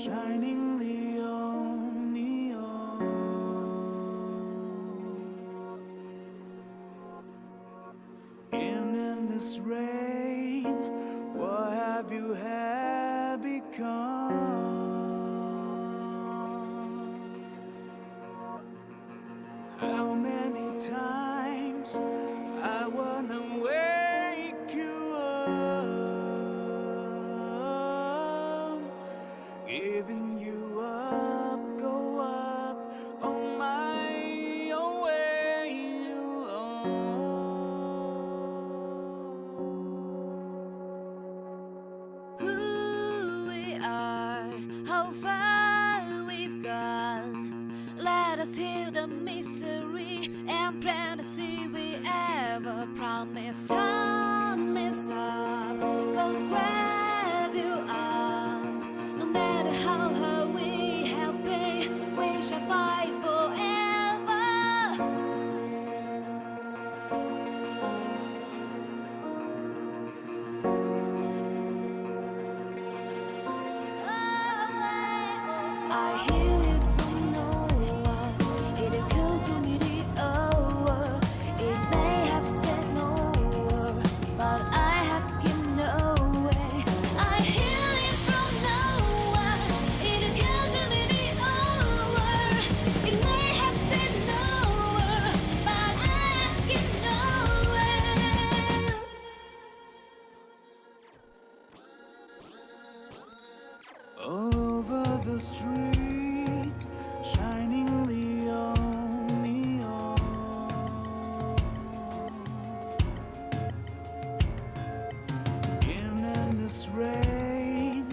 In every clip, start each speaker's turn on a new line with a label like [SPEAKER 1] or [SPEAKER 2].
[SPEAKER 1] shining neon, neon. In endless rain, what have you had become? How many times I wanna wake you up, giving you up, go up on my own way alone.
[SPEAKER 2] Who we are, how far we've gone. Let us heal the misery and plant the seed we ever promised. Time is up, go grab your arms. No matter how hard we have been, we shall fight forever. I hear it from no one. It occurred to me the hour. It may have said no word, but I have given away. I hear it from no one. It occurred to me the hour. It may have said no word, but I have given away.
[SPEAKER 1] Over the street, shining neon, neon. In endless rain,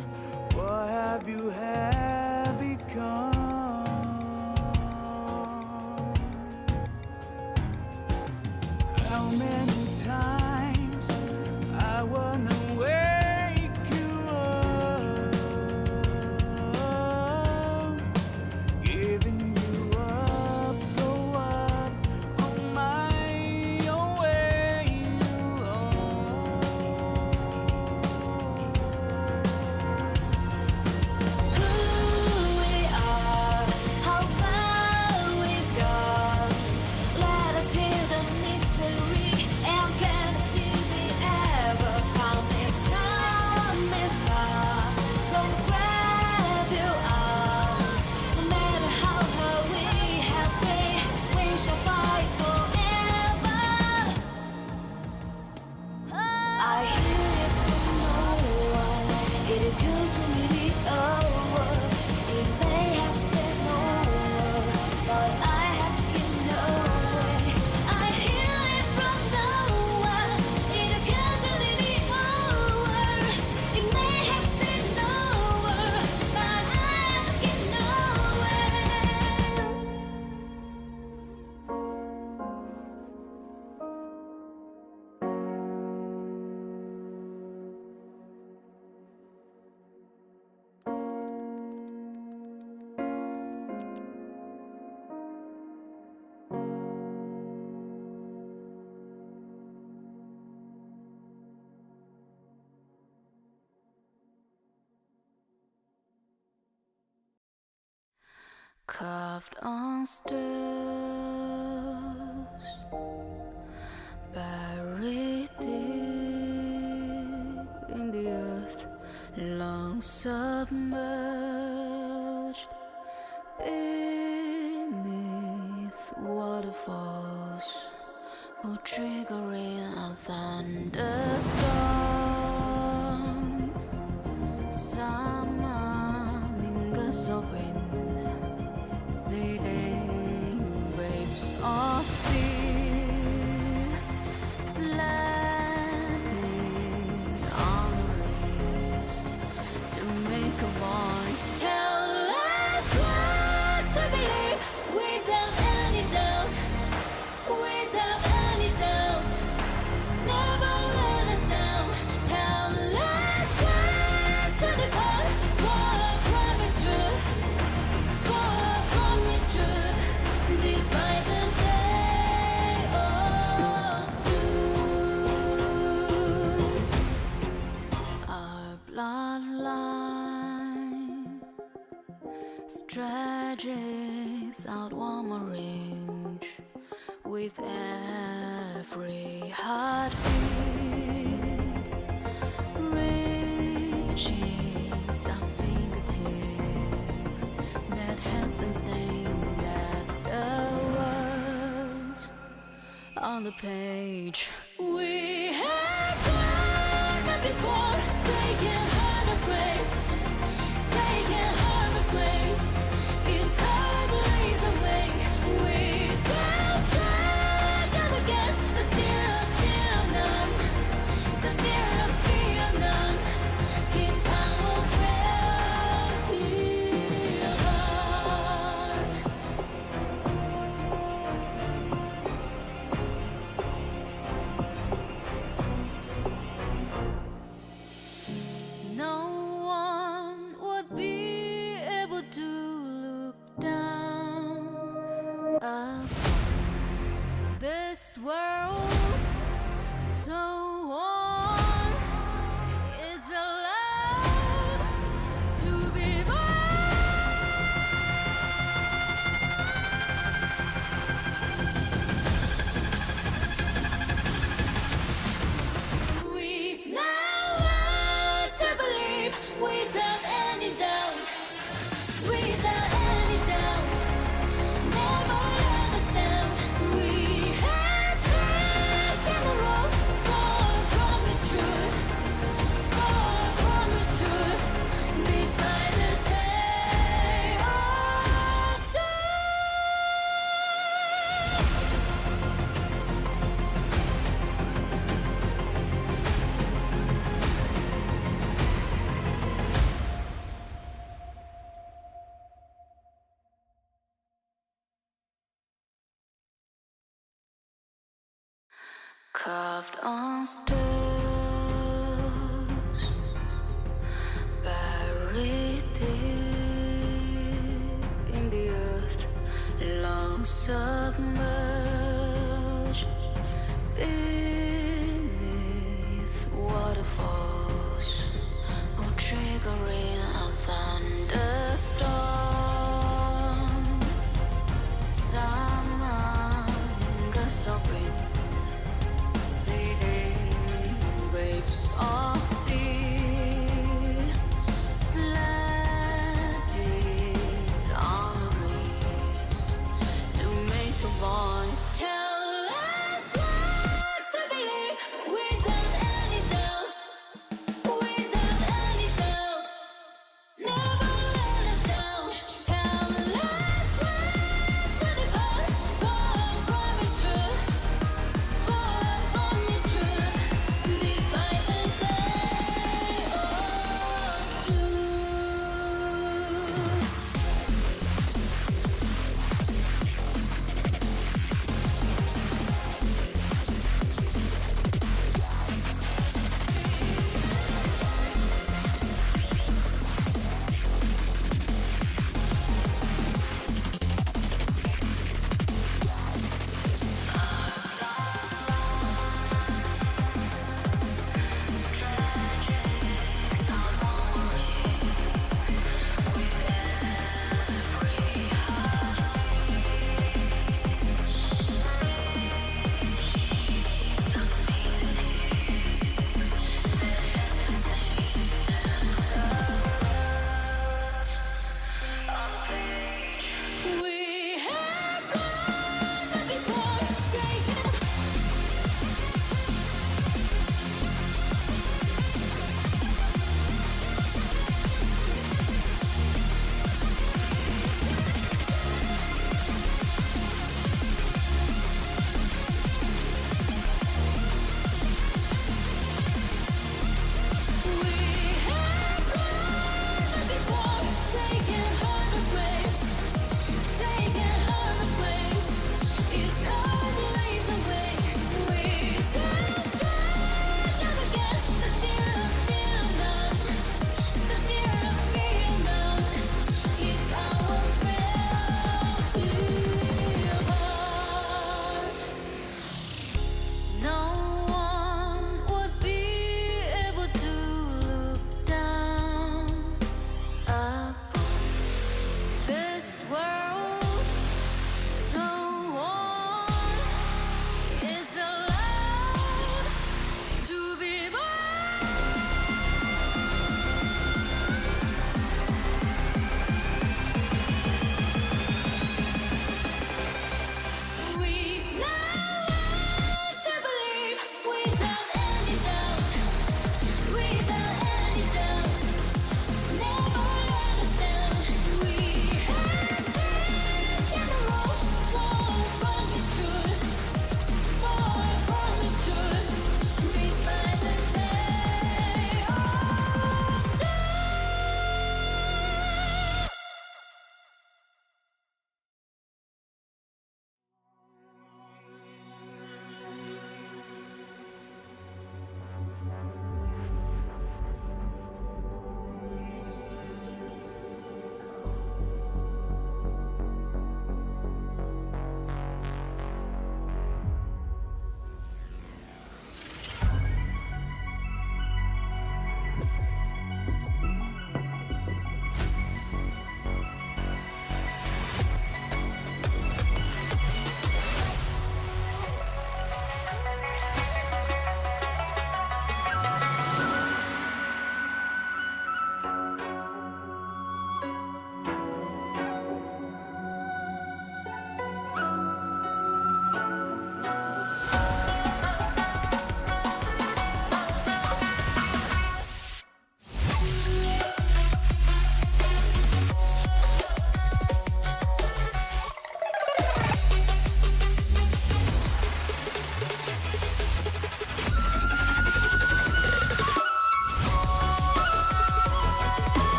[SPEAKER 1] what have you had become? How many times I wanna wake you up, giving you up, go up on my own way alone.
[SPEAKER 2] Who we are, how far we've gone. Let us heal the misery and plant the seed we ever promised. Time is up, go grab your arms. No matter how hard we have been, we shall fight forever. I hear it from no one. It occurred to me the hour. It may have said no word, but I have given away. I hear it from no one. It occurred to me the hour. It may have said no word, but I have given away. Carved on stairs, buried deep in the earth, long submerged beneath waterfalls, who triggering a thunderstorm, summoning gusts of wind, seething waves of sea, slapping on the reefs to make a voice tell us what to believe without any doubt, without any doubt. Never let us down. stretches out one more inch with every heartbeat. Reaches a fingertip that has been stained at the words on the page. We have done it before, taking heart of grace, taking heart of grace is hardly the way. We still stand against the fear of unknown, the fear of unknown keeps our frailty apart. No one would be able to look down upon this world. So on is allowed to be We've now learned to believe without any doubt, without any doubt. Never understand. We have taken a road far from its truth, far from its truth, despite the day of carved on stones, buried deep in the earth, long submerged beneath waterfalls, or triggering a thunderstorm. Summer gust of wind, waves of sea, slanted on reefs to make the voice tell us what to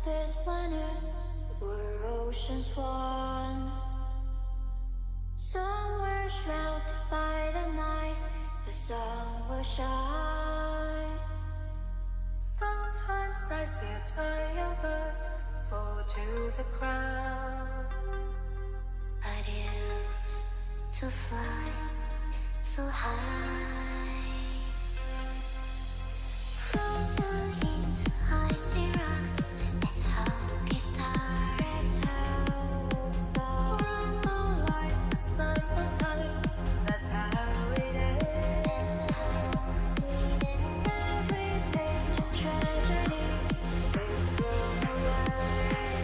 [SPEAKER 2] this planet were oceans once. Somewhere shrouded by the night, the sun will shine.
[SPEAKER 3] Sometimes I see a tired bird fall to the ground.
[SPEAKER 2] I used to fly so high, frozen into icy rocks. That's how it starts. That's how
[SPEAKER 3] Run all like the sun's so tight. That's how it is.
[SPEAKER 2] every page of tragedy is thrown away.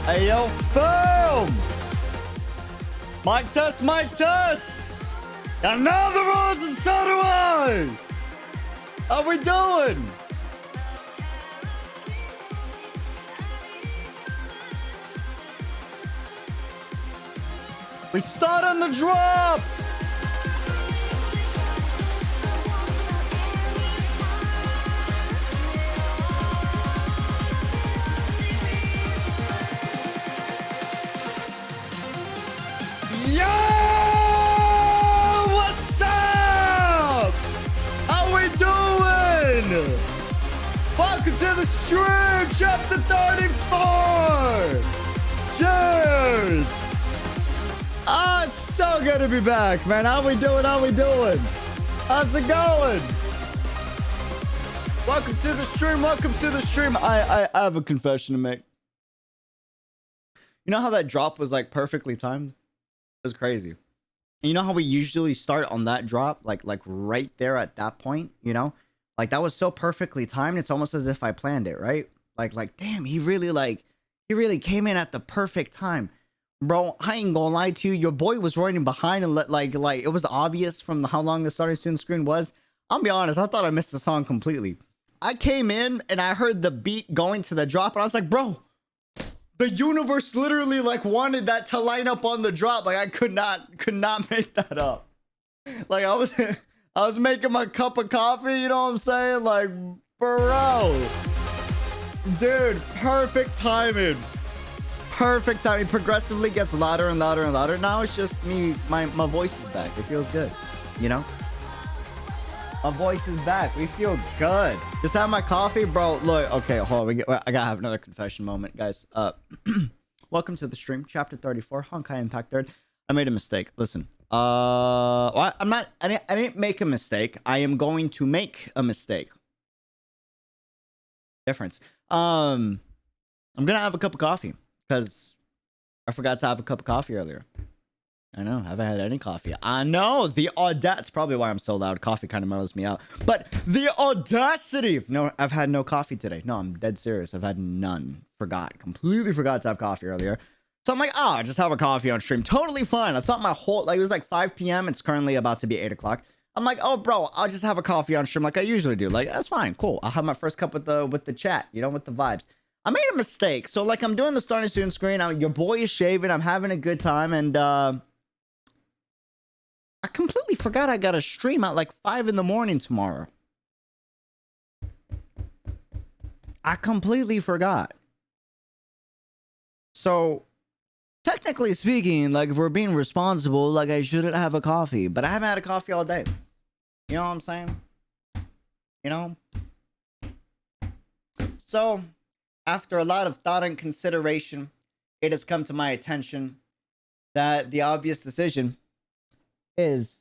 [SPEAKER 4] Hey, yo, film! Mic test, mic test! Got another rose and so do I! How we doing? We start on the drop! Yo! What's up? How we doing? Welcome to the stream, chapter 34! Cheers! Ah, it's so good to be back, man. How we doing? How we doing? How's it going? Welcome to the stream. Welcome to the stream. I have a confession to make. You know how that drop was like perfectly timed? It was crazy. And you know how we usually start on that drop, like right there at that point, you know? Like that was so perfectly timed. It's almost as if I planned it, right? Like damn, he really came in at the perfect time. Bro, I ain't gonna lie to you. Your boy was running behind and like it was obvious from how long the starting student screen was. I'll be honest, I thought I missed the song completely. I came in and I heard the beat going to the drop and I was like, bro, the universe literally like wanted that to line up on the drop. Like I could not make that up. Like I was making my cup of coffee, you know what I'm saying? Like, bro. Dude, perfect timing. Perfect timing. Progressively gets louder and louder and louder. Now it's just me, my voice is back. It feels good, you know? My voice is back. We feel good. Just have my coffee, bro. Look, okay, hold on. I gotta have another confession moment, guys. Welcome to the stream, chapter 34, Honkai Impact 3rd. I made a mistake. Listen, well, I didn't make a mistake. I am going to make a mistake. Difference. I'm gonna have a cup of coffee because I forgot to have a cup of coffee earlier. I know, I haven't had any coffee. I know, that's probably why I'm so loud. Coffee kind of mellows me out. But the audacity! No, I've had no coffee today. No, I'm dead serious. I've had none. Completely forgot to have coffee earlier. So I'm like, I just have a coffee on stream. Totally fine. I thought it was like 5 p.m. It's currently about to be 8 o'clock. I'm like, oh, bro, I'll just have a coffee on stream like I usually do. Like, that's fine. Cool. I'll have my first cup with the chat, you know, with the vibes. I made a mistake. So, like, I'm doing the starting student screen. Your boy is shaving. I'm having a good time. And, I completely forgot I got a stream at like 5 in the morning tomorrow. I completely forgot. So, technically speaking, like if we're being responsible, like I shouldn't have a coffee. But I haven't had a coffee all day. You know what I'm saying? You know? So, after a lot of thought and consideration, it has come to my attention that the obvious decision is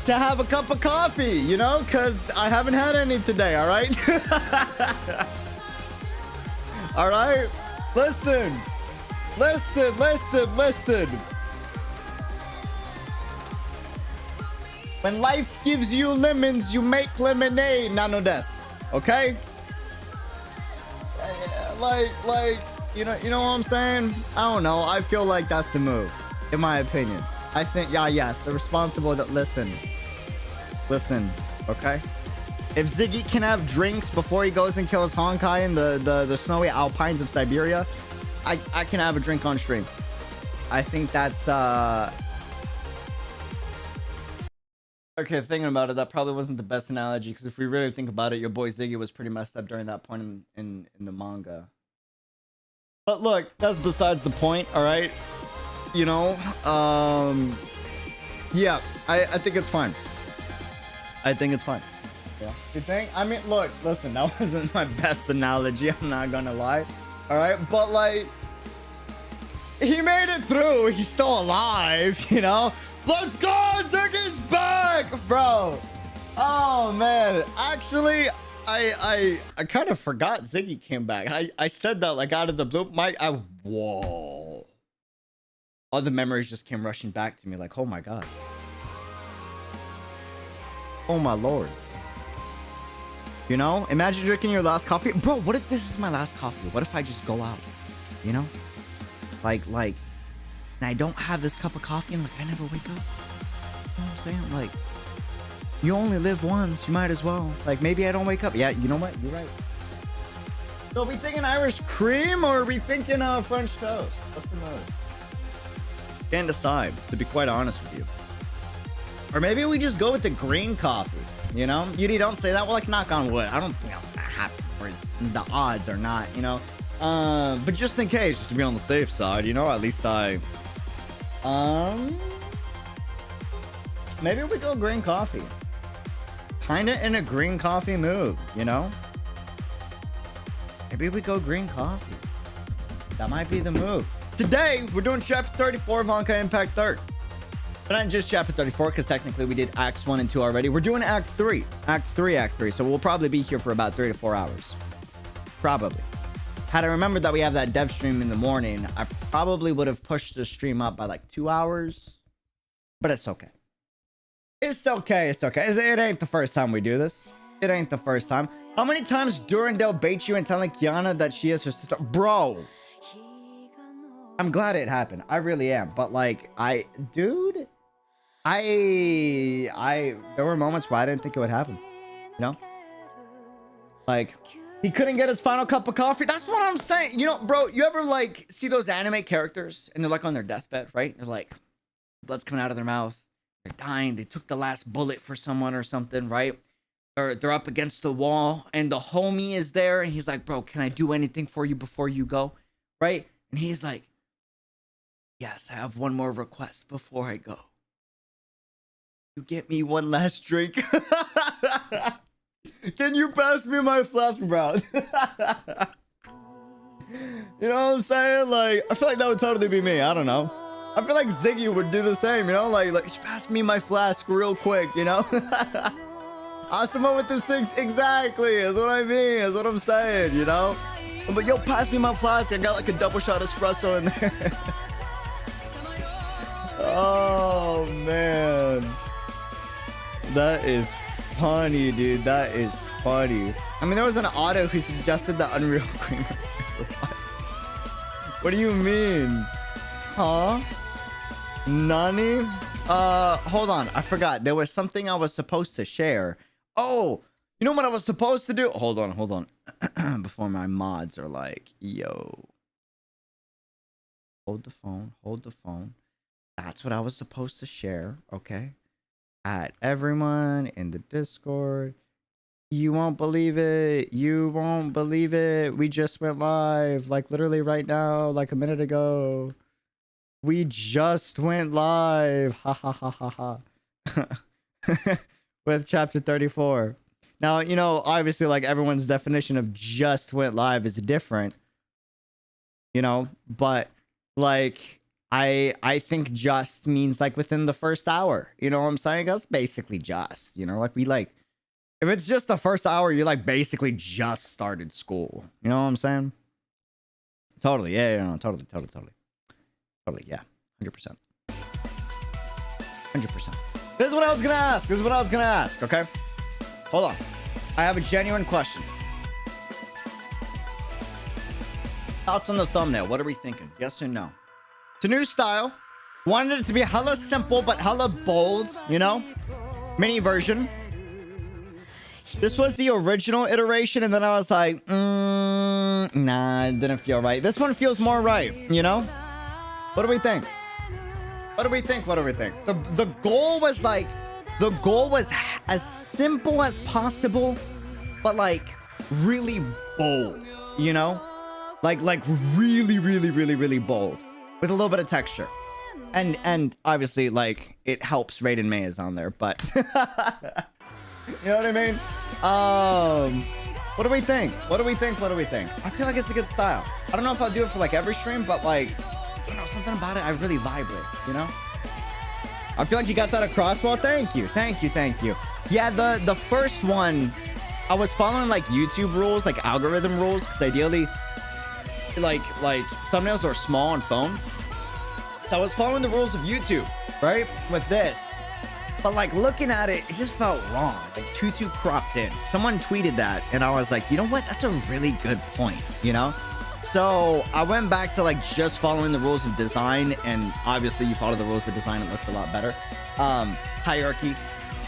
[SPEAKER 4] to have a cup of coffee, you know, because I haven't had any today, all right? All right? Listen. When life gives you lemons, you make lemonade, nano des, okay? Like, you know what I'm saying? I don't know. I feel like that's the move. In my opinion, I think, yes, the responsible that listen, okay? If Ziggy can have drinks before he goes and kills Honkai in the snowy alpines of Siberia, I can have a drink on stream. I think that's, okay, thinking about it, that probably wasn't the best analogy, because if we really think about it, your boy Ziggy was pretty messed up during that point in the manga. But look, that's besides the point, all right? You know, yeah, I think it's fine. I think it's fine. Yeah. You think? I mean, look, listen, that wasn't my best analogy. I'm not gonna lie. All right, but like, he made it through. He's still alive, you know? Let's go! Ziggy's back, bro. Oh man, actually, I kind of forgot Ziggy came back. I said that like out of the blue. Whoa. All the memories just came rushing back to me like, oh my god. Oh my lord. You know, imagine drinking your last coffee. Bro, what if this is my last coffee? What if I just go out? You know? Like, and I don't have this cup of coffee and like I never wake up. You know what I'm saying? Like, you only live once, you might as well. Like, maybe I don't wake up. Yeah, you know what? You're right. So are we thinking Irish cream or are we thinking French toast? What's the move? Can't decide, to be quite honest with you. Or maybe we just go with the green coffee, you know? You don't say that. Well, like, knock on wood. I don't think that's gonna happen, whereas the odds are not, you know? But just in case, just to be on the safe side, you know, at least maybe we go green coffee. Kinda in a green coffee move, you know? Maybe we go green coffee. That might be the move. Today, we're doing chapter 34 of Honkai Impact 3rd. But not just chapter 34, because technically we did acts 1 and 2 already. We're doing act 3. Act 3. So we'll probably be here for about 3 to 4 hours. Probably. Had I remembered that we have that dev stream in the morning, I probably would have pushed the stream up by like 2 hours. But it's okay. It's okay. It's okay. It ain't the first time we do this. It ain't the first time. How many times during they'll bait you and telling Kiana that she is her sister? Bro. I'm glad it happened. I really am. But like, dude, there were moments where I didn't think it would happen. You know? Like, he couldn't get his final cup of coffee. That's what I'm saying. You know, bro, you ever like see those anime characters and they're like on their deathbed, right? They're like, blood's coming out of their mouth. They're dying. They took the last bullet for someone or something, right? Or they're up against the wall and the homie is there and he's like, bro, can I do anything for you before you go? Right? And he's like, yes, I have one more request before I go. You get me one last drink. Can you pass me my flask, bro? You know what I'm saying? Like, I feel like that would totally be me. I don't know. I feel like Ziggy would do the same, you know? Like pass me my flask real quick, you know? Asuma with the 6, exactly, is what I mean, is what I'm saying, you know? But yo, pass me my flask. I got like a double shot espresso in there. Oh, man. That is funny, dude. That is funny. I mean, there was an auto who suggested the Unreal Creamer. What do you mean? Huh? Nani? Hold on. I forgot. There was something I was supposed to share. Oh, you know what I was supposed to do? Hold on. Before my mods are like, yo. Hold the phone. That's what I was supposed to share, okay? At everyone in the Discord. You won't believe it. We just went live, like literally right now, like a minute ago. We just went live. Ha ha ha ha ha. With chapter 34. Now, you know, obviously, like everyone's definition of just went live is different. You know, but like I think just means like within the first hour. You know what I'm saying? That's basically just, you know, like we like if it's just the first hour, you're like basically just started school. You know what I'm saying? Totally. Yeah, no, totally, yeah. 100%. 100%. This is what I was gonna ask. Okay, hold on. I have a genuine question. Thoughts on the thumbnail? What are we thinking? Yes or no? It's a new style. Wanted it to be hella simple but hella bold. You know, mini version. This was the original iteration, and then I was like, nah, it didn't feel right. This one feels more right. You know? What do we think? The goal was as simple as possible, but like really bold, you know? Like really bold with a little bit of texture. And obviously like it helps Raiden May is on there, but you know what I mean? What do we think? I feel like it's a good style. I don't know if I'll do it for like every stream, but like, you know, something about it I really vibe with, you know? I feel like you got that across well. Thank you. Yeah, the first one, I was following like YouTube rules, like algorithm rules, because ideally, like thumbnails are small on phone. So I was following the rules of YouTube, right? With this. But like looking at it, it just felt wrong. Like too cropped in. Someone tweeted that, and I was like, you know what? That's a really good point, you know? So I went back to like just following the rules of design, and obviously you follow the rules of design, it looks a lot better. Hierarchy,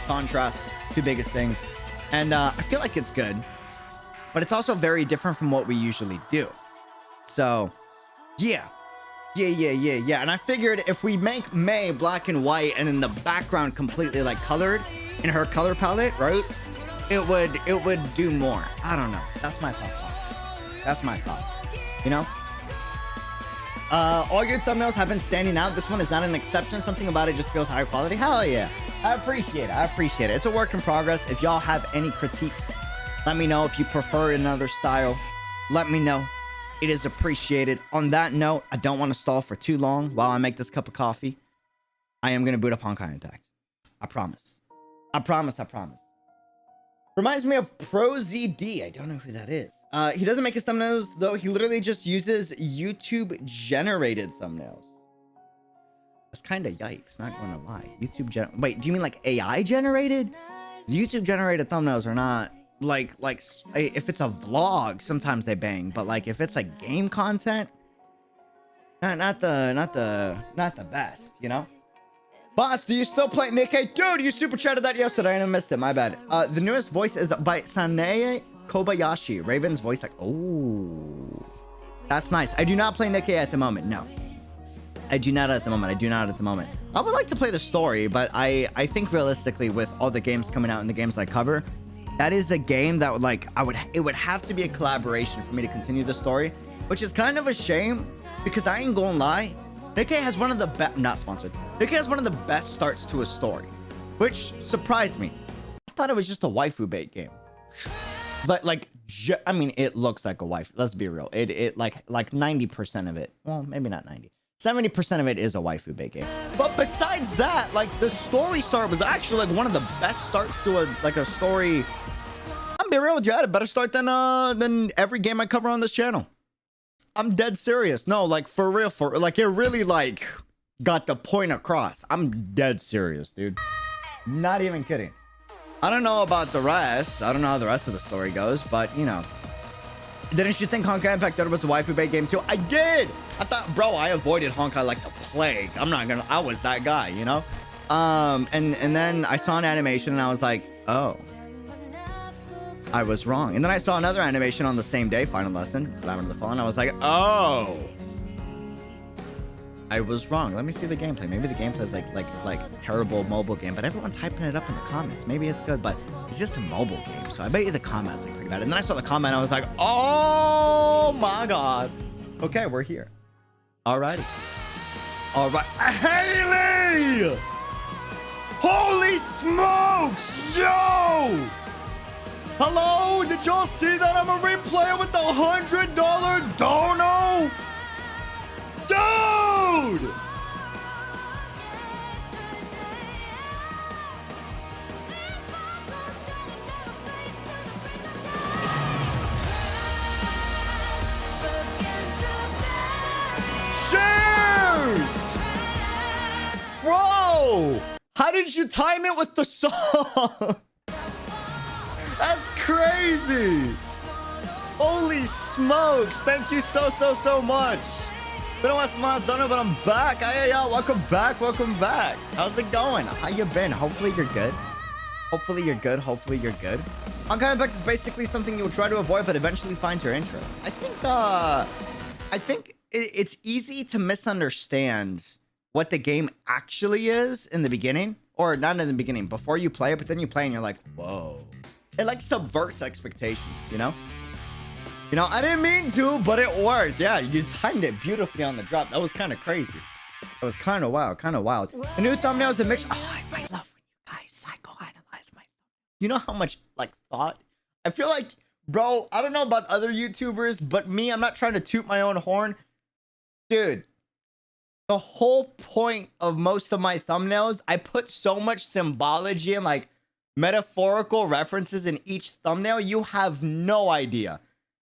[SPEAKER 4] contrast, two biggest things. And I feel like it's good, but it's also very different from what we usually do. So yeah. And I figured if we make May black and white and in the background completely like colored in her color palette, right? It would do more. I don't know. That's my thought. You know? All your thumbnails have been standing out. This one is not an exception. Something about it just feels higher quality. Hell yeah. I appreciate it. It's a work in progress. If y'all have any critiques, let me know. If you prefer another style, let me know. It is appreciated. On that note, I don't want to stall for too long while I make this cup of coffee. I am gonna boot up Honkai Impact. I promise. I promise. I promise. Reminds me of ProZD. I don't know who that is. He doesn't make his thumbnails though. He literally just uses YouTube generated thumbnails. That's kind of yikes. Not gonna lie. Wait, do you mean like AI generated? YouTube generated thumbnails are not like if it's a vlog, sometimes they bang, but like if it's like game content, not the best, you know? Boss, do you still play Nikkei? Dude, you super chatted that yesterday and I missed it. My bad. The newest voice is by Sanae Kobayashi. Raven's voice, like, oh, that's nice. I do not play Nikkei at the moment. No, I do not at the moment. I would like to play the story, but I think realistically, with all the games coming out and the games I cover, that is a game that it would have to be a collaboration for me to continue the story, which is kind of a shame because I ain't gonna lie. Nikkei has one of the best, not sponsored. Nikkei has one of the best starts to a story, which surprised me. I thought it was just a waifu bait game. But I mean, it looks like a waifu. Let's be real. It like 90% of it. Well, maybe not 90. 70% of it is a waifu bait game. But besides that, like the story start was actually like one of the best starts to a story. I'm being real with you. I had a better start than every game I cover on this channel. I'm dead serious. No, like for real, it really like got the point across. I'm dead serious, dude. Not even kidding. I don't know about the rest. I don't know how the rest of the story goes, but you know. Didn't you think Honkai Impact that it was a waifu bait game too? I did. I thought, bro, I avoided Honkai like the plague. I was that guy, you know? And then I saw an animation and I was like, oh, I was wrong. And then I saw another animation on the same day, Final Lesson, Labyrinth of the Fallen. I was like, oh, I was wrong. Let me see the gameplay. Maybe the gameplay is like terrible mobile game, but everyone's hyping it up in the comments. Maybe it's good, but it's just a mobile game. So I bet you the comments like pretty bad. And then I saw the comment. I was like, oh my God. Okay, we're here. Alrighty. All right. Hailey! Holy smokes! Yo! Hello? Did y'all see that? I'm a replayer with the $100 dono? Dude! Cheers! Bro! How did you time it with the song? That's crazy. Holy smokes. Thank you so much. Been a while, don't know, but I'm back. Hey, y'all, welcome back. How's it going? How you been? Hopefully you're good. Honkai Impact is basically something you'll try to avoid, but eventually finds your interest. I think it's easy to misunderstand what the game actually is in the beginning, or not in the beginning, before you play it, but then you play and you're like, whoa. It like subverts expectations, you know? You know, I didn't mean to, but it worked. Yeah, you timed it beautifully on the drop. That was kind of crazy. That was kind of wild, The new thumbnail is a mix. Oh, I love when you guys psychoanalyze my. You know how much like thought? I feel like, bro, I don't know about other YouTubers, but me, I'm not trying to toot my own horn. Dude, the whole point of most of my thumbnails, I put so much symbology and like metaphorical references in each thumbnail. You have no idea.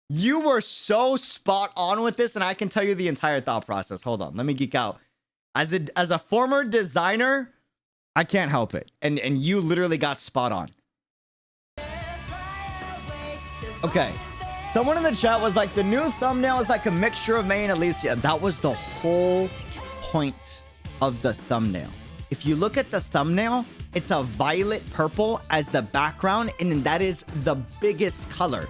[SPEAKER 4] You were so spot on with this, and I can tell you the entire thought process. Hold on, let me geek out. As a former designer, I can't help it. And you literally got spot on. Okay. Someone in the chat was like, the new thumbnail is like a mixture of May and Alicia. That was the whole point of the thumbnail. If you look at the thumbnail, it's a violet purple as the background, and that is the biggest color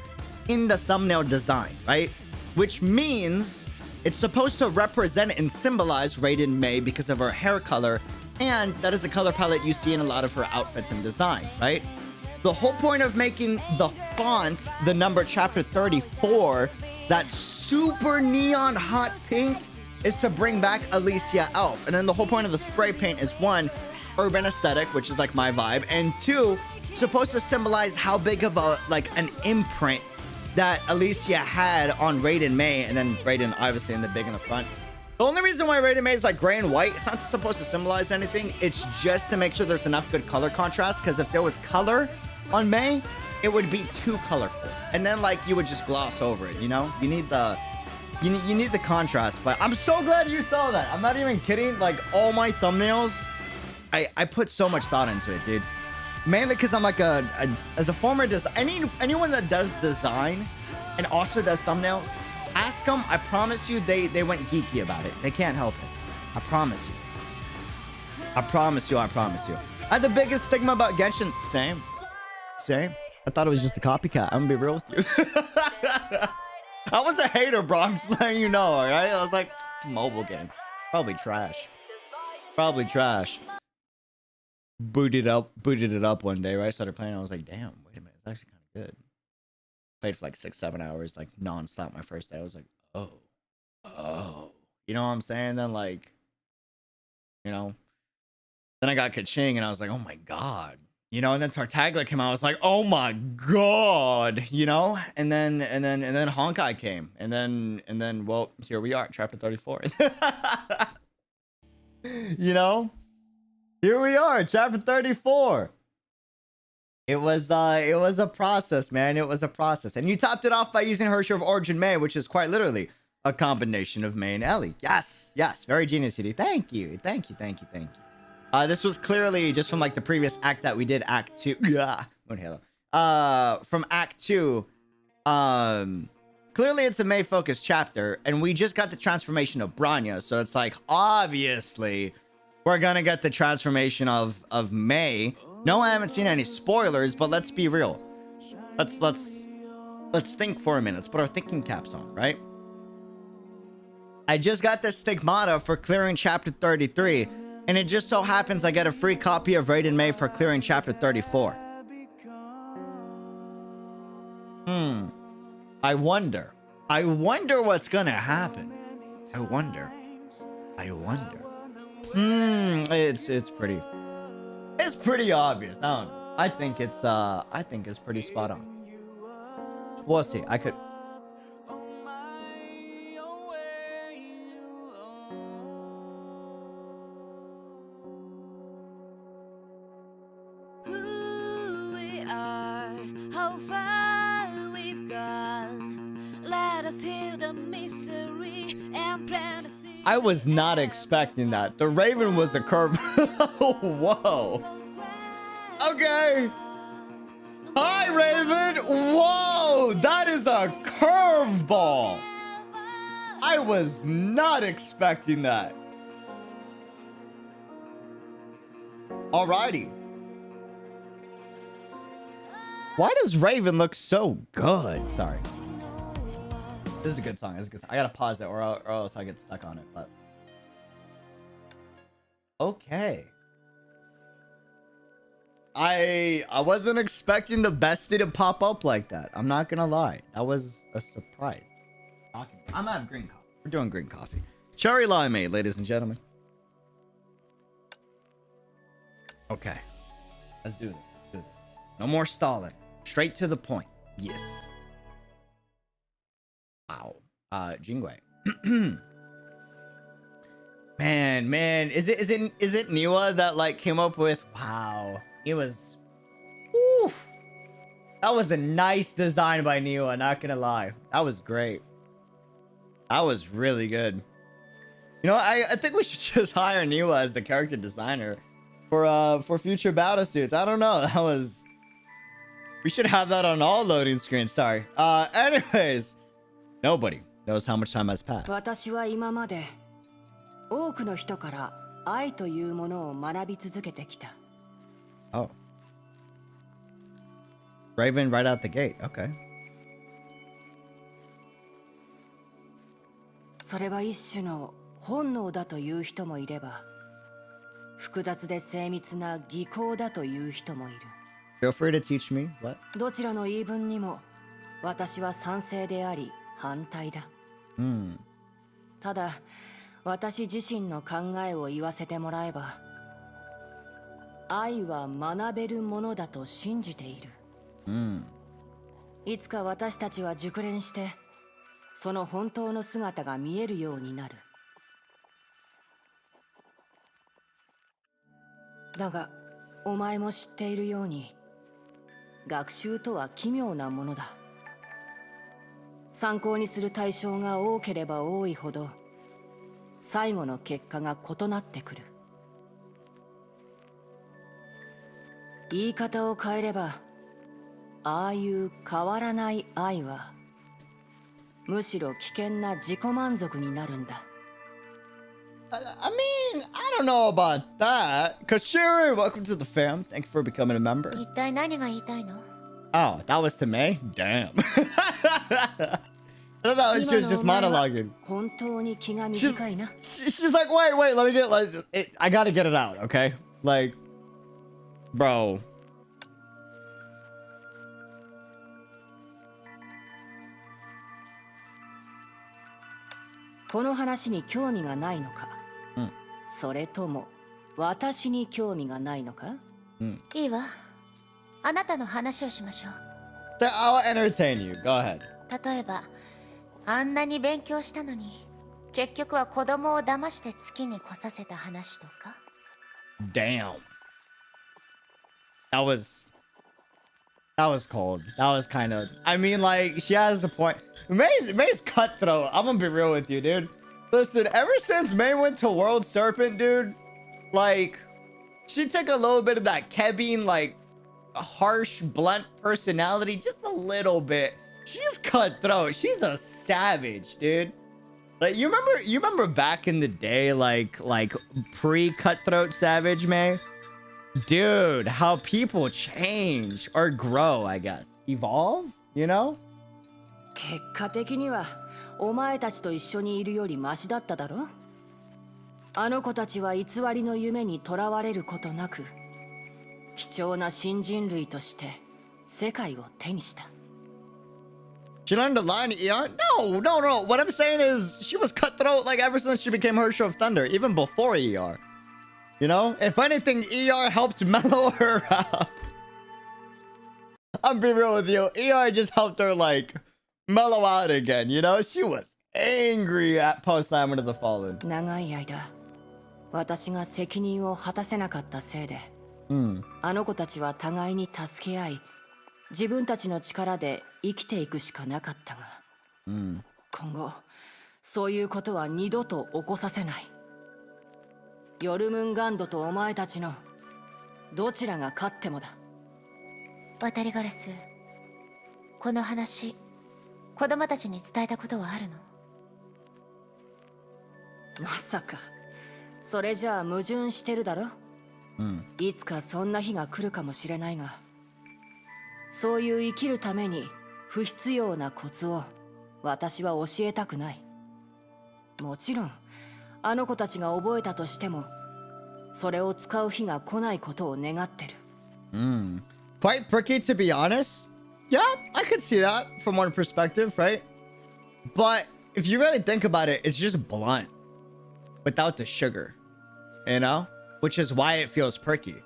[SPEAKER 4] in the thumbnail design, right? Which means it's supposed to represent and symbolize Raiden May because of her hair color, and that is a color palette you see in a lot of her outfits and design, right? The whole point of making the font, the number chapter 34, that super neon hot pink, is to bring back Alicia Elf. And then the whole point of the spray paint is one, urban aesthetic, which is like my vibe, and two, supposed to symbolize how big of a an imprint that Alicia had on Raiden May, and then Raiden obviously in the big in the front. The only reason why Rated May is like gray and white, it's not supposed to symbolize anything. It's just to make sure there's enough good color contrast. Because if there was color on May, it would be too colorful. And then like you would just gloss over it, you know? You need the contrast. But I'm so glad you saw that. I'm not even kidding. Like all my thumbnails, I put so much thought into it, dude. Mainly because I'm like as a former anyone that does design and also does thumbnails, ask them. I promise you, they went geeky about it. They can't help it. I promise you. I promise you. I promise you. I had the biggest stigma about Genshin. Same. I thought it was just a copycat. I'm gonna be real with you. I was a hater, bro. I'm just letting you know, all right? I was like, it's a mobile game. Probably trash. Booted it up one day, right? Started playing. I was like, damn, wait a minute. It's actually kind of good. Played for like 6-7 hours, like non-stop my first day. I was like, oh. You know what I'm saying? Then like, you know, then I got Kaching and I was like, oh my God. You know, and then Tartaglia came out. I was like, oh my God, you know? And then Honkai came. And then, well, here we are, chapter 34. You know? Here we are, chapter 34. It was a process, man. It was a process. And you topped it off by using Herrscher of Origin May, which is quite literally a combination of May and Ellie. Yes. Very genius, CD. Thank you. This was clearly just from like the previous act that we did, Act 2. Halo. From Act 2. Clearly it's a May-focused chapter, and we just got the transformation of Branya, so it's like, obviously, we're gonna get the transformation of May. No, I haven't seen any spoilers, but let's be real. Let's think for a minute. Let's put our thinking caps on, right? I just got the stigmata for clearing chapter 33, and it just so happens I get a free copy of Raiden May for clearing chapter 34. I wonder what's gonna happen. I wonder. It's pretty obvious. I don't know. I think it's pretty spot on. We'll see.
[SPEAKER 2] Who we are, how far we've gone. Let us heal the misery and plant a seed.
[SPEAKER 4] I was not expecting that. The Raven was the curve. Whoa. Okay. Hi, Raven. Whoa, that is a curveball. I was not expecting that. Alrighty. Why does Raven look so good? Sorry. This is a good song. I gotta pause it or else I get stuck on it. But okay. I wasn't expecting the bestie to pop up like that. I'm not gonna lie. That was a surprise. I'm gonna have green coffee. We're doing green coffee. Cherry limeade, ladies and gentlemen. Okay. Let's do this. No more stalling. Straight to the point. Yes. Wow. Jingwei. man. Is it Niwa that like came up with wow. It was oof. That was a nice design by Niwa, not gonna lie. That was great. That was really good. You know, I think we should just hire Niwa as the character designer for future battle suits. I don't know. We should have that on all loading screens. Sorry. Anyways, nobody knows how much time has passed.
[SPEAKER 3] 私は今まで多くの人から愛というものを学び続けてきた。
[SPEAKER 4] Oh. Raven right out the gate. Okay.
[SPEAKER 3] それは一種の本能だという人もいれば、複雑で精密な技巧だという人もいる。
[SPEAKER 4] Feel free to teach me. What?
[SPEAKER 3] どちらの言い分にも私は賛成であり反対だ。ただ私自身の考えを言わせてもらえば、愛は学べるものだと信じている。いつか私たちは熟練してその本当の姿が見えるようになる。だがお前も知っているように、学習とは奇妙なものだ。参考にする対象が多ければ多いほど最後の結果が異なってくる。言い方を変えれば、ああいう変わらない愛はむしろ危険な自己満足になるんだ。
[SPEAKER 4] I mean, I don't know about that. Kashiri, welcome to the fam. Thank you for becoming a member.
[SPEAKER 2] 一体何が言いたいの？
[SPEAKER 4] Oh, that was to May? Damn. I thought she was just monologuing.
[SPEAKER 3] 本当に気が短いな。
[SPEAKER 4] She's like, wait, let me get, I gotta get it out, okay? Like, bro.
[SPEAKER 3] この話に興味がないのか、それとも私に興味がないのか。
[SPEAKER 2] いいわ。あなたの話をしましょう。
[SPEAKER 4] I'll entertain you. Go ahead.
[SPEAKER 2] 例えば、あんなに勉強したのに結局は子供を騙して月に来させた話とか。
[SPEAKER 4] Damn. That was cold. That was kind of, I mean, like, she has the point. May's cutthroat. I'm gonna be real with you, dude. Listen, ever since May went to World Serpent, dude, like, she took a little bit of that Kevin, like, harsh, blunt personality, just a little bit. She's cutthroat. She's a savage, dude. Like, you remember back in the day, like pre-cutthroat Savage, May? Dude, how people change or grow, I guess. Evolve, you know?
[SPEAKER 3] 結果的にはお前たちと一緒にいるよりマシだっただろ。あの子たちは偽りの夢にとらわれることなく、貴重な新人類として世界を手にした。
[SPEAKER 4] She learned a lot in ER? No. What I'm saying is she was cutthroat like ever since she became Herrscher of Thunder, even before ER. You know? If anything, ER helped mellow her out. I'm being real with you. ER just helped her, like, mellow out again, you know? She was angry at post-Lament of the Fallen.
[SPEAKER 3] 長い間、私が責任を果たせなかったせいで、あの子たちは互いに助け合い、自分たちの力で生きていくしかなかったが、今後そういうことは二度と起こさせない。ヨルムンガンドとお前たちのどちらが勝ってもだ。
[SPEAKER 2] 渡りガラス、この話子供たちに伝えたことはあるの？
[SPEAKER 3] まさかそれじゃあ矛盾してるだろ。いつかそんな日が来るかもしれないが、そういう生きるために不必要なコツを私は教えたくない。もちろんあの子たちが覚えたとしても、それを使う日が来ないことを願ってる。
[SPEAKER 4] Quite pricky, to be honest. Yeah, I could see that from one perspective, right? But if you really think about it, it's just blunt without the sugar, you know? Which is why it feels pricky.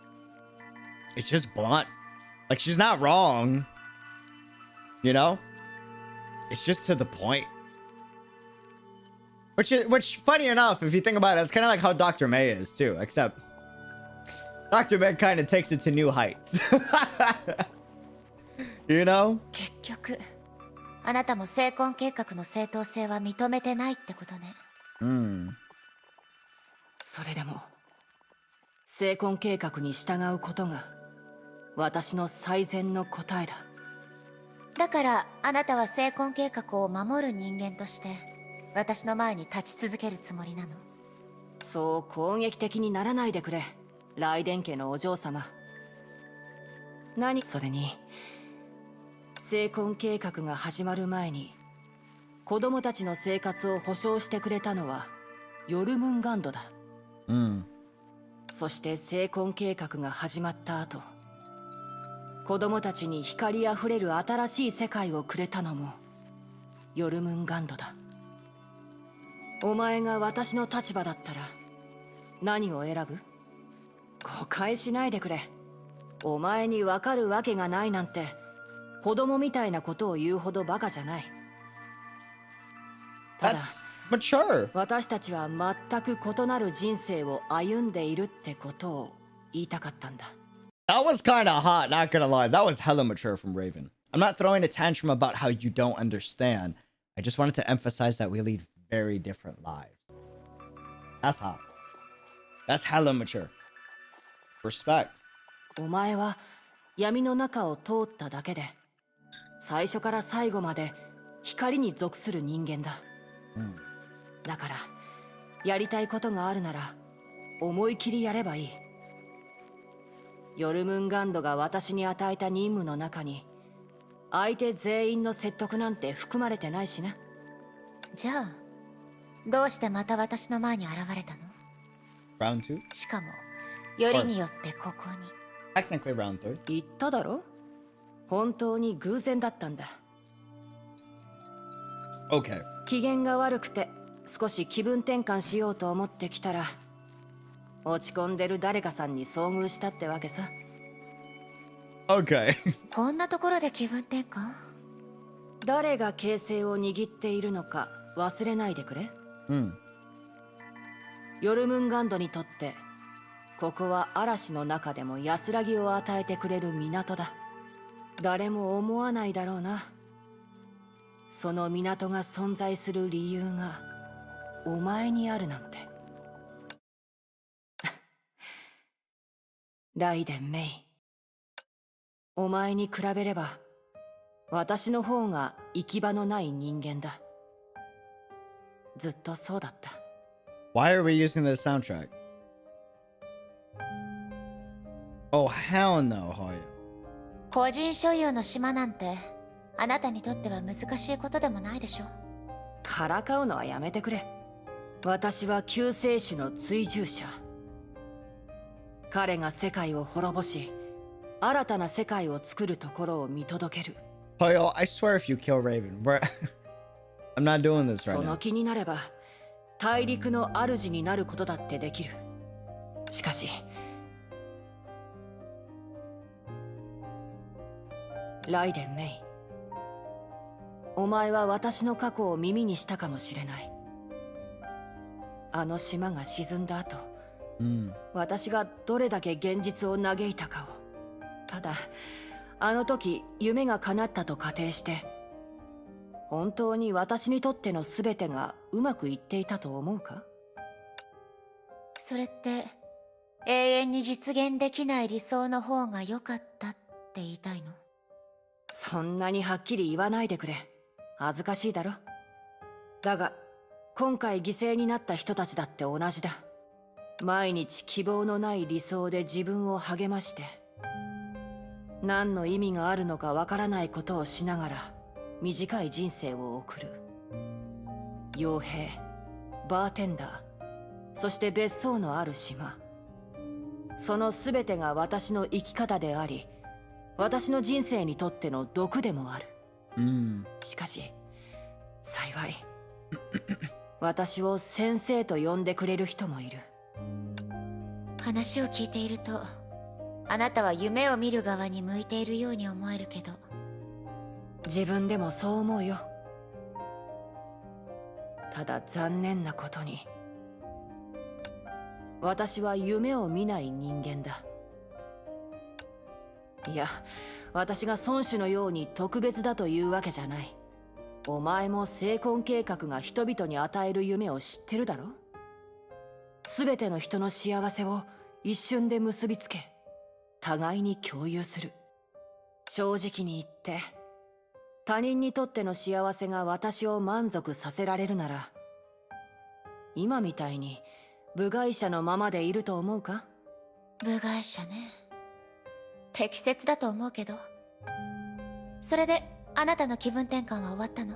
[SPEAKER 4] It's just blunt. Like, she's not wrong, you know? It's just to the point. Which, funny enough, if you think about it, it's kind of like how Dr. May is too, except Dr. May kind of takes it to new heights. You know?
[SPEAKER 2] 結局、あなたも成婚計画の正当性は認めてないってことね。
[SPEAKER 3] それでも成婚計画に従うことが私の最善の答えだ。
[SPEAKER 2] だからあなたは成婚計画を守る人間として私の前に立ち続けるつもりなの？
[SPEAKER 3] そう攻撃的にならないでくれ、雷電家のお嬢様。それに成婚計画が始まる前に子供たちの生活を保障してくれたのはヨルムンガンドだ。そして成婚計画が始まった後、子供たちに光あふれる新しい世界をくれたのもヨルムンガンドだ。お前が私の立場だったら何を選ぶ？誤解しないでくれ。お前に分かるわけがないなんて子供みたいなことを言うほどバカじゃない。ただ、
[SPEAKER 4] mature.
[SPEAKER 3] 私たちは全く異なる人生を歩んでいるってことを言いたかったんだ。
[SPEAKER 4] That was kind of hot, not gonna lie. That was hella mature from Raven. I'm not throwing a tantrum about how you don't understand. I just wanted to emphasize that we lead very different lives. That's hot. That's hella mature. Respect.
[SPEAKER 3] お前は闇の中を通っただけで最初から最後まで光に属する人間だ、だからやりたいことがあるなら思い切りやればいい。ヨルムンガンドが私に与えた任務の中に相手全員の説得なんて含まれてないしな。
[SPEAKER 5] じゃあどうしてまた私の前に現れたの？
[SPEAKER 4] Round 2?
[SPEAKER 5] しかもよりによってここに。
[SPEAKER 4] Technically round 3.
[SPEAKER 3] 言っただろ、本当に偶然だったんだ。
[SPEAKER 4] Okay.
[SPEAKER 3] 機嫌が悪くて少し気分転換しようと思ってきたら落ち込んでる誰かさんに遭遇したってわけさ。
[SPEAKER 4] Okay.
[SPEAKER 5] こんなところで気分転換？
[SPEAKER 3] 誰が形勢を握っているのか忘れないでくれ。ヨルムンガンドにとってここは嵐の中でも安らぎを与えてくれる港だ。誰も思わないだろうな、その港が存在する理由がお前にあるなんて。ライデン・メイ、お前に比べれば私の方が行き場のない人間だ。ずっとそうだった。
[SPEAKER 4] Why are we using this soundtrack? Oh, hell no, Hoya.
[SPEAKER 5] 個人所有の島なんてあなたにとっては難しいことでもないでしょ。
[SPEAKER 3] からかうのはやめてくれ。私は救世主の追従者。彼が世界を滅ぼし新たな世界を作るところを見届ける。
[SPEAKER 4] Hoya, I swear if you kill Raven, I'm not doing this right
[SPEAKER 3] その
[SPEAKER 4] now.
[SPEAKER 3] 気になれば大陸の主になることだってできる。しかしライデン・メイ、お前は私の過去を耳にしたかもしれない。あの島が沈んだ後、私がどれだけ現実を嘆いたかを。ただあの時夢が叶ったと仮定して本当に私にとっての全てがうまくいっていたと思うか？
[SPEAKER 5] それって永遠に実現できない理想の方が良かったって言いたいの？
[SPEAKER 3] そんなにはっきり言わないでくれ。恥ずかしいだろ。だが今回犠牲になった人たちだって同じだ。毎日希望のない理想で自分を励まして何の意味があるのかわからないことをしながら短い人生を送る。傭兵、バーテンダー、そして別荘のある島、その全てが私の生き方であり私の人生にとっての毒でもある。しかし幸い私を先生と呼んでくれる人もいる。
[SPEAKER 5] 話を聞いているとあなたは夢を見る側に向いているように思えるけど。
[SPEAKER 3] 自分でもそう思うよ。ただ残念なことに私は夢を見ない人間だ。いや、私が孫子のように特別だというわけじゃない。お前も𝙃計画が人々に与える夢を知ってるだろ。全ての人の幸せを一瞬で結びつけ互いに共有する。正直に言って他人にとっての幸せが私を満足させられるなら今みたいに部外者のままでいると思うか？
[SPEAKER 5] 部外者ね。適切だと思うけど。それであなたの気分転換は終わったの？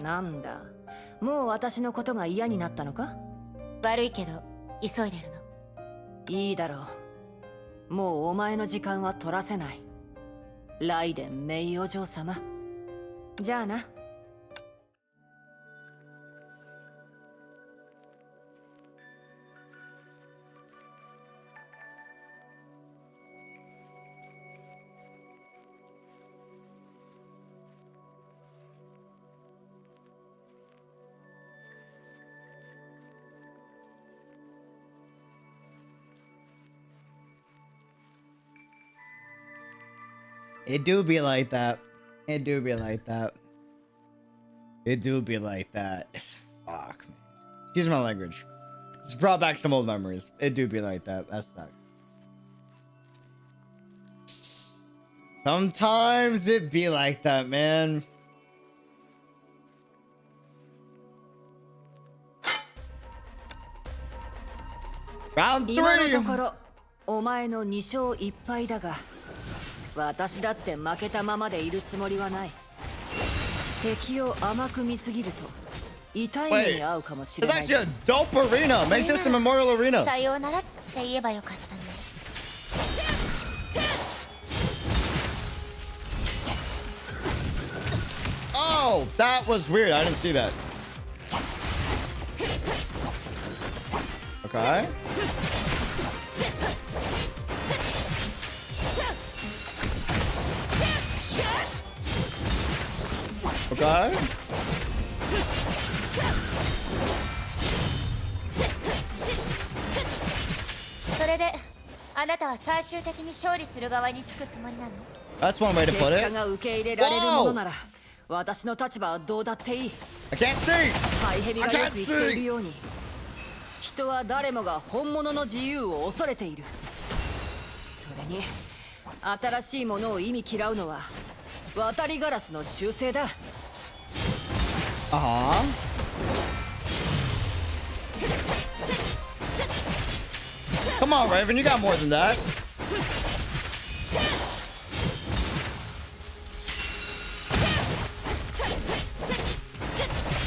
[SPEAKER 3] なんだ、もう私のことが嫌になったのか？
[SPEAKER 5] 悪いけど急いでるの。
[SPEAKER 3] いいだろう。もうお前の時間は取らせない。ライデン・メイお嬢様。じゃあな。
[SPEAKER 4] It do be like that. It do be like that. It do be like that. Fuck, man. Excuse my language. It's brought back some old memories. It do be like that. That's that. Sometimes it be like that, man. Round
[SPEAKER 3] 今のと
[SPEAKER 4] 3.
[SPEAKER 3] ころお前の2勝1敗だが、私だって負けたままでいるつもりはない。敵を甘く見すぎると痛い目に遭うかもしれ
[SPEAKER 4] It's
[SPEAKER 3] ない。
[SPEAKER 4] actually a dope arena. Make this a memorial arena.
[SPEAKER 5] さようならって言えばよかったのに。
[SPEAKER 4] Oh, that was weird. I didn't see that. Okay. Okay.
[SPEAKER 5] それであなたは最終的に勝利する側につくつもりなの？
[SPEAKER 4] That's one way to
[SPEAKER 3] 結
[SPEAKER 4] put
[SPEAKER 3] 果
[SPEAKER 4] it.
[SPEAKER 3] が受け入れられるものなら、私の立場はどうだっていい。
[SPEAKER 4] I can't see.
[SPEAKER 3] ハイヘビがよく言っているように、人は誰もが本物の自由を恐れている。それに新しいものを意味嫌うのは渡りガラスの習性だ。
[SPEAKER 4] Uh-huh. Come on, Raven. You got more than that.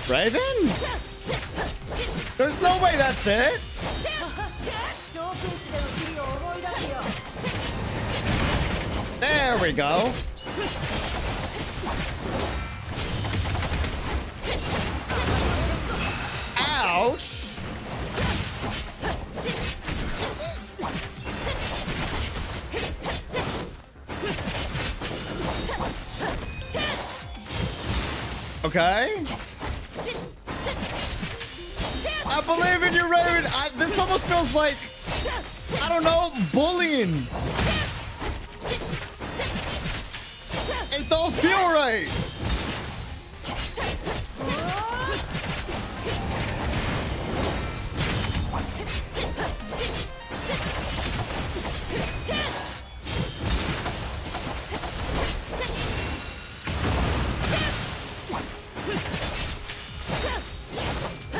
[SPEAKER 4] Raven? There's no way that's it.
[SPEAKER 3] 教訓師での切りを思い出すよ。
[SPEAKER 4] There we go. Ouch. Okay. I believe in you, Raven. This almost feels like, I don't know, bullying. It don't feel right.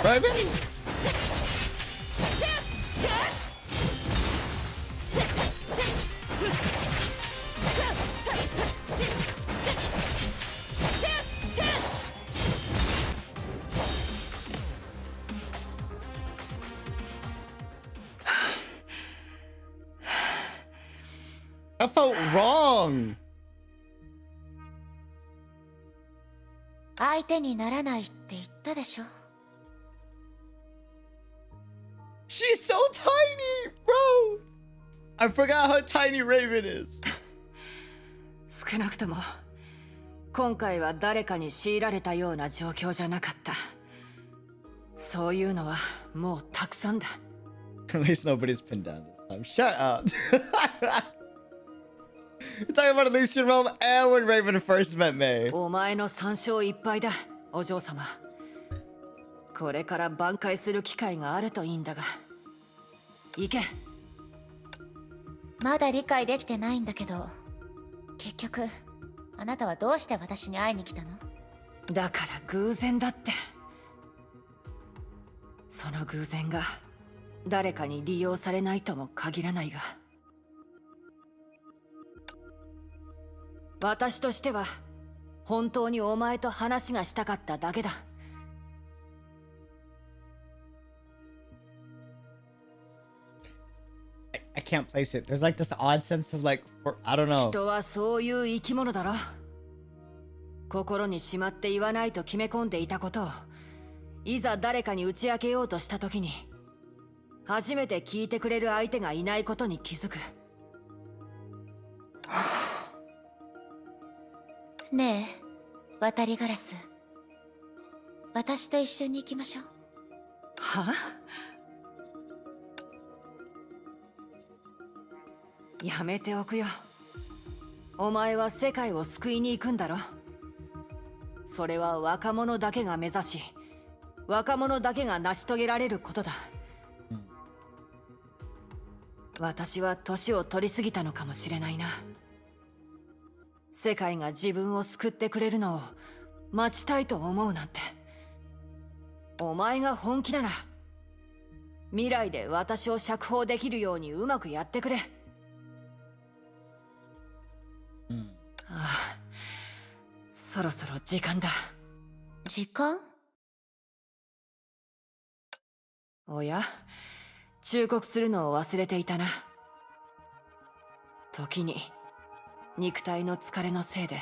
[SPEAKER 4] Raven? That felt wrong.
[SPEAKER 5] 相手にならないって言ったでしょ。
[SPEAKER 4] She's so tiny, bro. I forgot how tiny Raven is.
[SPEAKER 3] 少なくとも今回は誰かに強いられたような状況じゃなかった。そういうのはもうたくさんだ。
[SPEAKER 4] At least nobody's pinned down this time. Shut up. You're talking about Elysian Realm and when Raven first met May.
[SPEAKER 3] お前の3勝1敗だ、お嬢様。これから挽回する機会があるといいんだが。行け。
[SPEAKER 5] まだ理解できてないんだけど、結局あなたはどうして私に会いに来たの？
[SPEAKER 3] だから偶然だって。その偶然が誰かに利用されないとも限らないが、私としては本当にお前と話がしたかっただけだ。
[SPEAKER 4] I can't place it. There's like this odd sense of like, I don't know.
[SPEAKER 3] 人はそういう生き物だろ。心にしまって言わないと決め込んでいたことを、いざ誰かに打ち明けようとした時に、初めて聞いてくれる相手がいないことに気づく。
[SPEAKER 5] ねえ、渡りガラス。私と一緒に行きましょう。
[SPEAKER 3] は？やめておくよ。お前は世界を救いに行くんだろ。それは若者だけが目指し、若者だけが成し遂げられることだ。私は年を取りすぎたのかもしれないな。世界が自分を救ってくれるのを待ちたいと思うなんて。お前が本気なら未来で私を釈放できるようにうまくやってくれ。ああ、そろそろ時間だ。
[SPEAKER 5] 時間？
[SPEAKER 3] おや、忠告するのを忘れていたな。時に肉体の疲れのせいで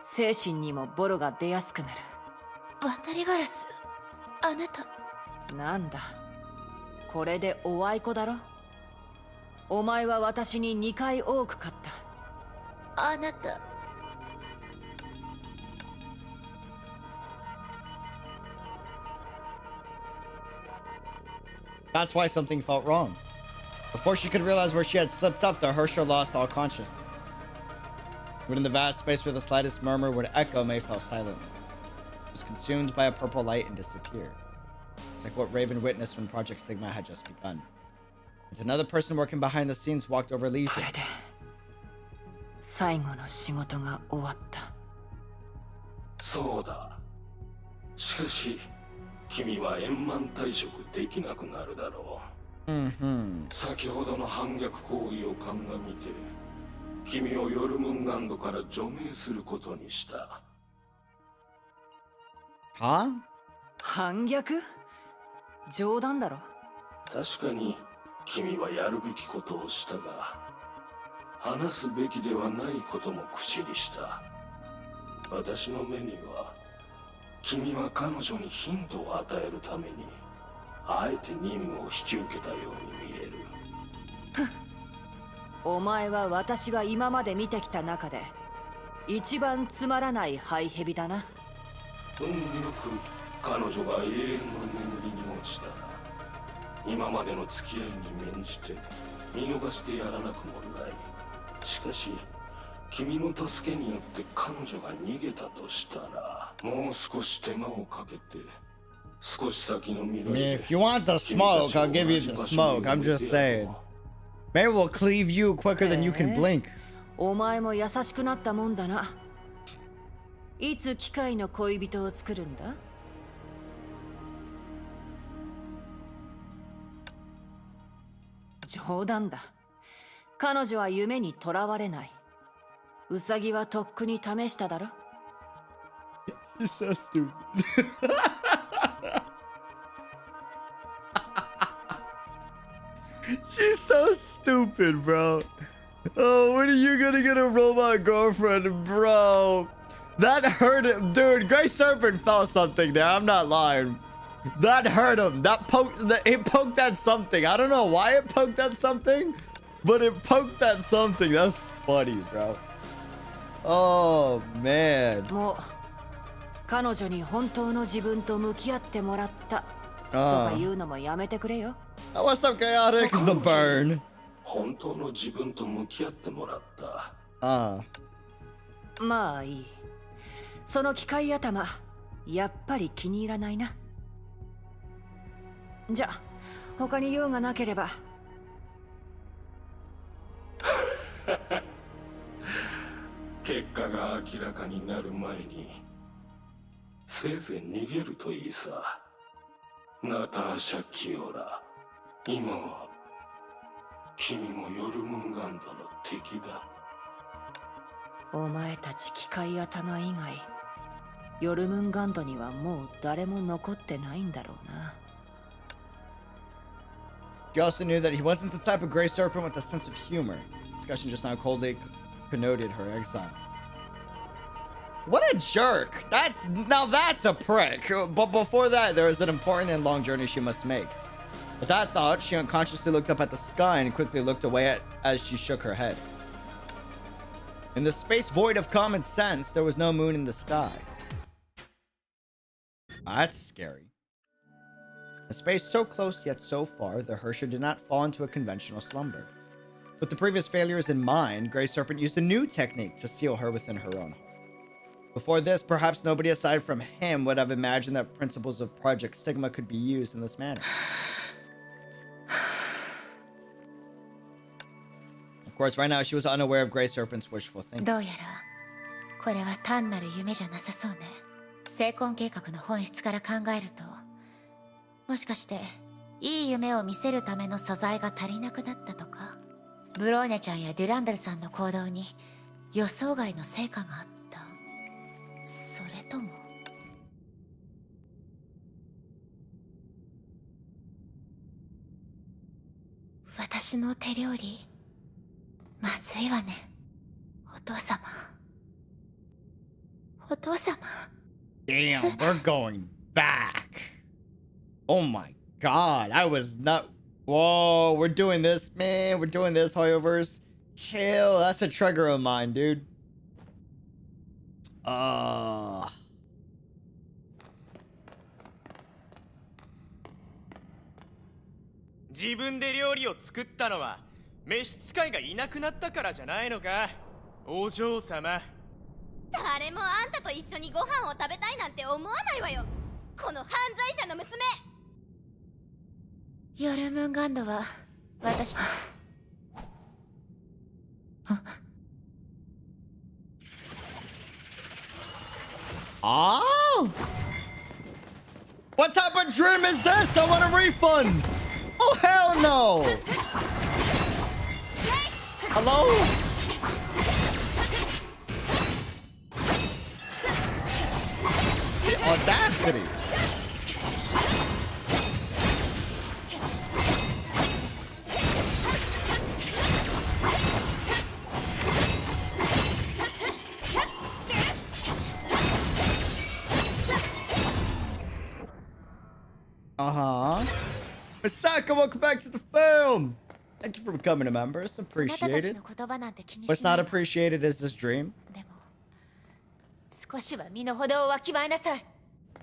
[SPEAKER 3] 精神にもボロが出やすくなる。
[SPEAKER 5] 渡りガラス、あなた。
[SPEAKER 3] なんだ、これでおあいこだろ。お前は私に2回多く勝った。
[SPEAKER 5] あなた。
[SPEAKER 4] That's why something felt wrong. Before she could realize where she had slipped up, the 𝙃𝙖𝙩𝙬 lost all consciousness. Within the vast space where the slightest murmur would echo, May fell silently. It was consumed by a purple light and disappeared. It's like what Raven witnessed when Project Sigma had just begun. And another person working behind the scenes walked over leisure.
[SPEAKER 3] これで最後の仕事が終わった。
[SPEAKER 6] そうだ。しかし君は円満退職できなくなるだろう。先ほどの反逆行為を鑑みて君をヨルムンガンドから除名することにした。
[SPEAKER 4] Huh?
[SPEAKER 3] 反逆？冗談だろ。
[SPEAKER 6] 確かに君はやるべきことをしたが、話すべきではないことも口にした。私の目には君は彼女にヒントを与えるためにあえて任務を引き受けたように見える。
[SPEAKER 3] お前は私が今まで見てきた中で一番つまらないハイヘビだな。
[SPEAKER 6] 運よく彼女が永遠の眠りに落ちたら、今までの付き合いに免じて見逃してやらなくもない。しかし君の助けによって彼女が逃げたとしたら、もう少し手間をかけて少し先の未来
[SPEAKER 4] I mean,
[SPEAKER 6] で
[SPEAKER 4] if you want the smoke, I'll give you the smoke. I'm just saying. Maybe we'll cleave you quicker than you can blink.
[SPEAKER 3] お前も優しくなったもんだな。いつ機械の恋人を作るんだ？冗談だ。彼女は夢にとらわれない。ウサギはとっくに試しただろ。
[SPEAKER 4] She's so stupid. She's so stupid, bro. Oh, when are you gonna get a robot girlfriend, bro? That hurt him, dude. Grey Serpent felt something there. I'm not lying. That hurt him. It poked at something. I don't know why it poked at something, but it poked at something. That's funny, bro. Oh man.
[SPEAKER 3] もう彼女に本当の自分と向き合ってもらったとか言うのもやめてくれよ。
[SPEAKER 4] What's up, chaotic? The burn.
[SPEAKER 6] 本当の自分と向き合ってもらった。
[SPEAKER 3] まあいい。その機械頭、やっぱり気に入らないな。じゃ、他に用がなければ。
[SPEAKER 6] 結果が明らかになる前にせいぜい逃げるといいさ。ナターシャ・キオラ、今は君もヨルムンガンドの敵だ。
[SPEAKER 3] お前たち機械頭以外、ヨルムンガンドにはもう誰も残ってないんだろうな。
[SPEAKER 4] She also knew that he wasn't the type of Grey Serpent with a sense of humor. Discussion just now coldly connoted her exile. What a jerk! Now that's a prick. But before that, there was an important and long journey she must make. With that thought, she unconsciously looked up at the sky and quickly looked away as she shook her head. In the space void of common sense, there was no moon in the sky. That's scary. A space so close yet so far, the 𝙃𝙖𝙩𝙬 did not fall into a conventional slumber. With the previous failures in mind, Grey Serpent used a new technique to seal her within her own heart. Before this, perhaps nobody aside from him would have imagined that principles of Project Stigma could be used in this manner. Of course, right now she was unaware of Grey Serpent's wishful thinking.
[SPEAKER 5] どうやらこれは単なる夢じゃなさそうね。成婚計画の本質から考えると、もしかしていい夢を見せるための素材が足りなくなったとか、ブローニャちゃんやデュランダルさんの行動に予想外の成果があった。それとも私の手料理まずいわね。お父様。お父様。
[SPEAKER 4] Damn, we're going back. Oh my god, I was not. Whoa, we're doing this, man. We're doing this, Hoyoverse. Chill, that's a trigger of mine, dude. Uh.
[SPEAKER 7] 自分で料理を作ったのは召使いがいなくなったからじゃないのか、お嬢様。
[SPEAKER 8] 誰もあんたと一緒にご飯を食べたいなんて思わないわよ、この犯罪者の娘。
[SPEAKER 5] ヨルムンガンドは私。
[SPEAKER 4] Oh! What type of dream is this? I want a refund! Oh, hell no! Hello? The audacity! Misaka, welcome back to the film. Thank you for becoming a member. It's appreciated. What's not appreciated is this dream.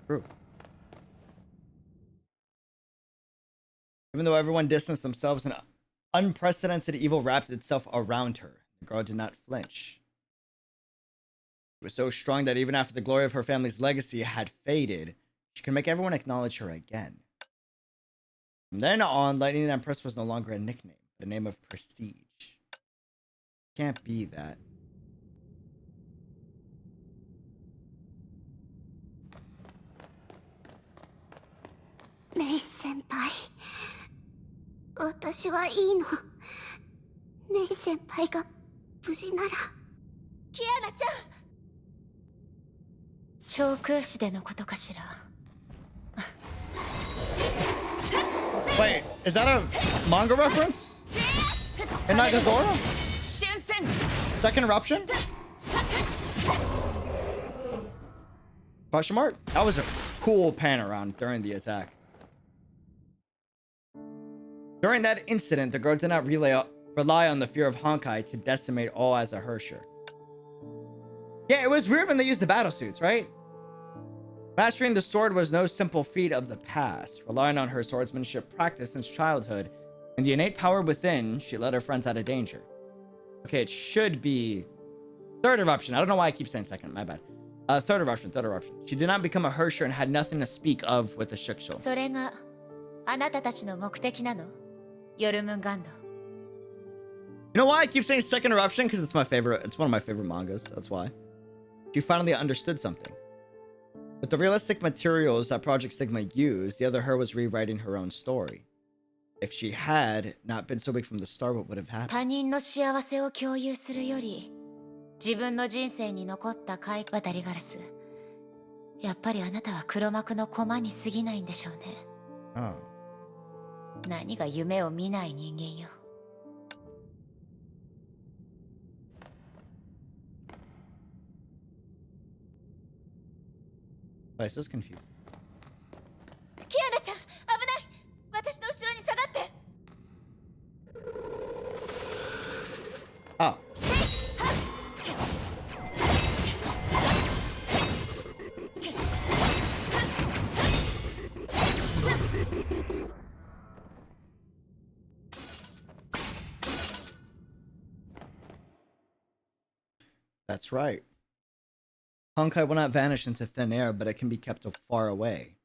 [SPEAKER 4] True. Even though everyone distanced themselves, an unprecedented evil wrapped itself around her. The girl did not flinch. It was so strong that even after the glory of her family's legacy had faded, she could make everyone acknowledge her again. From then on, Lightning Empress was no longer a nickname, but a name of prestige. Can't be that.
[SPEAKER 2] Mei senpai, 私はいいの。メイ先輩が無事なら。
[SPEAKER 8] キアナちゃん。
[SPEAKER 5] 長空詞でのことかしら。
[SPEAKER 4] Wait, is that a manga reference? In Night Zora? Second eruption? Question mark? That was a cool pan around during the attack. During that incident, the girl did not rely on the fear of Honkai to decimate all as a Hersher. Yeah, it was weird when they used the battle suits, right? Mastering the sword was no simple feat of the past. Relying on her swordsmanship practice since childhood and the innate power within, she led her friends out of danger. Okay, it should be third eruption. I don't know why I keep saying second. My bad. Third eruption. She did not become a Hersher and had nothing to speak of with the Shiksho.
[SPEAKER 5] それがあなたたちの目的なの？ヨルムンガンド。
[SPEAKER 4] You know why I keep saying second eruption? Because it's my favorite. It's one of my favorite mangas. That's why. She finally understood something. With the realistic materials that Project Stigma used, the other her was rewriting her own story. If she had not been so weak from the start, what would have happened?
[SPEAKER 5] 他人の幸せを共有するより、自分の人生に残った渡りガラス。やっぱりあなたは黒幕の駒に過ぎないんでしょうね。
[SPEAKER 4] Oh.
[SPEAKER 5] 何が夢を見ない人間よ。
[SPEAKER 4] This is confusing.
[SPEAKER 8] キアナちゃん、危ない。私の後ろに下がって。
[SPEAKER 4] Oh. That's right. Honkai will not vanish into thin air, but it can be kept far away.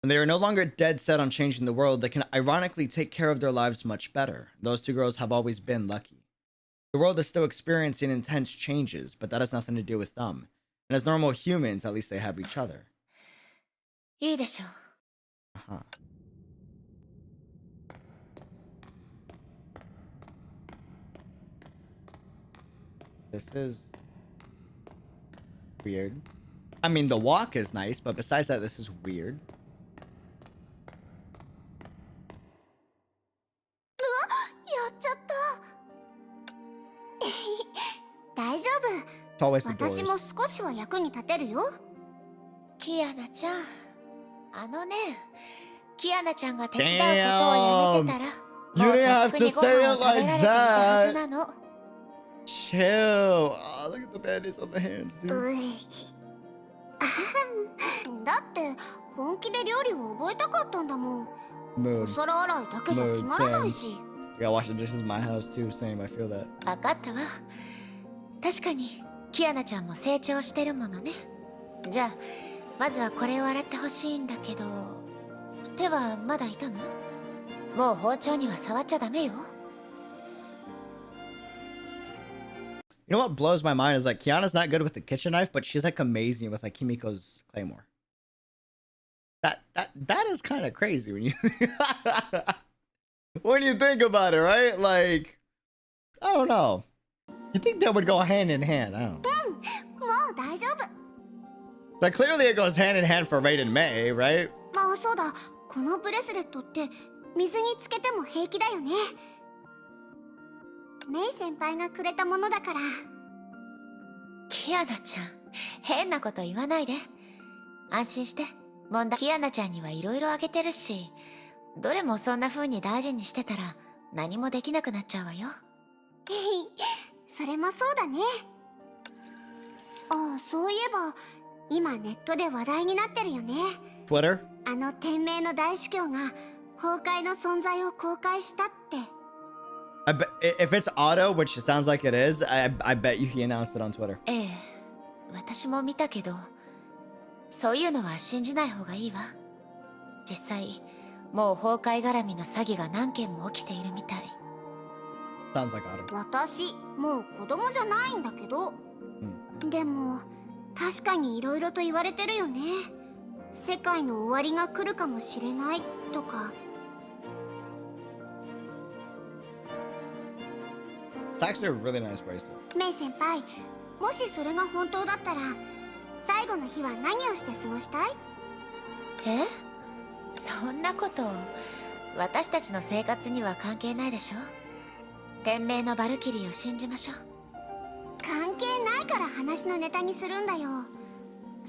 [SPEAKER 4] When they are no longer dead set on changing the world, they can ironically take care of their lives much better. Those two girls have always been lucky. The world is still experiencing intense changes, but that has nothing to do with them. And as normal humans, at least they have each other.
[SPEAKER 5] いいでしょう。
[SPEAKER 4] Uh-huh. This is weird. I mean, the walk is nice, but besides that, this is weird.
[SPEAKER 2] やっちゃった。大丈
[SPEAKER 4] It's always
[SPEAKER 2] 夫。
[SPEAKER 4] the
[SPEAKER 2] 私も
[SPEAKER 4] doors.
[SPEAKER 2] 少しは役に立てるよ。
[SPEAKER 5] キアナちゃん、あのね、キアナちゃんが手伝うことをやめてたら、
[SPEAKER 4] You
[SPEAKER 5] もう
[SPEAKER 4] didn't
[SPEAKER 5] とっ
[SPEAKER 4] have
[SPEAKER 5] くに
[SPEAKER 4] to
[SPEAKER 5] ご
[SPEAKER 4] say
[SPEAKER 5] 飯を
[SPEAKER 4] it
[SPEAKER 5] 食べら
[SPEAKER 4] like
[SPEAKER 5] れていたはずな
[SPEAKER 4] that.
[SPEAKER 5] の。
[SPEAKER 4] Chill. Oh, look at the band-aids on the hands, dude.
[SPEAKER 2] うい。だって本気で料理を覚えたかったんだもん。お
[SPEAKER 4] Mood.
[SPEAKER 2] 皿洗いだけじゃつまらないし。
[SPEAKER 4] You gotta wash the dishes in my house too. Same, I feel that.
[SPEAKER 5] わかったわ。確かにキアナちゃんも成長してるものね。じゃあまずはこれを洗ってほしいんだけど、手はまだ痛む？もう包丁には触っちゃダメよ。
[SPEAKER 4] You know what blows my mind is like Kiana's not good with the kitchen knife, but she's like amazing with like Kimiko's claymore. That is kind of crazy when you when you think about it, right? Like, I don't know. You think that would go hand in hand? I don't know.
[SPEAKER 2] もう大丈夫。
[SPEAKER 4] Like clearly it goes hand in hand for Raiden May, right?
[SPEAKER 2] ああそうだ。このブレスレットって水につけても平気だよね。メイ先輩がくれたものだから。
[SPEAKER 5] キアナちゃん、変なこと言わないで。安心して。問題、キアナちゃんにはいろいろあげてるし、どれもそんな風に大事にしてたら何もできなくなっちゃうわよ。
[SPEAKER 2] それもそうだね。ああ、そういえば今ネットで話題になってるよね。
[SPEAKER 4] Twitter?
[SPEAKER 2] あの天命の大主教が崩壊の存在を公開したって。
[SPEAKER 4] I bet if it's auto, which it sounds like it is, I bet you he announced it on Twitter.
[SPEAKER 5] ええ、私も見たけど、そういうのは信じない方がいいわ。実際、もう崩壊絡みの詐欺が何件も起きているみたい。
[SPEAKER 4] Sounds like auto.
[SPEAKER 2] 私もう子供じゃないんだけど、でも確かにいろいろと言われてるよね。世界の終わりが来るかもしれないとか。
[SPEAKER 4] It's actually a really nice bracelet.
[SPEAKER 2] メイ先輩、もしそれが本当だったら最後の日は何をして過ごしたい？
[SPEAKER 5] え？そんなこと私たちの生活には関係ないでしょ。天命のバルキリーを信じましょう。
[SPEAKER 2] 関係ないから話のネタにするんだよ。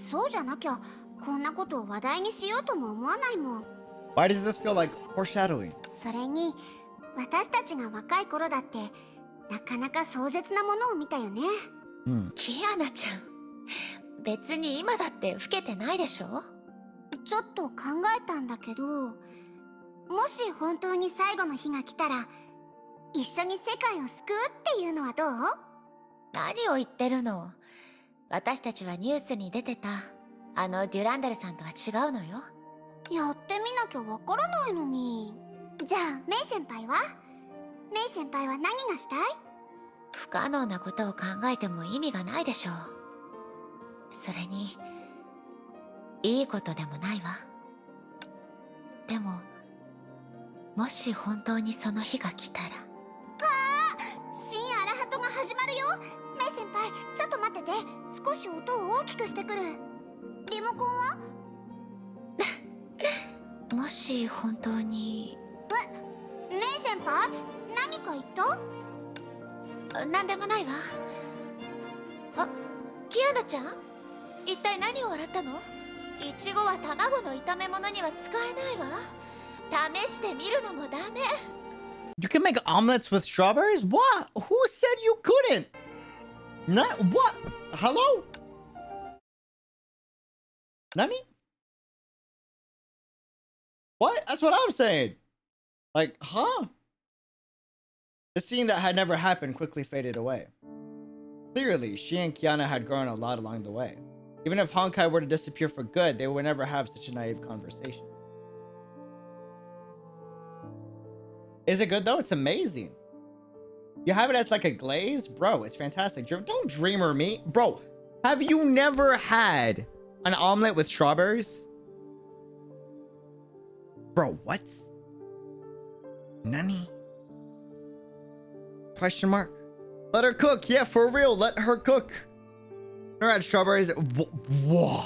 [SPEAKER 2] そうじゃなきゃこんなことを話題にしようとも思わないもん。
[SPEAKER 4] Why does this feel like foreshadowing?
[SPEAKER 2] それに私たちが若い頃だってなかなか壮絶なものを見たよね。
[SPEAKER 5] キアナちゃん、別に今だって老けてないでしょ。
[SPEAKER 2] ちょっと考えたんだけど、もし本当に最後の日が来たら一緒に世界を救うっていうのはどう？
[SPEAKER 5] 何を言ってるの。私たちはニュースに出てたあのデュランダルさんとは違うのよ。
[SPEAKER 2] やってみなきゃわからないのに。じゃあメイ先輩は？メイ先輩は何がしたい？
[SPEAKER 5] 不可能なことを考えても意味がないでしょう。それにいいことでもないわ。でももし本当にその日が来たら。
[SPEAKER 2] 新アラハトが始まるよ。メイ先輩ちょっと待ってて。少し音を大きくしてくる。リモコンは？
[SPEAKER 5] もし本当に。
[SPEAKER 2] メイ先輩何か言った？
[SPEAKER 5] なんでもないわ。あ、キアナちゃん、一体何を洗ったの？イチゴは卵の炒め物には使えないわ。試してみるのもダメ。
[SPEAKER 4] You can make omelets with strawberries? What? Who said you couldn't? Not what? Hello? Nani? What? That's what I'm saying. Like, huh? The scene that had never happened quickly faded away. Clearly, she and Kiana had grown a lot along the way. Even if Honkai were to disappear for good, they would never have such a naive conversation. Is it good though? It's amazing. You have it as like a glaze? Bro, it's fantastic. Don't dreamer me. Bro, have you never had an omelet with strawberries? Bro, what? Nani? Question mark. Let her cook. Yeah, for real. Let her cook. Never had strawberries. Whoa.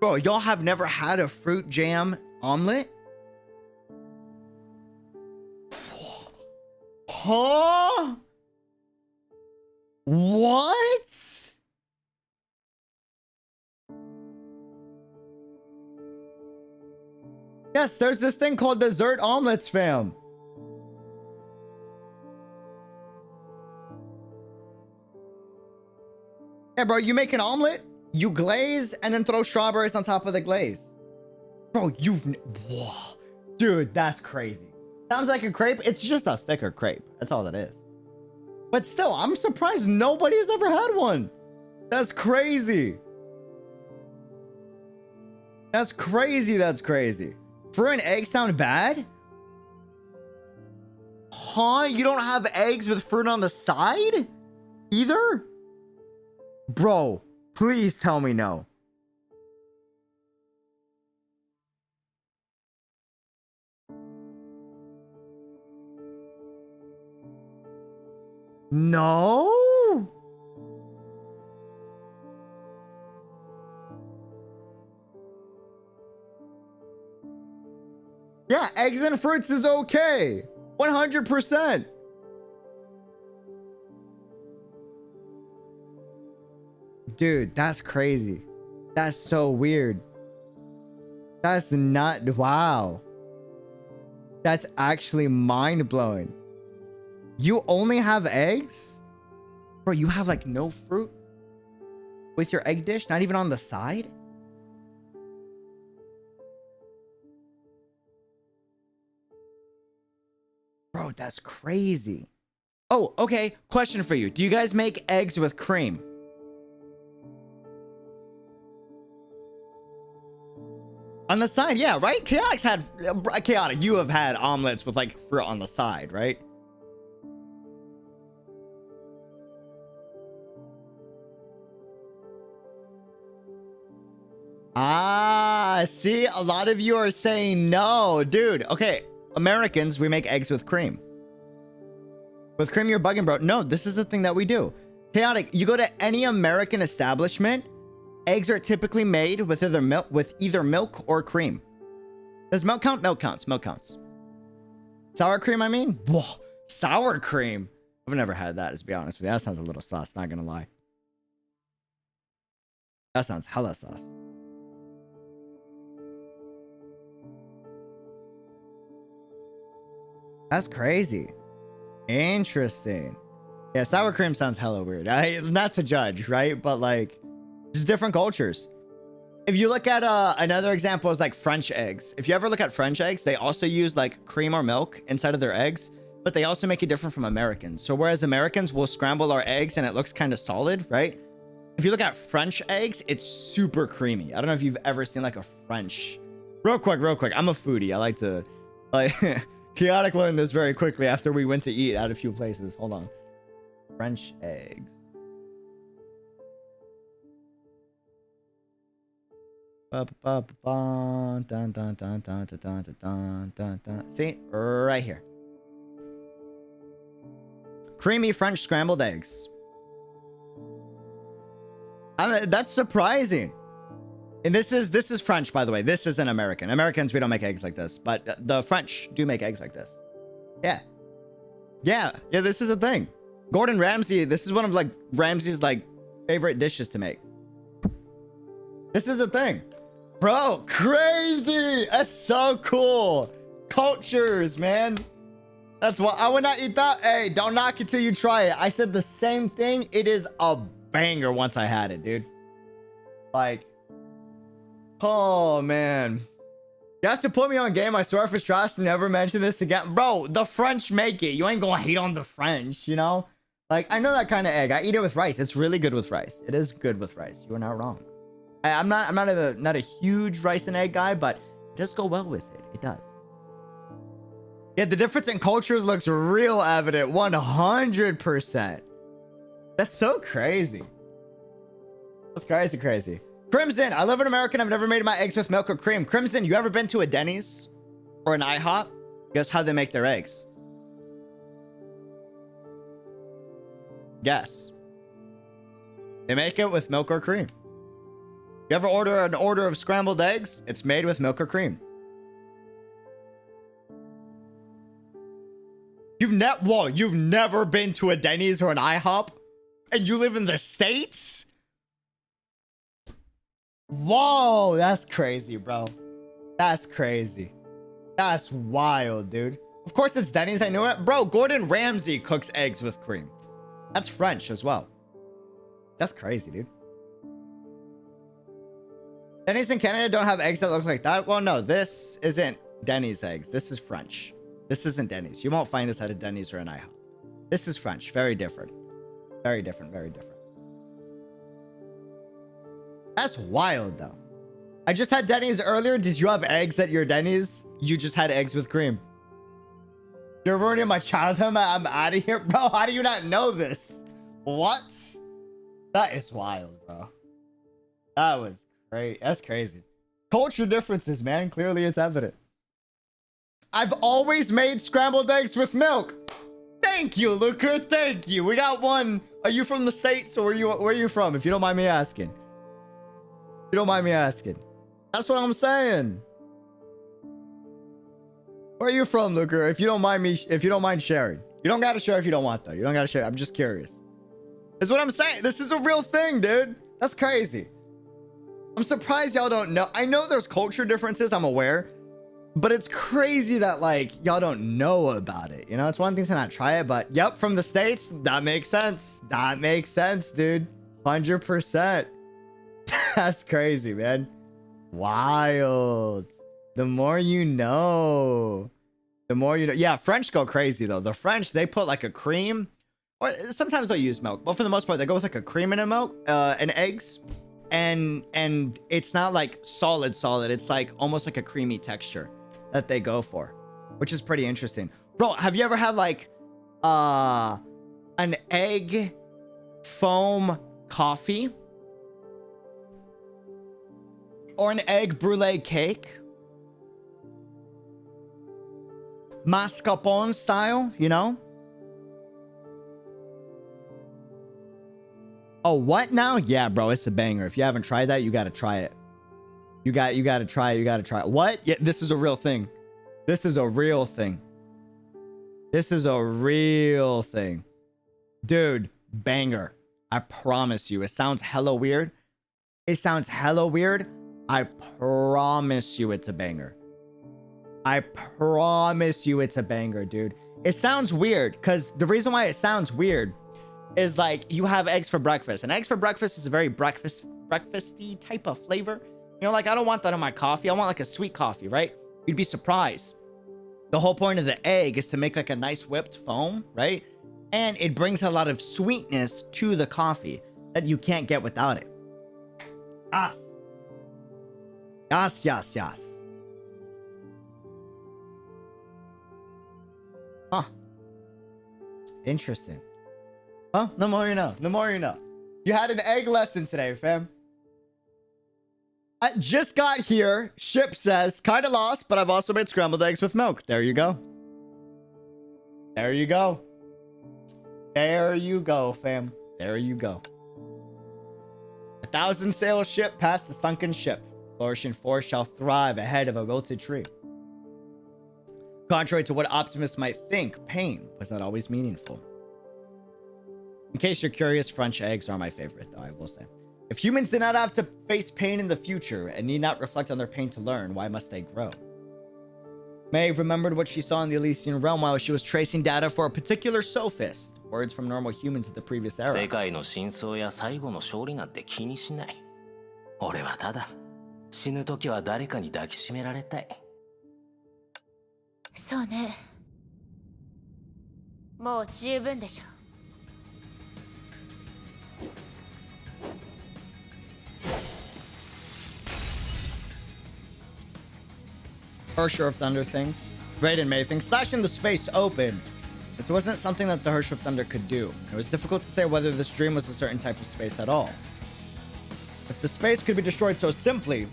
[SPEAKER 4] Bro, y'all have never had a fruit jam omelet? Huh? What? Yes, there's this thing called dessert omelets, fam. Yeah, bro, you make an omelet, you glaze, and then throw strawberries on top of the glaze. Bro, whoa. Dude, that's crazy. Sounds like a crepe. It's just a thicker crepe. That's all that is. But still, I'm surprised nobody has ever had one. That's crazy. That's crazy. That's crazy. Fruit and egg sound bad? Huh? You don't have eggs with fruit on the side? Either? Bro, please tell me no. No? Yeah, eggs and fruits is okay. 100%. Dude, that's crazy. That's so weird. That's not... Wow. That's actually mind-blowing. You only have eggs? Bro, you have like no fruit with your egg dish? Not even on the side? Bro, that's crazy. Oh, okay. Question for you. Do you guys make eggs with cream? On the side, yeah, right? Chaotic's had... Chaotic, you have had omelets with like fruit on the side, right? Ah, see, a lot of you are saying no. Dude, okay. Americans, we make eggs with cream. With cream, you're bugging, bro. No, this is the thing that we do. Chaotic, you go to any American establishment, eggs are typically made with either milk or cream. Does milk count? Milk counts. Milk counts. Sour cream, I mean? Whoa, sour cream. I've never had that, to be honest with you. That sounds a little sus, not gonna lie. That sounds hella sus. That's crazy. Interesting. Yeah, sour cream sounds hella weird. Not to judge, right? But like, just different cultures. If you look at another example is like French eggs. If you ever look at French eggs, they also use like cream or milk inside of their eggs, but they also make it different from Americans. So whereas Americans will scramble our eggs and it looks kind of solid, right? If you look at French eggs, it's super creamy. I don't know if you've ever seen like a French. Real quick. I'm a foodie. I like to like... Chaotic learned this very quickly after we went to eat at a few places. Hold on. French eggs. See? Right here. Creamy French scrambled eggs. I mean, that's surprising. And this is French, by the way. This isn't American. Americans, we don't make eggs like this. But the French do make eggs like this. Yeah, this is a thing. Gordon Ramsay, this is one of like Ramsay's like favorite dishes to make. This is a thing. Bro, crazy. That's so cool. Cultures, man. That's what I would not eat that. Hey, don't knock it till you try it. I said the same thing. It is a banger once I had it, dude. Like, oh, man. You have to put me on game. I swear if it's trash, never mention this again. Bro, the French make it. You ain't gonna hate on the French, you know? Like, I know that kind of egg. I eat it with rice. It's really good with rice. It is good with rice. You are not wrong. I'm not a huge rice and egg guy, but it does go well with it. It does. Yeah, the difference in cultures looks real evident. 100%. That's so crazy. That's crazy. Crimson, I live in America and I've never made my eggs with milk or cream. Crimson, you ever been to a Denny's or an IHOP? Guess how they make their eggs? Guess. They make it with milk or cream. You ever order an order of scrambled eggs? It's made with milk or cream. You've never been to a Denny's or an IHOP? And you live in the States? Whoa, that's crazy, bro. That's crazy. That's wild, dude. Of course it's Denny's, I knew it. Bro, Gordon Ramsay cooks eggs with cream. That's French as well. That's crazy, dude. Denny's in Canada don't have eggs that look like that? Well, no, this isn't Denny's eggs. This is French. This isn't Denny's. You won't find this at a Denny's or an IHOP. This is French. Very different. Very different. Very different. That's wild, though. I just had Denny's earlier. Did you have eggs at your Denny's? You just had eggs with cream. You're ruining my childhood. I'm out of here. Bro, how do you not know this? What? That is wild, bro. That was great. That's crazy. Culture differences, man. Clearly, it's evident. I've always made scrambled eggs with milk. Thank you, Luca. Thank you. We got one. Are you from the States or where are you from? If you don't mind me asking. If you don't mind me asking. That's what I'm saying. Where are you from, Luca? If you don't mind sharing. You don't gotta share if you don't want, though. You don't gotta share. I'm just curious. That's what I'm saying. This is a real thing, dude. That's crazy. I'm surprised y'all don't know. I know there's culture differences. I'm aware. But it's crazy that, like, y'all don't know about it. You know, it's one thing to not try it, but yep, from the States, that makes sense. That makes sense, dude. 100%. That's crazy, man. Wild. The more you know. The more you know. Yeah, French go crazy, though. The French, they put, like, a cream. Or sometimes they'll use milk. But for the most part, they go with, like, a cream and a milk and eggs. And it's not, like, solid. It's, like, almost like a creamy texture that they go for, which is pretty interesting. Bro, have you ever had like an egg foam coffee or an egg brulee cake? Mascarpone style, you know? Oh, what now? Yeah, bro, it's a banger. If you haven't tried that, you got to try it. You got to try it. What? Yeah, this is a real thing. This is a real thing. Dude, banger. I promise you. It sounds hella weird. I promise you it's a banger. Dude. It sounds weird because the reason why it sounds weird is like you have eggs for breakfast. And eggs for breakfast is a very breakfasty type of flavor. You know, like, I don't want that in my coffee. I want, like, a sweet coffee, right? You'd be surprised. The whole point of the egg is to make, like, a nice whipped foam, right? And it brings a lot of sweetness to the coffee that you can't get without it. Yes. Huh. Interesting. Huh? The more you know. You had an egg lesson today, fam. I just got here. Ship says, kind of lost, but I've also made scrambled eggs with milk. There you go. There you go, fam. There you go. 1,000 sail ship past the sunken ship. Flourishing force shall thrive ahead of a wilted tree. Contrary to what optimists might think, pain was not always meaningful. In case you're curious, French eggs are my favorite, though, I will say. If humans did not have to face pain in the future and need not reflect on their pain to learn, why must they grow? Maeve remembered what she saw in the Elysian realm while she was tracing data for a particular sophist. Words from normal humans of the previous era.
[SPEAKER 9] 世界の真相や最後の勝利なんて気にしない。俺はただ死ぬ時は誰かに抱きしめられたい。
[SPEAKER 5] そうね。もう十分でしょ。
[SPEAKER 4] Harsher of Thunder things. Raiden May things. Slashing the space open. This wasn't something that the Harsher of Thunder could do. It was difficult to say whether this dream was a certain type of space at all. If the space could be destroyed so simply,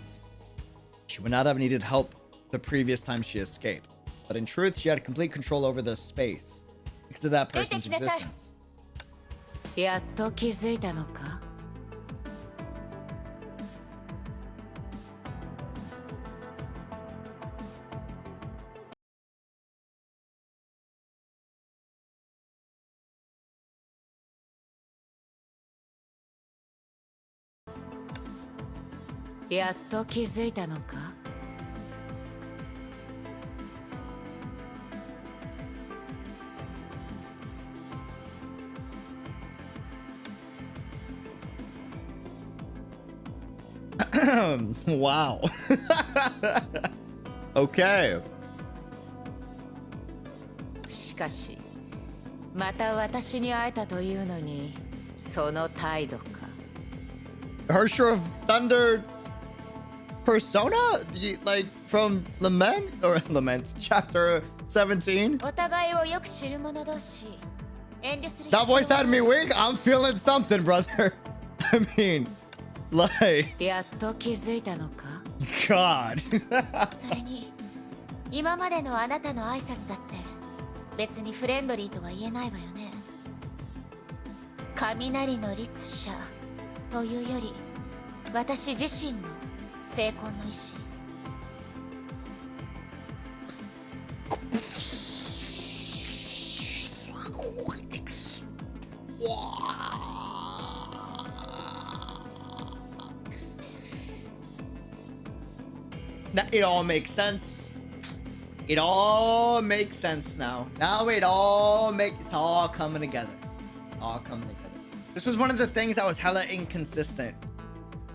[SPEAKER 4] she would not have needed help the previous time she escaped. But in truth, she had complete control over the space because of that person's existence.
[SPEAKER 3] やっと気づいたのか?
[SPEAKER 4] Wow. Okay.
[SPEAKER 3] しかし、また私に会えたというのに、その態度か。
[SPEAKER 4] Harsher of Thunder persona? Like from Lament? Or Lament, chapter 17?
[SPEAKER 5] お互いをよく知る者同士。遠慮する
[SPEAKER 4] That voice had me weak. I'm feeling something, brother. I mean, like...
[SPEAKER 3] やっと気づいたのか?
[SPEAKER 4] God.
[SPEAKER 5] それに、今までのあなたの挨拶だって別にフレンドリーとは言えないわよね。雷の律者というより、私自身の成婚の意志。
[SPEAKER 4] It all makes sense. It all makes sense now. Now it's all coming together. All coming together. This was one of the things that was hella inconsistent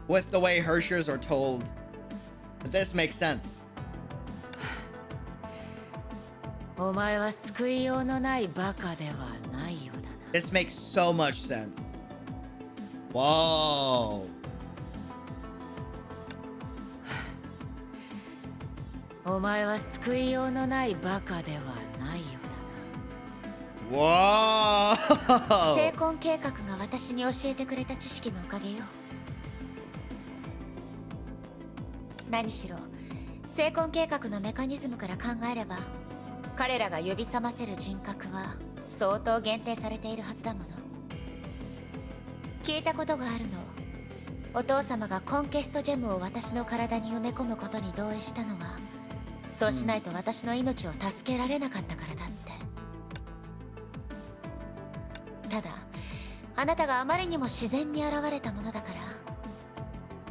[SPEAKER 4] with the way Hershers are told. But this makes sense.
[SPEAKER 3] お前は救いようのないバカではないようだな。
[SPEAKER 4] This makes so much sense. Whoa.
[SPEAKER 3] お前は救いようのないバカではないようだ
[SPEAKER 4] な。
[SPEAKER 3] な。
[SPEAKER 4] Whoa.
[SPEAKER 5] 成婚計画が私に教えてくれた知識のおかげよ。何しろ成婚計画のメカニズムから考えれば、彼らが呼び覚ませる人格は相当限定されているはずだもの。聞いたことがあるの。お父様がコンケストジェムを私の体に埋め込むことに同意したのは、そうしないと私の命を助けられなかったからだって。ただ、あなたがあまりにも自然に現れたものだから、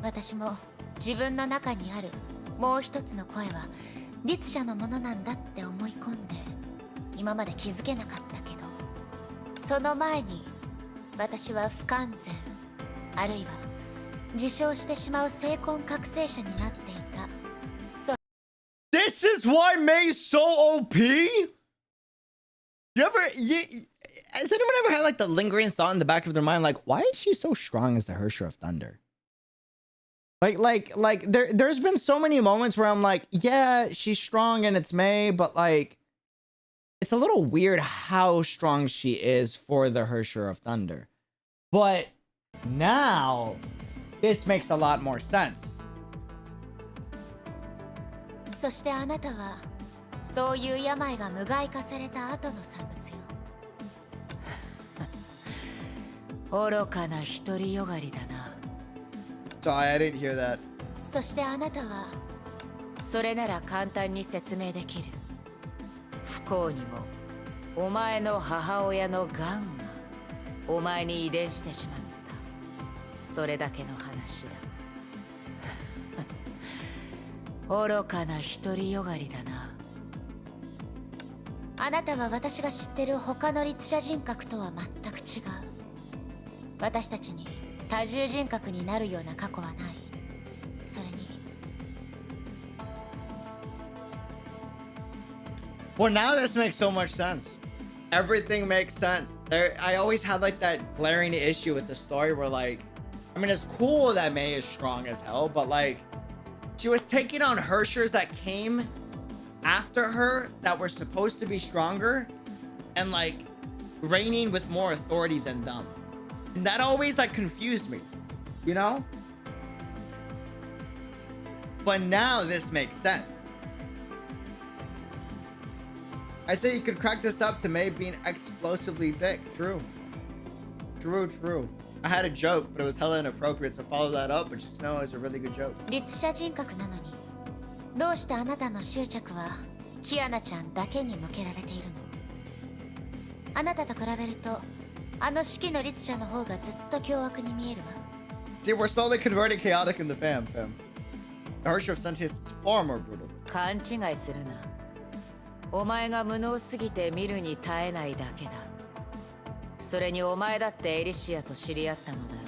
[SPEAKER 5] 私も自分の中にあるもう一つの声は律者のものなんだって思い込んで、今まで気づけなかったけど、その前に私は不完全、あるいは自称してしまう成婚覚醒者になっていた。
[SPEAKER 4] This is why May's so OP? Has anyone ever had like the lingering thought in the back of their mind, like, why is she so strong as the Harsher of Thunder? There's been so many moments where I'm like, yeah, she's strong and it's May, but like, it's a little weird how strong she is for the Harsher of Thunder. But now, this makes a lot more sense.
[SPEAKER 5] そしてあなたはそういう病が無害化された後の産物よ。
[SPEAKER 3] 愚かな独りよがりだな。
[SPEAKER 4] Sorry, I didn't hear that.
[SPEAKER 5] そしてあなたは
[SPEAKER 3] それなら簡単に説明できる。不幸にもお前の母親の癌がお前に遺伝してしまった。それだけの話だ。愚かな独りよがりだな。
[SPEAKER 5] あなたは私が知ってる他の律者人格とは全く違う。私たちに多重人格になるような過去はない。それに
[SPEAKER 4] Well, now this makes so much sense. Everything makes sense. I always had like that glaring issue with the story where like, I mean, it's cool that May is strong as hell, but like, she was taking on Hershers that came after her that were supposed to be stronger and like reigning with more authority than them. And that always like confused me, you know? But now this makes sense. I'd say you could crack this up to Mei being explosively thick. True. True. I had a joke, but it was hella inappropriate, so follow that up, but just know it's a really good joke.
[SPEAKER 5] 律者人格なのに、どうしてあなたの執着はキアナちゃんだけに向けられているの？あなたと比べると、あの式の律者の方がずっと凶悪に見えるわ。
[SPEAKER 4] See, we're slowly converting chaotic in the fam. The Herrscher of Sentience is far more brutal.
[SPEAKER 3] 勘違いするな。お前が無能すぎて見るに耐えないだけだ。それにお前だってエリシアと知り合ったのだろう。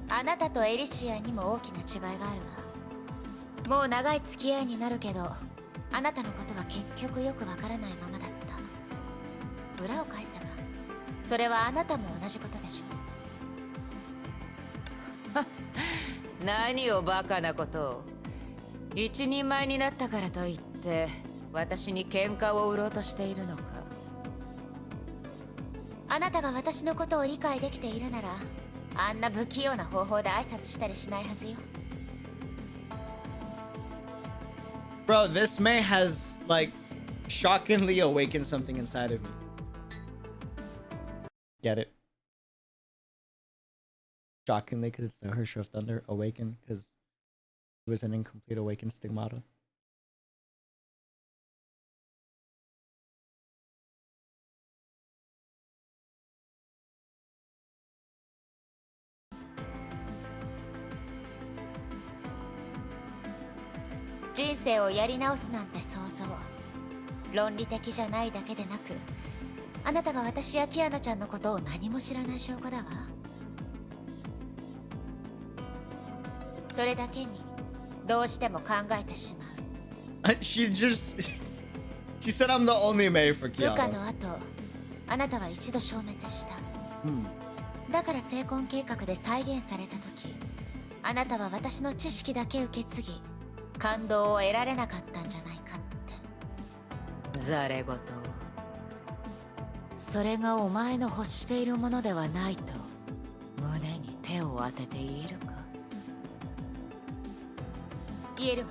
[SPEAKER 5] あなたとエリシアにも大きな違いがあるわ。もう長い付き合いになるけど、あなたのことは結局よくわからないままだった。裏を返せば、それはあなたも同じことでしょ。
[SPEAKER 3] 何をバカなことを。一人前になったからといって私に喧嘩を売ろうとしているのか。
[SPEAKER 5] あなたが私のことを理解できているなら、あんな不器用な方法で挨拶したりしないはずよ。
[SPEAKER 4] Bro, this Mei has like shockingly awakened something inside of me. Get it? Shockingly, because it's the Herrscher of Thunder awakened, because it was an incomplete awakened stigmata.
[SPEAKER 5] 「人生をやり直すなんて想像」「論理的じゃないだけでなく、あなたが私やキアナちゃんのことを何も知らない証拠だわ。それだけにどうしても考えてしまう。
[SPEAKER 4] She said I'm the only Mei for
[SPEAKER 5] 部下
[SPEAKER 4] Kiana.
[SPEAKER 5] の後、あなたは一度消滅した。だから成婚計画で再現された時、あなたは私の知識だけ受け継ぎ、感動を得られなかったんじゃないかって。
[SPEAKER 3] ざれ言を。それがお前の欲しているものではないと胸に手を当てて言えるか。
[SPEAKER 5] 言えるわ。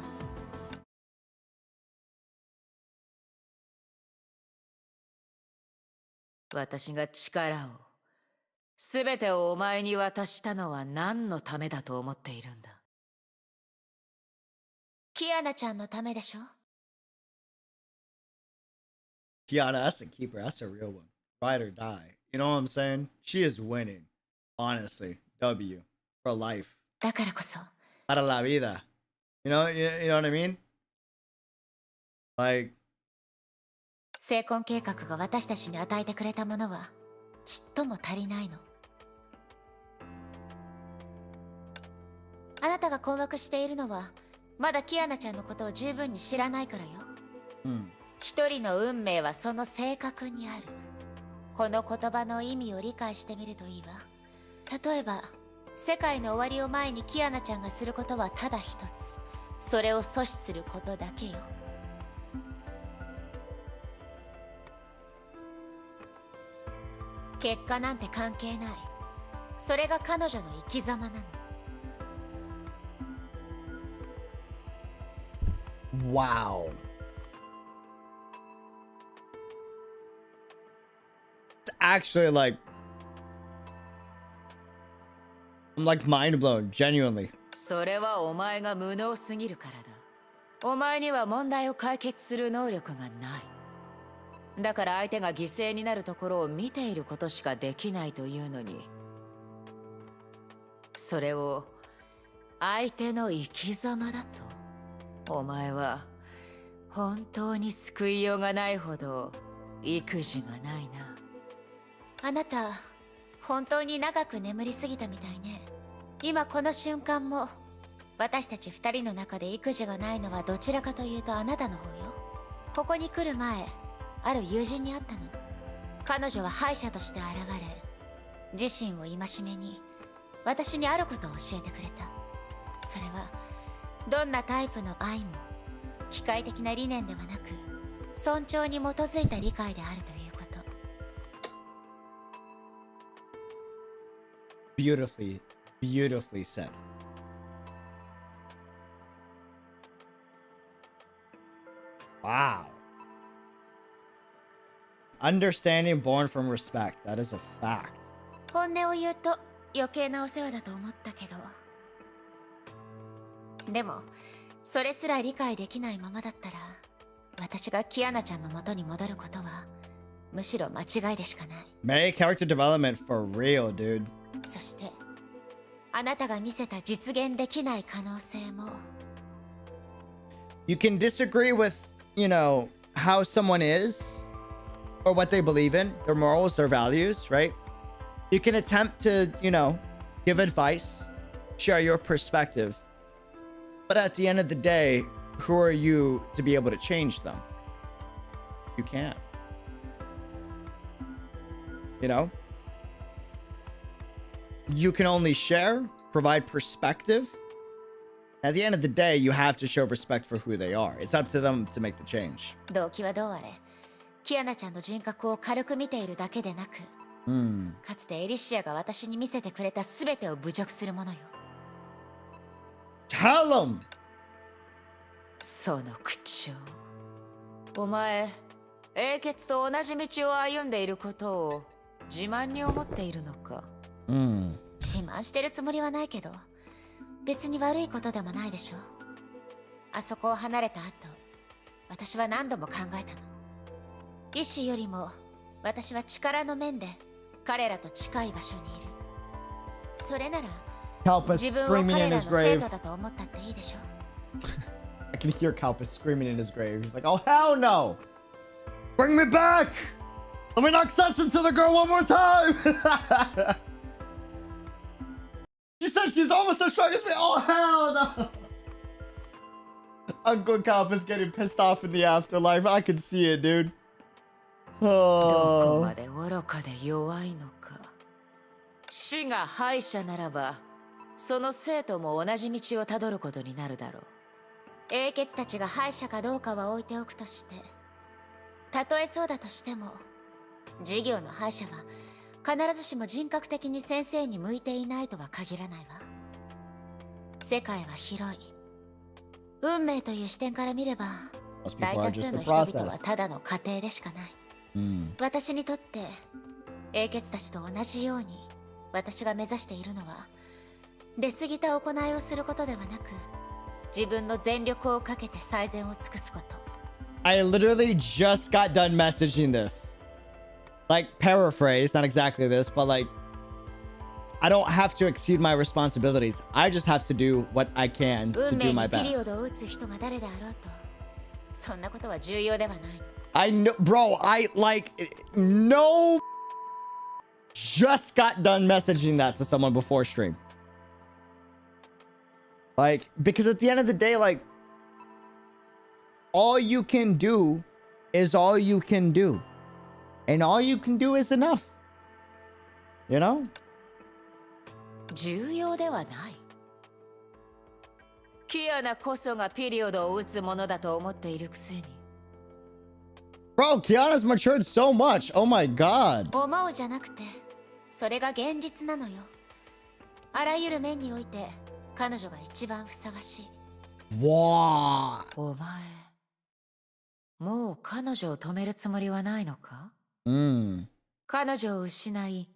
[SPEAKER 3] 私が力を、すべてをお前に渡したのは何のためだと思っているんだ。
[SPEAKER 5] キアナちゃんのためでしょ。
[SPEAKER 4] Kiana, that's a keeper. That's a real one. Ride or die. You know what I'm saying? She is winning. Honestly. W. For life.
[SPEAKER 5] だからこそ。
[SPEAKER 4] Para la vida. You know what I mean? Like.
[SPEAKER 5] 成婚計画が私たちに与えてくれたものはちっとも足りないの。あなたが困惑しているのはまだキアナちゃんのことを十分に知らないからよ。一人の運命はその性格にある。この言葉の意味を理解してみるといいわ。例えば世界の終わりを前にキアナちゃんがすることはただ一つ。それを阻止することだけよ。結果なんて関係ない。それが彼女の生き様なの。
[SPEAKER 4] Wow. It's actually like I'm like mind blown, genuinely.
[SPEAKER 3] それはお前が無能すぎるからだ。お前には問題を解決する能力がない。だから相手が犠牲になるところを見ていることしかできないというのに、それを相手の生き様だと。お前は本当に救いようがないほど育児がないな。
[SPEAKER 5] あなた本当に長く眠りすぎたみたいね。今この瞬間も私たち二人の中で育児がないのはどちらかというとあなたの方よ。ここに来る前ある友人に会ったの。彼女は敗者として現れ、自身を戒めに私にあることを教えてくれた。それはどんなタイプの愛も機械的な理念ではなく尊重に基づいた理解であるということ。
[SPEAKER 4] Beautifully, beautifully said. Wow. Understanding born from respect. That is a fact.
[SPEAKER 5] 本音を言うと余計なお世話だと思ったけど、でもそれすら理解できないままだったら私がキアナちゃんの元に戻ることはむしろ間違いでしかない。
[SPEAKER 4] May character development for real, dude.
[SPEAKER 5] そしてあなたが見せた実現できない可能性も。
[SPEAKER 4] You can disagree with, you know, how someone is or what they believe in, their morals, their values, right? You can attempt to, you know, give advice, share your perspective. But at the end of the day, who are you to be able to change them? You can't. You know? You can only share, provide perspective. At the end of the day, you have to show respect for who they are. It's up to them to make the change.
[SPEAKER 5] 動機はどうあれ、キアナちゃんの人格を軽く見ているだけでなく、かつてエリシアが私に見せてくれた全てを侮辱するものよ。
[SPEAKER 4] Tell them!
[SPEAKER 5] その口調。お前、英傑と同じ道を歩んでいることを自慢に思っているのか。自慢してるつもりはないけど、別に悪いことでもないでしょ。あそこを離れた後、私は何度も考えたの。意志よりも私は力の面で彼らと近い場所にいる。それなら
[SPEAKER 4] Kalpa
[SPEAKER 5] 自分を
[SPEAKER 4] screaming
[SPEAKER 5] 彼
[SPEAKER 4] in
[SPEAKER 5] ら
[SPEAKER 4] his
[SPEAKER 5] の生
[SPEAKER 4] grave.
[SPEAKER 5] 徒だと思ったっていいでしょ。
[SPEAKER 4] I can hear Kalpa screaming in his grave. He's like, oh, hell no! Bring me back! Let me knock sense into the girl one more time! She said she's almost as strong as me. Oh, hell no! Uncle Kalpa's getting pissed off in the afterlife. I can see it, dude.
[SPEAKER 5] どこ
[SPEAKER 4] Oh.
[SPEAKER 5] まで愚かで弱いのか。死が敗者ならば、その生徒も同じ道をたどることになるだろう。英傑たちが敗者かどうかは置いておくとして、たとえそうだとしても、授業の敗者は必ずしも人格的に先生に向いていないとは限らないわ。世界は広い。運命という視点から見れば、
[SPEAKER 4] Most
[SPEAKER 5] 大
[SPEAKER 4] people are
[SPEAKER 5] 多数
[SPEAKER 4] just
[SPEAKER 5] の
[SPEAKER 4] the
[SPEAKER 5] 人々は
[SPEAKER 4] process.
[SPEAKER 5] ただの過程でしかない。私にとって英傑たちと同じように私が目指しているのは出過ぎた行いをすることではなく自分の全力をかけて最善を尽くすこと。
[SPEAKER 4] I literally just got done messaging this. Like, paraphrase, not exactly this, but like, I don't have to exceed my responsibilities. I just have to do what I can to
[SPEAKER 5] 運
[SPEAKER 4] do
[SPEAKER 5] 命
[SPEAKER 4] my
[SPEAKER 5] にピリオ
[SPEAKER 4] best.
[SPEAKER 5] ドを打つ人が誰であろうとそんなことは重要ではないの。
[SPEAKER 4] I know, bro, I like, no, just got done messaging that to someone before stream. Like, because at the end of the day, like, all you can do is all you can do. And all you can do is enough. You know?
[SPEAKER 5] 重要ではない。キアナこそがピリオドを打つものだと思っているくせに。
[SPEAKER 4] Bro, Kiana's matured so much. Oh my god.
[SPEAKER 5] 思うじゃなくて、それが現実なのよ。あらゆる面において、彼女が一番ふさわしい。
[SPEAKER 4] Wow.
[SPEAKER 5] お前、もう彼女を止めるつもりはないのか？彼女を失い、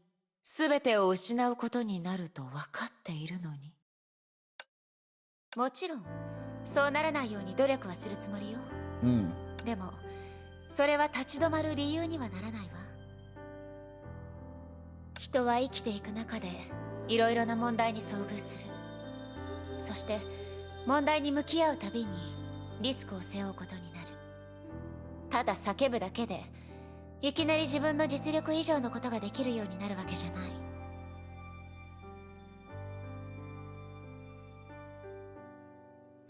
[SPEAKER 5] すべてを失うことになると分かっているのに。もちろん、そうならないように努力はするつもりよ。でも、それは立ち止まる理由にはならないわ。人は生きていく中でいろいろな問題に遭遇する。そして問題に向き合うたびにリスクを背負うことになる。ただ叫ぶだけでいきなり自分の実力以上のことができるようになるわけじゃない。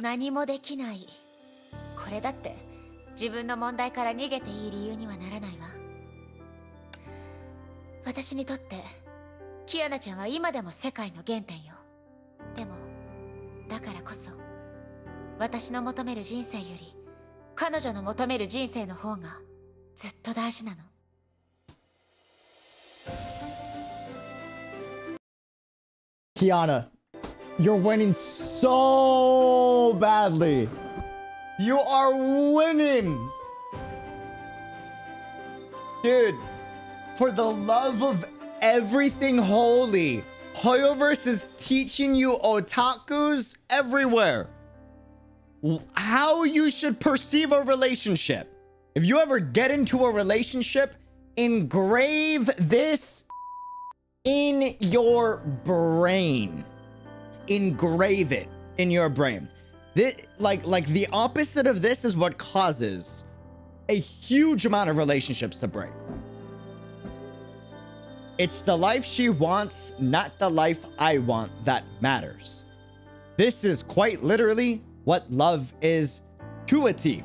[SPEAKER 5] 何もできない。これだって自分の問題から逃げていい理由にはならないわ。私にとってキアナちゃんは今でも世界の原点よ。でもだからこそ私の求める人生より彼女の求める人生の方がずっと大事なの。
[SPEAKER 4] Kiana, you're winning so badly. You are winning. Dude, for the love of everything holy, Hoyoverse is teaching you otakus everywhere how you should perceive a relationship. If you ever get into a relationship, engrave this in your brain. Engrave it in your brain. This, like the opposite of this is what causes a huge amount of relationships to break. It's the life she wants, not the life I want, that matters. This is quite literally what love is to a T.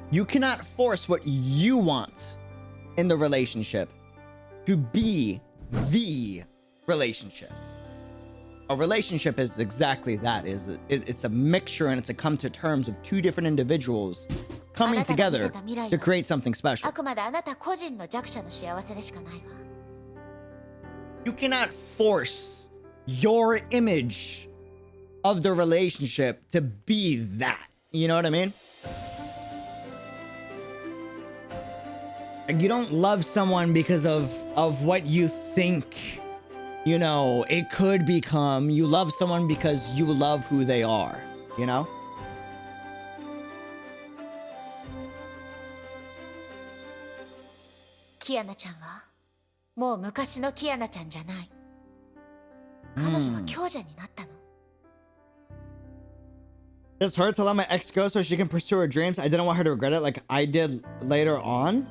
[SPEAKER 4] You cannot force what you want in the relationship to be the relationship. A relationship is exactly that. It's a mixture, and it's a come to terms of two different individuals coming together to create something special.
[SPEAKER 5] あくまであなた個人の弱者の幸せでしかないわ。
[SPEAKER 4] You cannot force your image of the relationship to be that. You know what I mean? Like, you don't love someone because of what you think, you know, it could become. You love someone because you love who they are, you know?
[SPEAKER 5] Kiana ちゃんはもう昔のキアナちゃんじゃない。彼女は強者になったの。
[SPEAKER 4] It's her to let my ex go so she can pursue her dreams. I didn't want her to regret it like I did later on.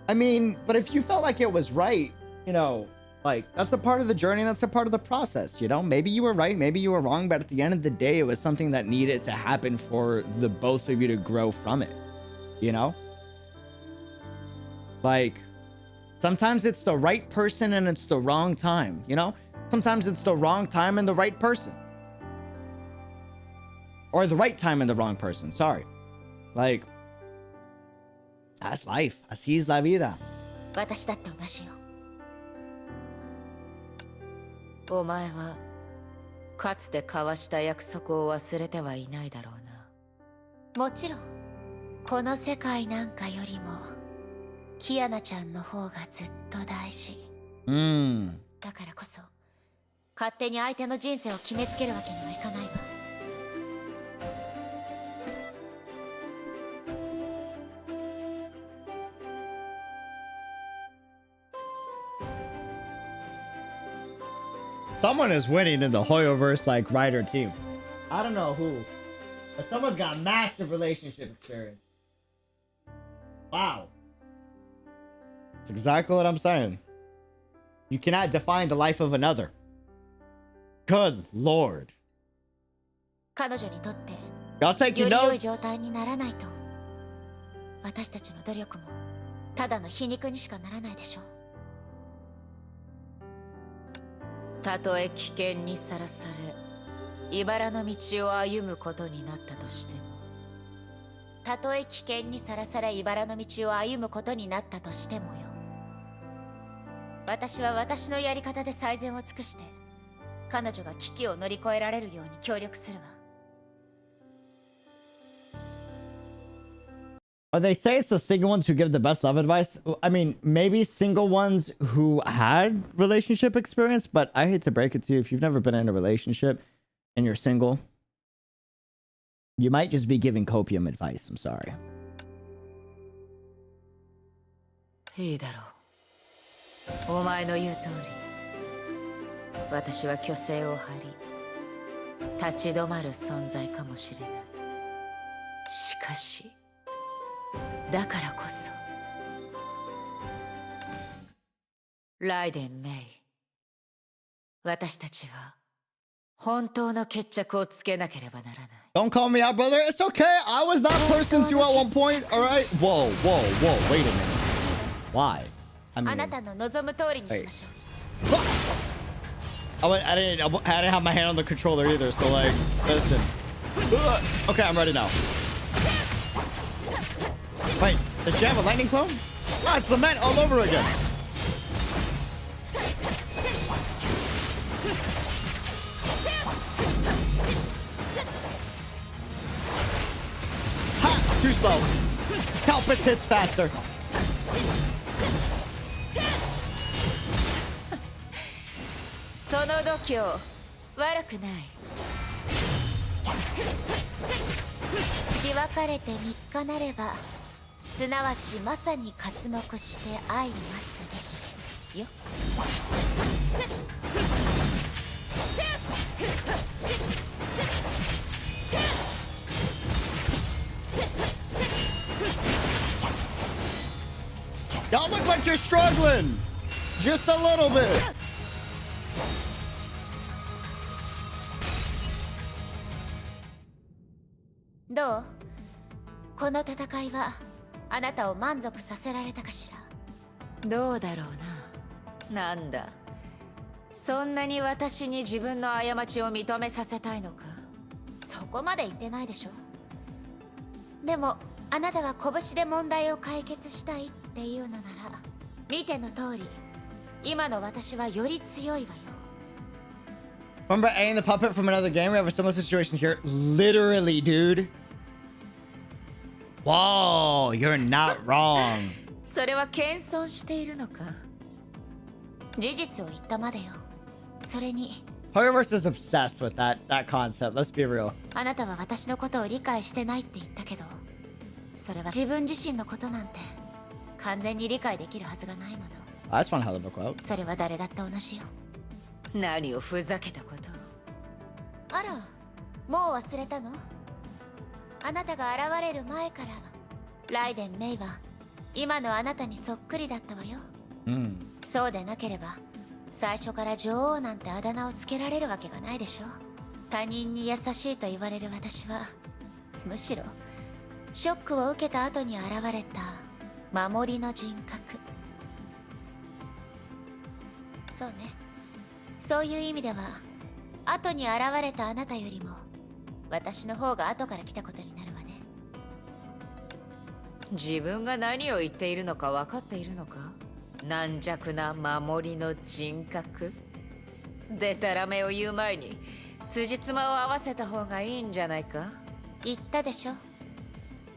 [SPEAKER 4] I mean, but if you felt like it was right, you know, like, that's a part of the journey, that's a part of the process, you know? Maybe you were right, maybe you were wrong, but at the end of the day, it was something that needed to happen for the both of you to grow from it, you know? Like, sometimes it's the right person and it's the wrong time, you know? Sometimes it's the wrong time and the right person. Or the right time and the wrong person, sorry. Like, that's life. Así es la vida.
[SPEAKER 5] 私だって同じよ。お前はかつて交わした約束を忘れてはいないだろうな。もちろんこの世界なんかよりもキアナちゃんの方がずっと大事。だからこそ勝手に相手の人生を決めつけるわけにはいかないわ。
[SPEAKER 4] Someone is winning in the Hoyoverse like writer team. I don't know who, but someone's got massive relationship experience. Wow. That's exactly what I'm saying. You cannot define the life of another. Cause Lord.
[SPEAKER 5] 彼女にとって
[SPEAKER 4] Y'all take your
[SPEAKER 5] より良い
[SPEAKER 4] notes.
[SPEAKER 5] 状態にならないと私たちの努力もただの皮肉にしかならないでしょう。たとえ危険にさらされ茨の道を歩むことになったとしても、たとえ危険にさらされ茨の道を歩むことになったとしてもよ、私は私のやり方で最善を尽くして彼女が危機を乗り越えられるように協力するわ。
[SPEAKER 4] They say it's the single ones who give the best love advice. I mean, maybe single ones who had relationship experience, but I hate to break it to you. If you've never been in a relationship and you're single, you might just be giving copium advice. I'm sorry.
[SPEAKER 5] いいだろう。お前の言う通り、私は虚勢を張り、立ち止まる存在かもしれない。しかし、だからこそライデン・メイ、私たちは本当の決着をつけなければならない。
[SPEAKER 4] Don't call me out, brother. It's okay. I was that person too at one point. All right. Whoa, whoa, whoa. Wait a minute. Why? I mean,
[SPEAKER 5] あなたの望む通りにしましょう。
[SPEAKER 4] I didn't have my hand on the controller either, so like, listen. Okay, I'm ready now. Wait, does she have a lightning clone? Oh, it's Lament all over again. Ha! Too slow. Calpus hits faster.
[SPEAKER 5] その度胸悪くない。し別れて3日なれば、すなわちまさに刮目して相待つべしよ。
[SPEAKER 4] Y'all look like you're struggling. Just a little bit.
[SPEAKER 5] どう？この戦いはあなたを満足させられたかしら。どうだろうな。なんだ、そんなに私に自分の過ちを認めさせたいのか。そこまで言ってないでしょ。でもあなたが拳で問題を解決したいっていうのなら、見ての通り今の私はより強いわよ。
[SPEAKER 4] Remember A and the puppet from another game? We have a similar situation here. Literally, dude. Whoa, you're not wrong.
[SPEAKER 5] それは謙遜しているのか。事実を言ったまでよ。それに
[SPEAKER 4] Hoyoverse is obsessed with that concept. Let's be real.
[SPEAKER 5] あなたは私のことを理解してないって言ったけど、それは自分自身のことなんて完全に理解できるはずがないもの。
[SPEAKER 4] I just want to have the book out.
[SPEAKER 5] それは誰だって同じよ。何をふざけたこと。あら、もう忘れたの？あなたが現れる前からライデン・メイは今のあなたにそっくりだったわよ。そうでなければ最初から女王なんてあだ名をつけられるわけがないでしょ。他人に優しいと言われる私はむしろショックを受けた後に現れた守りの人格。そうね、そういう意味では後に現れたあなたよりも私の方が後から来たことになるわね。自分が何を言っているのか分かっているのか。軟弱な守りの人格。でたらめを言う前に辻褄を合わせた方がいいんじゃないか。言ったでしょ。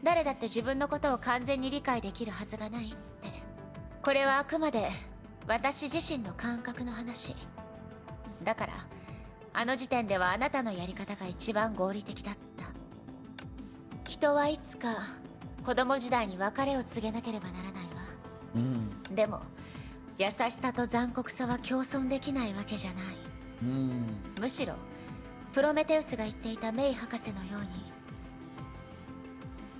[SPEAKER 5] 誰だって自分のことを完全に理解できるはずがないって。これはあくまで私自身の感覚の話だから、あの時点ではあなたのやり方が一番合理的だった。人はいつか子供時代に別れを告げなければならないわ。でも優しさと残酷さは共存できないわけじゃない。むしろプロメテウスが言っていたメイ博士のように、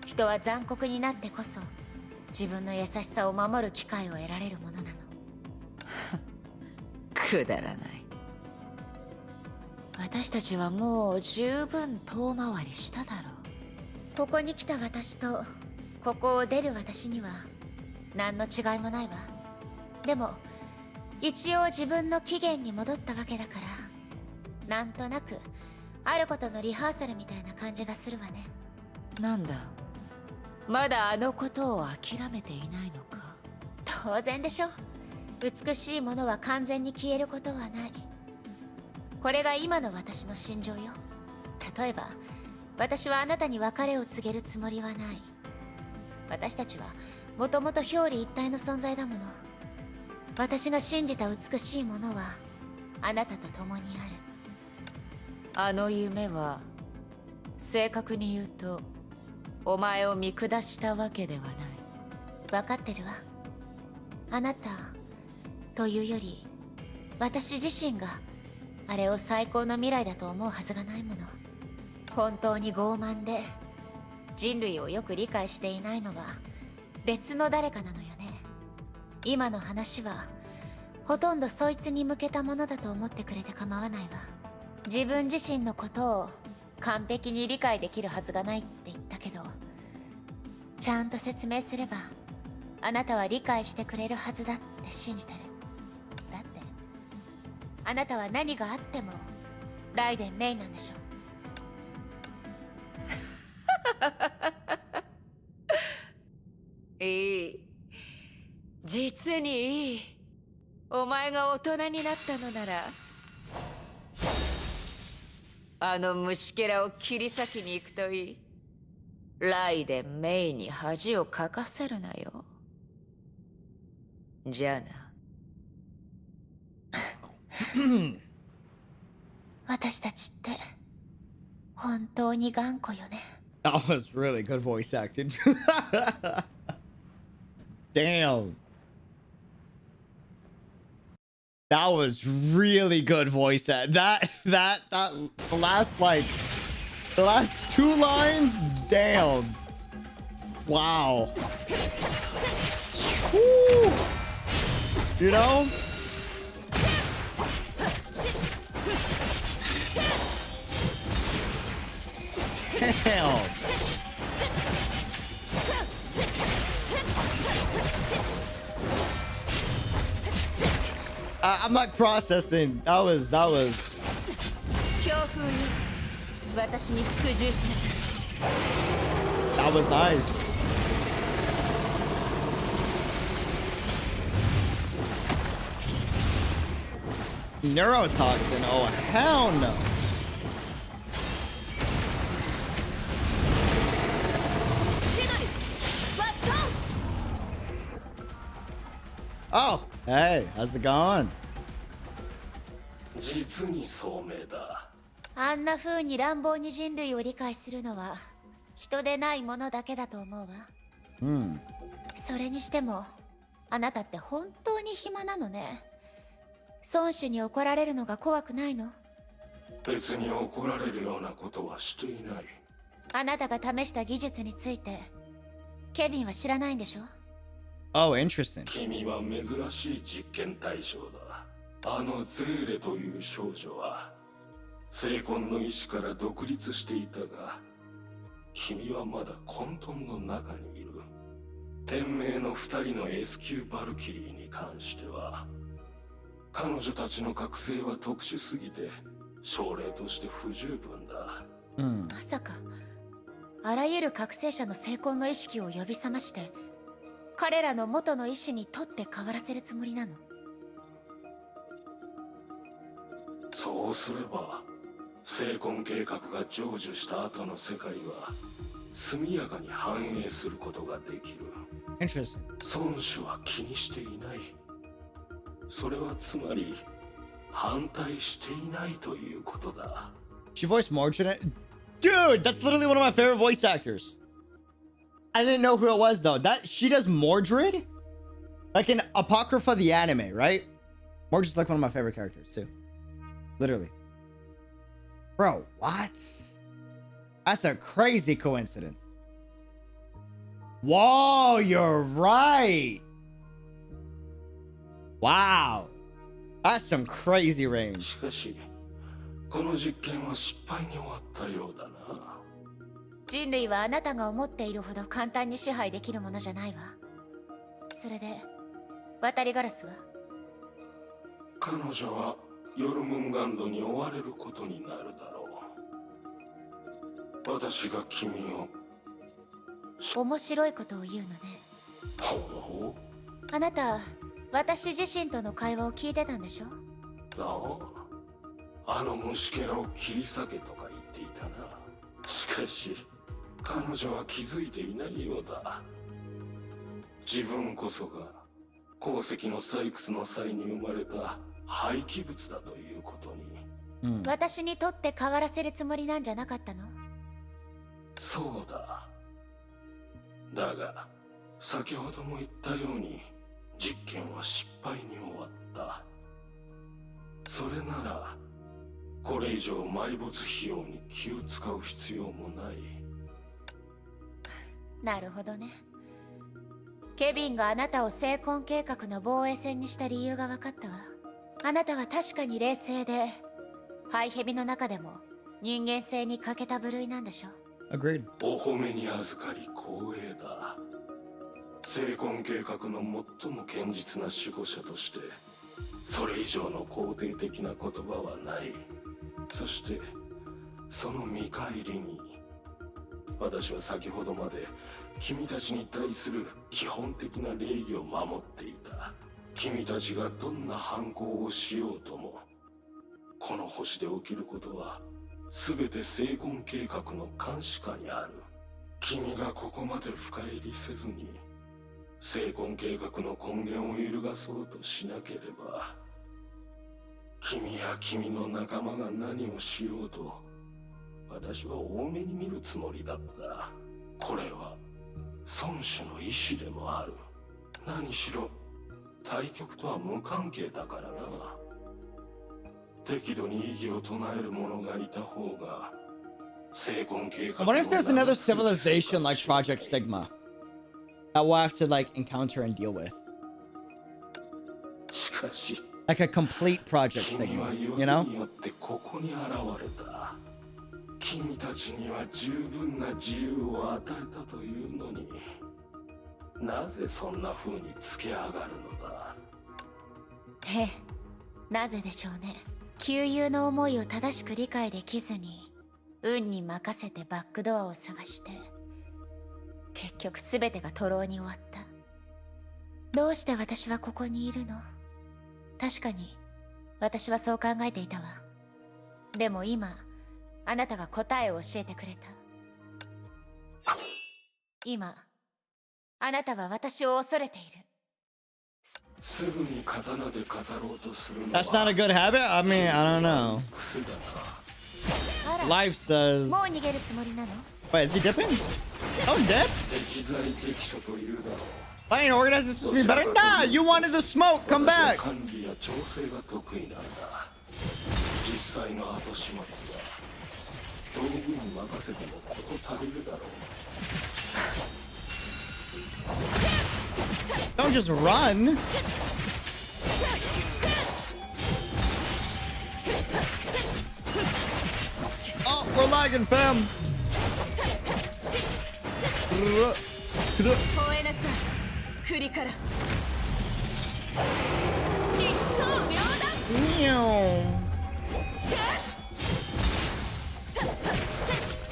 [SPEAKER 5] 人は残酷になってこそ自分の優しさを守る機会を得られるものなの。くだらない。私たちはもう十分遠回りしただろう。ここに来た私とここを出る私には何の違いもないわ。でも一応自分の起源に戻ったわけだから、なんとなくあることのリハーサルみたいな感じがするわね。なんだ、まだあのことを諦めていないのか。当然でしょ。美しいものは完全に消えることはない。これが今の私の心情よ。例えば私はあなたに別れを告げるつもりはない。私たちはもともと表裏一体の存在だもの。私が信じた美しいものはあなたと共にある。あの夢は正確に言うとお前を見下したわけではない。分かってるわ。あなたというより私自身があれを最高の未来だと思うはずがないもの。本当に傲慢で人類をよく理解していないのは別の誰かなのよね。今の話はほとんどそいつに向けたものだと思ってくれて構わないわ。自分自身のことを完璧に理解できるはずがないって言ったけど、ちゃんと説明すればあなたは理解してくれるはずだって信じてる。だってあなたは何があってもライデンメインなんでしょ。
[SPEAKER 3] いい、実にいい。お前が大人になったのなら、あの虫けらを切り裂きに行くといい。ライデンメイに恥をかかせるなよ。じゃあな。
[SPEAKER 5] 私たちって本当に頑固よね。
[SPEAKER 4] That was really good voice acting. Damn. That was really good voice act. That the last the last 2 lines, damn. Wow. Woo. You know? Damn. I'm not processing. That was.
[SPEAKER 3] 強風に私に服従しなさい。
[SPEAKER 4] That was nice. Neurotoxin. Oh hell no. Oh, hey, how's it going?
[SPEAKER 6] 実に聡明だ。
[SPEAKER 5] あんな風に乱暴に人類を理解するのは人でないものだけだと思うわ。それにしてもあなたって本当に暇なのね。孫子に怒られるのが怖くないの？
[SPEAKER 6] 別に怒られるようなことはしていない。
[SPEAKER 5] あなたが試した技術についてケビンは知らないんでしょ？
[SPEAKER 4] Oh, interesting.
[SPEAKER 6] 君は珍しい実験対象だ。あのゼーレという少女は精魂の意志から独立していたが、君はまだ混沌の中にいる。天命の2人の S 級バルキリーに関しては、彼女たちの覚醒は特殊すぎて症例として不十分だ。
[SPEAKER 5] まさかあらゆる覚醒者の精魂の意識を呼び覚まして彼らの元の意志に取って代わらせるつもりなの？
[SPEAKER 6] そうすれば精魂計画が成就した後の世界は速やかに反映することができる。
[SPEAKER 4] Interesting.
[SPEAKER 6] 孫子は気にしていない。それはつまり反対していないということだ。
[SPEAKER 4] She voiced Mordred. Dude, that's literally one of my favorite voice actors. I didn't know who it was though. That she does Mordred, like in Apocrypha the anime, right? Mordred's like one of my favorite characters too. Literally. Bro, what? That's a crazy coincidence. Whoa, you're right. Wow. That's some crazy range.
[SPEAKER 6] しかし、この実験は失敗に終わったようだな。
[SPEAKER 5] 人類はあなたが思っているほど簡単に支配できるものじゃないわ。それで渡りガラスは？
[SPEAKER 6] 彼女はヨルムンガンドに追われることになるだろう。私が君を。
[SPEAKER 5] 面白いことを言うのね。
[SPEAKER 6] ほう。
[SPEAKER 5] あなた、私自身との会話を聞いてたんでしょ？
[SPEAKER 6] あの虫けらを切り裂けとか言っていたな。しかし彼女は気づいていないようだ。自分こそが鉱石の採掘の際に生まれた廃棄物だということに。
[SPEAKER 5] 私にとって変わらせるつもりなんじゃなかったの？
[SPEAKER 6] そうだ。だが先ほども言ったように実験は失敗に終わった。それならこれ以上埋没費用に気を使う必要もない。
[SPEAKER 5] なるほどね。ケビンがあなたを精魂計画の防衛線にした理由が分かったわ。あなたは確かに冷静でハイヘビの中でも人間性に欠けた部類なんでしょ？
[SPEAKER 4] Agreed.
[SPEAKER 6] お褒めに預かり光栄だ。精魂計画の最も堅実な守護者としてそれ以上の肯定的な言葉はない。そしてその見返りに、私は先ほどまで君たちに対する基本的な礼儀を守っていた。君たちがどんな反抗をしようとも、この星で起きることは全て成婚計画の監視下にある。君がここまで深入りせずに成婚計画の根源を揺るがそうとしなければ、君や君の仲間が何をしようと私は大目に見るつもりだった。これは孫子の意志でもある。何しろ対局とは無関係だからな。適度に異議を唱える者がいた方が成婚計画
[SPEAKER 4] I wonder if there's another civilization like Project Stigma that we'll have to like encounter and deal with.
[SPEAKER 6] しかし
[SPEAKER 4] Like a complete Project
[SPEAKER 6] 君は
[SPEAKER 4] Stigma,
[SPEAKER 6] よ
[SPEAKER 4] you
[SPEAKER 6] り
[SPEAKER 4] know?
[SPEAKER 6] によってここに現れた。君たちには十分な自由を与えたというのに、なぜそんな風につけ上がるのだ。
[SPEAKER 5] ええ、なぜでしょうね。旧友の思いを正しく理解できずに運に任せてバックドアを探して、結局全てが徒労に終わった。どうして私はここにいるの？確かに私はそう考えていたわ。でも今あなたが答えを教えてくれた。今あなたは私を恐れている。
[SPEAKER 6] すぐに刀で語ろうとするのは
[SPEAKER 4] That's not a good habit? I mean, I don't know.
[SPEAKER 6] 癖だな。
[SPEAKER 5] あら、
[SPEAKER 4] Life says...
[SPEAKER 5] もう逃げるつもりなの？
[SPEAKER 4] Wait, is he dipping? Oh, dip?
[SPEAKER 6] 適材適所というだろう。
[SPEAKER 4] I didn't organize this to be better? Nah, you wanted the smoke. Come
[SPEAKER 6] 私は
[SPEAKER 4] back.
[SPEAKER 6] 管理や調整が得意なんだ。実際の後始末は道具に任せてもこと足りるだろう。
[SPEAKER 4] Don't just run. Oh, we're lagging, fam.
[SPEAKER 3] 吠えなさい、栗から。一刀両断。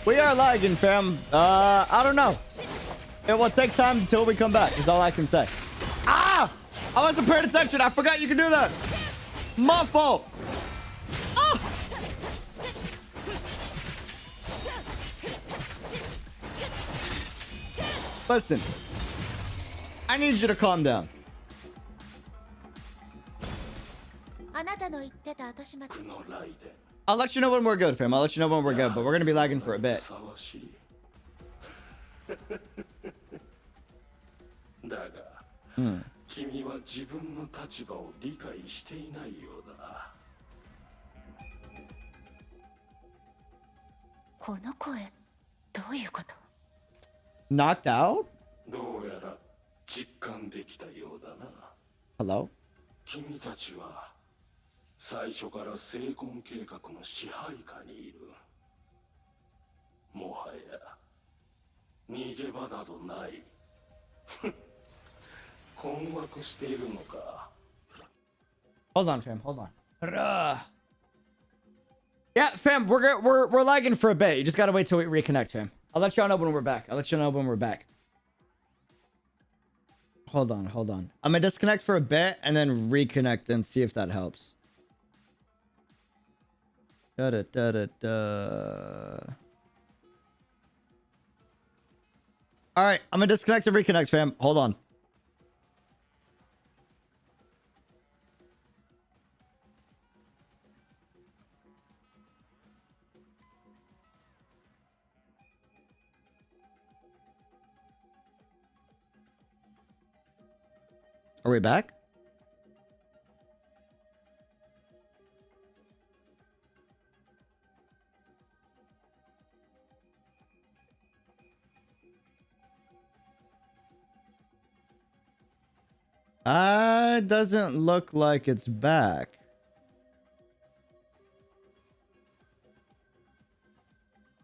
[SPEAKER 4] We are lagging, fam. I don't know. It will take time until we come back, is all I can say. Ah! I wasn't paying attention. I forgot you can do that. My fault. Ah! Listen. I need you to calm down.
[SPEAKER 5] あなたの言ってた後始末。
[SPEAKER 6] のライデン
[SPEAKER 4] I'll let you know when we're good, fam. I'll let you know when we're good, but we're gonna be lagging for a bit.
[SPEAKER 6] ふさわしいだが、君は自分の立場を理解していないようだ。
[SPEAKER 5] この声、どういうこと？
[SPEAKER 4] Knocked out?
[SPEAKER 6] どうやら実感できたようだな。
[SPEAKER 4] Hello?
[SPEAKER 6] 君たちは最初から成婚計画の支配下にいる。もはや逃げ場などない。困惑しているのか。
[SPEAKER 4] Hold on, fam. Hold on. Yeah, fam. We're lagging for a bit. You just gotta wait till we reconnect, fam. I'll let y'all know when we're back. I'll let you know when we're back. Hold on. I'm gonna disconnect for a bit and then reconnect and see if that helps. Da da da da da. All right, I'm gonna disconnect and reconnect, fam. Hold on. Are we back? Doesn't look like it's back.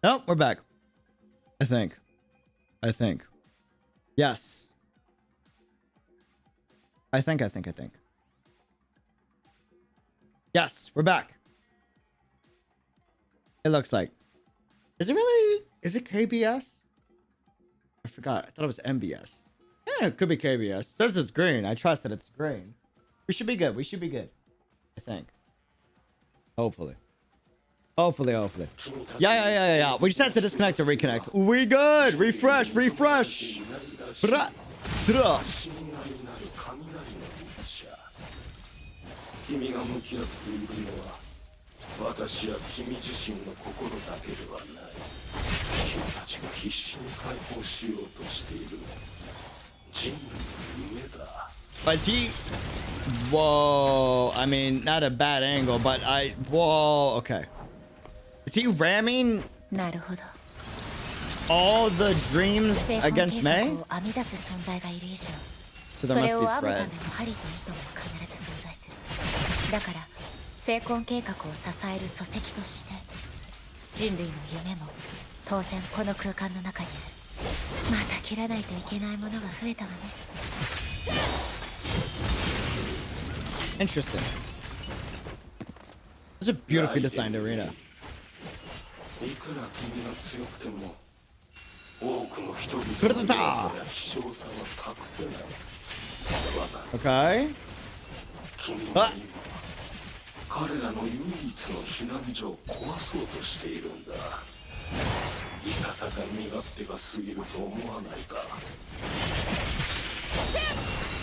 [SPEAKER 4] Nope, we're back. I think. Yes. I think. Yes, we're back. It looks like. Is it really? Is it KBS? I forgot. I thought it was MBS. Yeah, it could be KBS. It says it's green. I trust that it's green. We should be good. We should be good. I think. Hopefully. Hopefully. Yeah. We just had to disconnect to reconnect. We good. Refresh. Bra. Dra.
[SPEAKER 6] 君が向き合っているのは私や君自身の心だけではない君たちが必死に解放しようとしている人類の夢だ
[SPEAKER 4] But he... Whoa. I mean, not a bad angle, but I... Whoa. Okay. Is he ramming
[SPEAKER 5] なるほど。
[SPEAKER 4] all the dreams
[SPEAKER 5] 成婚
[SPEAKER 4] against
[SPEAKER 5] 計画
[SPEAKER 4] May?
[SPEAKER 5] を編み出す存在がいる以上、
[SPEAKER 4] So
[SPEAKER 5] そ
[SPEAKER 4] there
[SPEAKER 5] れ
[SPEAKER 4] must
[SPEAKER 5] を
[SPEAKER 4] be
[SPEAKER 5] 編むための
[SPEAKER 4] threads.
[SPEAKER 5] 針と糸も必ず存在する。だから成婚計画を支える礎石として人類の夢も当然この空間の中にある。また切らないといけないものが増えたわね。
[SPEAKER 4] Interesting. This is a beautifully designed arena.
[SPEAKER 6] いくら君が強くても多くの人々の
[SPEAKER 4] クルトタ
[SPEAKER 6] 弱さや希少さは隠せないわかる
[SPEAKER 4] Okay.
[SPEAKER 6] 君は今彼らの唯一の避難所を壊そうとしているんだいささか身勝手が過ぎると思わないか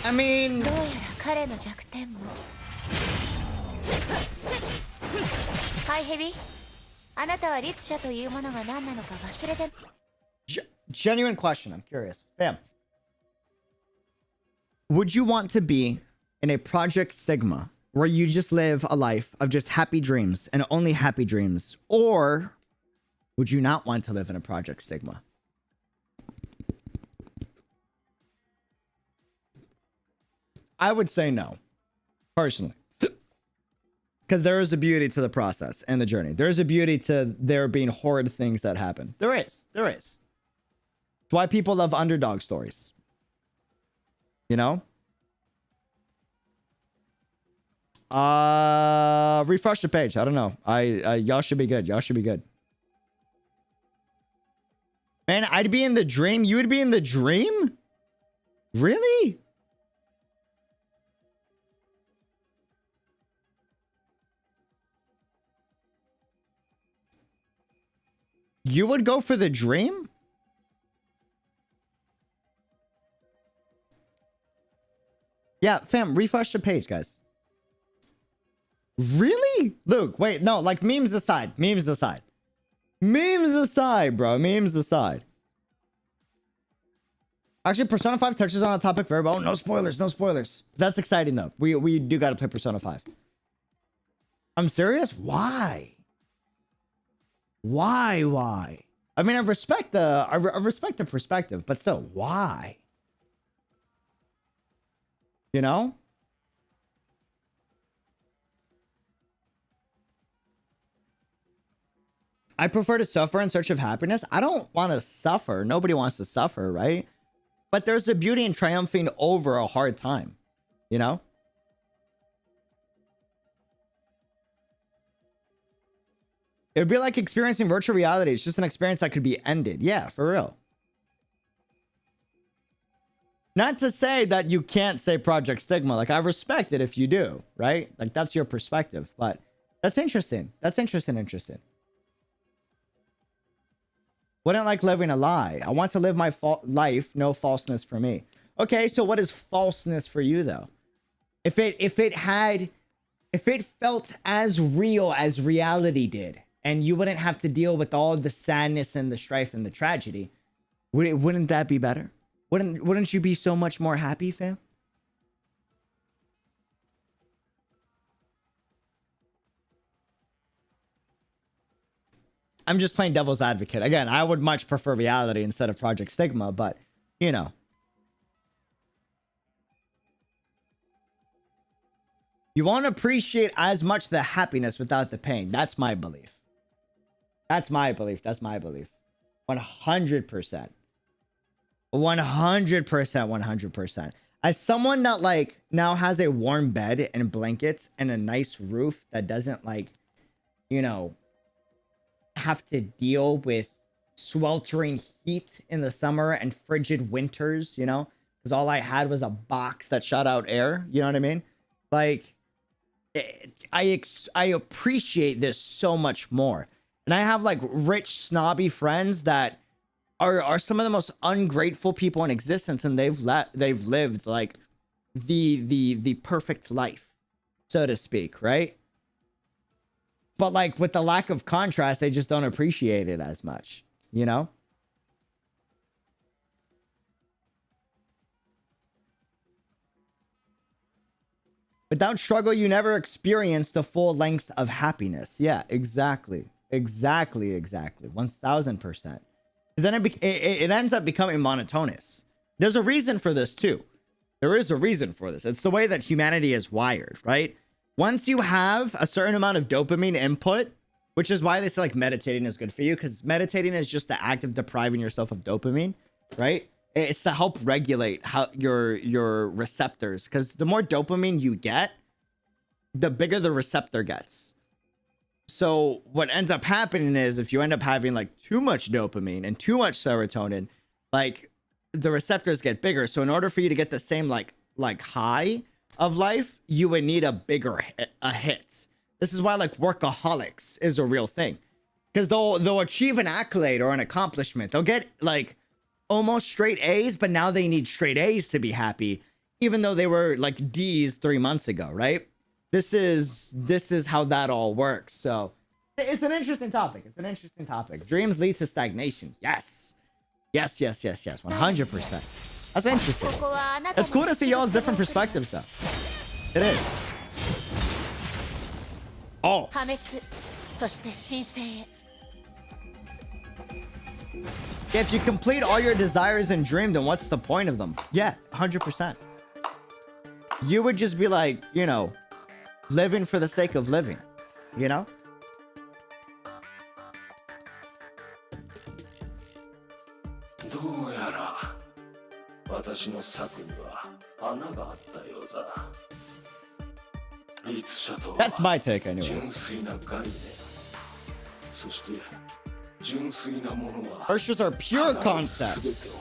[SPEAKER 4] I mean...
[SPEAKER 5] どうやら彼の弱点も。はいヘビ、あなたは律者というものが何なのか忘れて。
[SPEAKER 4] Genuine question. I'm curious. Bam. Would you want to be in a Project Stigma where you just live a life of just happy dreams and only happy dreams? Or would you not want to live in a Project Stigma? I would say no, personally. Because there is a beauty to the process and the journey. There is a beauty to there being horrid things that happen. There is. It's why people love underdog stories. You know? Refresh the page. I don't know. Y'all should be good. Man, I'd be in the dream. You would be in the dream? Really? You would go for the dream? Yeah, fam, refresh the page, guys. Really? Luke, wait, no, like memes aside, bro. Memes aside. Actually, Persona 5 touches on a topic very well. No spoilers. That's exciting, though. We do gotta play Persona 5. I'm serious? Why? Why? I mean, I respect the perspective, but still, why? You know? I prefer to suffer in search of happiness. I don't want to suffer. Nobody wants to suffer, right? But there's a beauty in triumphing over a hard time, you know? It would be like experiencing virtual reality. It's just an experience that could be ended. Yeah, for real. Not to say that you can't say Project Stigma. Like, I respect it if you do, right? Like, that's your perspective. But that's interesting. Interesting. Wouldn't like living a lie. I want to live my life. No falseness for me. Okay, so what is falseness for you, though? If it felt as real as reality did, and you wouldn't have to deal with all the sadness and the strife and the tragedy, wouldn't that be better? Wouldn't you be so much more happy, fam? I'm just playing devil's advocate. Again, I would much prefer reality instead of Project Stigma, but, you know. You won't appreciate as much the happiness without the pain. That's my belief. 100%. 100%. As someone that like now has a warm bed and blankets and a nice roof that doesn't like, you know, have to deal with sweltering heat in the summer and frigid winters, you know, because all I had was a box that shot out air. You know what I mean? Like, I appreciate this so much more. And I have like rich, snobby friends that are some of the most ungrateful people in existence, and they've lived like the perfect life, so to speak, right? But like with the lack of contrast, they just don't appreciate it as much, you know? Without struggle, you never experience the full length of happiness. Yeah, exactly. Exactly. 1000%. Then it ends up becoming monotonous. There's a reason for this too. There is a reason for this. It's the way that humanity is wired, right? Once you have a certain amount of dopamine input, which is why they say like meditating is good for you, because meditating is just the act of depriving yourself of dopamine, right? It's to help regulate how your receptors, because the more dopamine you get, the bigger the receptor gets. So what ends up happening is if you end up having like too much dopamine and too much serotonin, like the receptors get bigger. So in order for you to get the same like high of life, you would need a bigger hit. This is why like workaholics is a real thing, because they'll achieve an accolade or an accomplishment. They'll get like almost straight A's, but now they need straight A's to be happy, even though they were like D's 3 months ago, right? This is how that all works. So it's an interesting topic. Dreams lead to stagnation. Yes. 100%. That's interesting. It's cool to see y'all's different perspectives though. It is. Oh. If you complete all your desires and dream, then what's the point of them? Yeah, 100%. You would just be like, you know, living for the sake of living, you know? That's my take anyways. Virtues are pure concepts.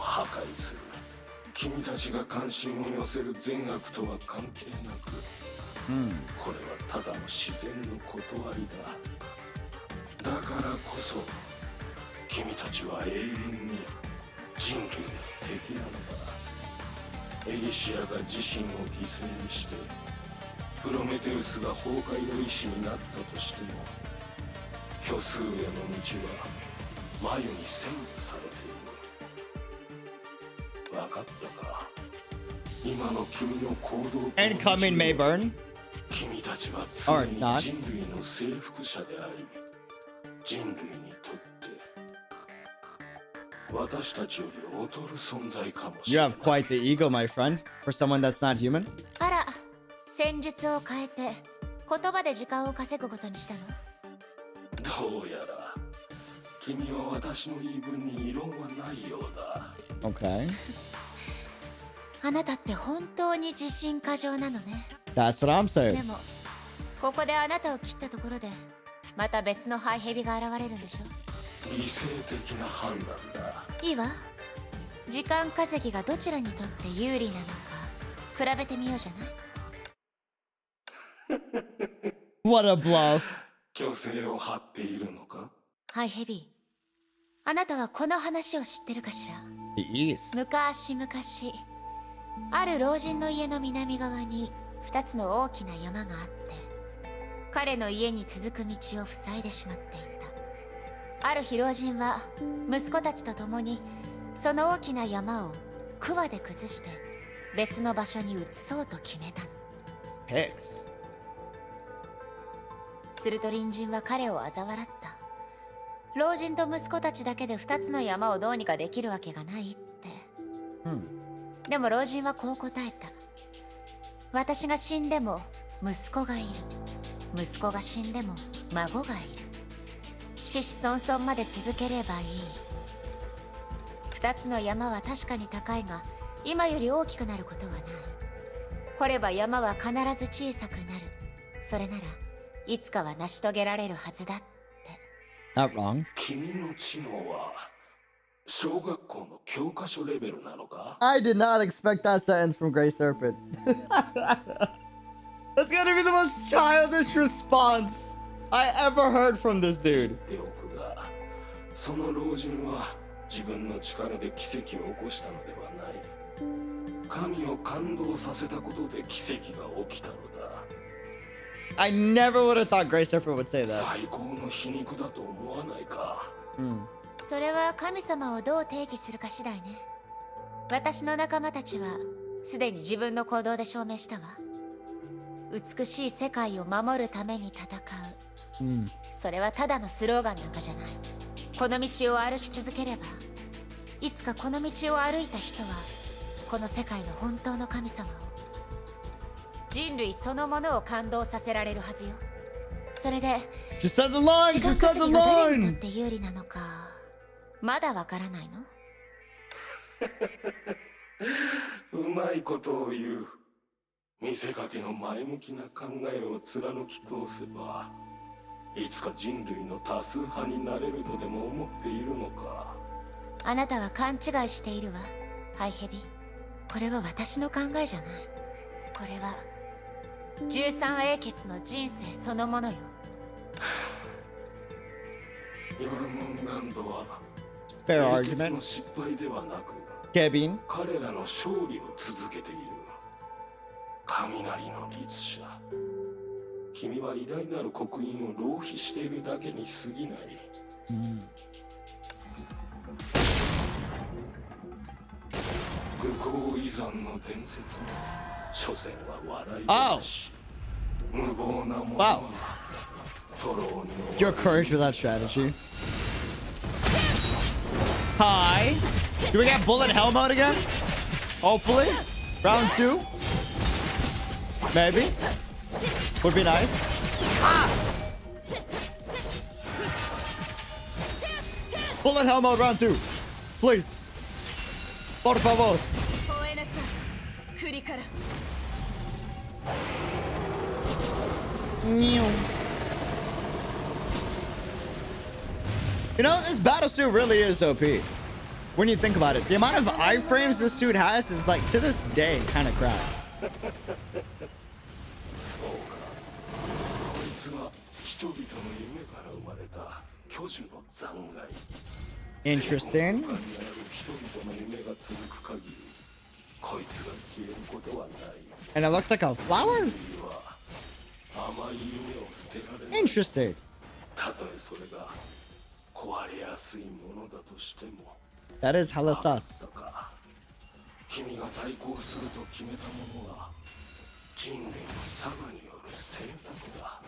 [SPEAKER 4] Incoming Mayburn. Or not. You have quite the ego, my friend, for someone that's not human.
[SPEAKER 5] あら、戦術を変えて言葉で時間を稼ぐことにしたの？
[SPEAKER 6] どうやら君は私の言い分に異論はないようだ。
[SPEAKER 4] Okay.
[SPEAKER 5] あなたって本当に自信過剰なのね。
[SPEAKER 4] That's what I'm saying.
[SPEAKER 5] でもここであなたを切ったところでまた別のハイヘビが現れるんでしょ。
[SPEAKER 6] 理性的な判断だ。
[SPEAKER 5] いいわ。時間稼ぎがどちらにとって有利なのか比べてみようじゃない。
[SPEAKER 4] What a bluff.
[SPEAKER 6] 虚勢を張っているのか。
[SPEAKER 5] ハイヘビ、あなたはこの話を知ってるかしら。
[SPEAKER 4] Yes.
[SPEAKER 5] 昔々ある老人の家の南側に2つの大きな山があって、彼の家に続く道を塞いでしまっていた。ある日老人は息子たちと共にその大きな山を桑で崩して別の場所に移そうと決めたの。
[SPEAKER 4] Pigs.
[SPEAKER 5] すると隣人は彼を嘲笑った。老人と息子たちだけで2つの山をどうにかできるわけがないって。でも老人はこう答えた。私が死んでも息子がいる。息子が死んでも孫がいる。子々孫々まで続ければいい。2つの山は確かに高いが、今より大きくなることはない。掘れば山は必ず小さくなる。それならいつかは成し遂げられるはずだって。
[SPEAKER 4] Not wrong.
[SPEAKER 6] 君の知能は小学校の教科書レベルなのか？
[SPEAKER 4] I did not expect that sentence from Grey Serpent. That's gonna be the most childish response I ever heard from this dude.
[SPEAKER 6] よくが、その老人は自分の力で奇跡を起こしたのではない。神を感動させたことで奇跡が起きたのだ。
[SPEAKER 4] I never would have thought Grey Serpent would say that.
[SPEAKER 6] 最高の皮肉だと思わないか？
[SPEAKER 5] それは神様をどう定義するか次第ね。私の仲間たちはすでに自分の行動で証明したわ。美しい世界を守るために戦う、それはただのスローガンなんかじゃない。この道を歩き続ければ、いつかこの道を歩いた人はこの世界の本当の神様を、人類そのものを感動させられるはずよ。それで
[SPEAKER 4] Just said the line!
[SPEAKER 5] 時間
[SPEAKER 4] Just said
[SPEAKER 5] 稼
[SPEAKER 4] the
[SPEAKER 5] ぎが誰にとっ
[SPEAKER 4] line!
[SPEAKER 5] て有利なのかまだわからないの？
[SPEAKER 6] うまいことを言う。見せかけの前向きな考えを貫き通せば、いつか人類の多数派になれるとでも思っているのか？
[SPEAKER 5] あなたは勘違いしているわ、ハイヘビ。これは私の考えじゃない。これは𝙃𝙖𝙬の人生そのものよ。
[SPEAKER 6] ヨルモンランドは
[SPEAKER 4] Fair
[SPEAKER 6] 英傑
[SPEAKER 4] argument.
[SPEAKER 6] の失敗ではなく、
[SPEAKER 4] Kevin.
[SPEAKER 6] 彼らの勝利を続けている。雷の律者、君は偉大なる刻印を浪費しているだけに過ぎない。𝙃𝙖𝙬 の伝説も所詮は笑い話。無謀なものは徒労に終
[SPEAKER 4] Your
[SPEAKER 6] わる。
[SPEAKER 4] courage with that strategy. Hi. Do we get bullet hell mode again? Hopefully. Round 2. Maybe. Would be nice. Ah! Bullet hell mode round 2. Please. Por favor. You know, this battle suit really is OP. When you think about it, the amount of iframes this suit has is like, to this day, kind of crap.
[SPEAKER 6] そうか。こいつは人々の夢から生まれた巨樹の残骸。
[SPEAKER 4] Interesting.
[SPEAKER 6] 他にある人々の夢が続く限り、こいつが消えることはない。
[SPEAKER 4] And it looks like a flower?
[SPEAKER 6] 人類は甘い夢を捨てられない。
[SPEAKER 4] Interesting.
[SPEAKER 6] たとえそれが壊れやすいものだとしても。
[SPEAKER 4] That is hella sus.
[SPEAKER 6] 君が対抗すると決めたものは人類の差がによる選択だ。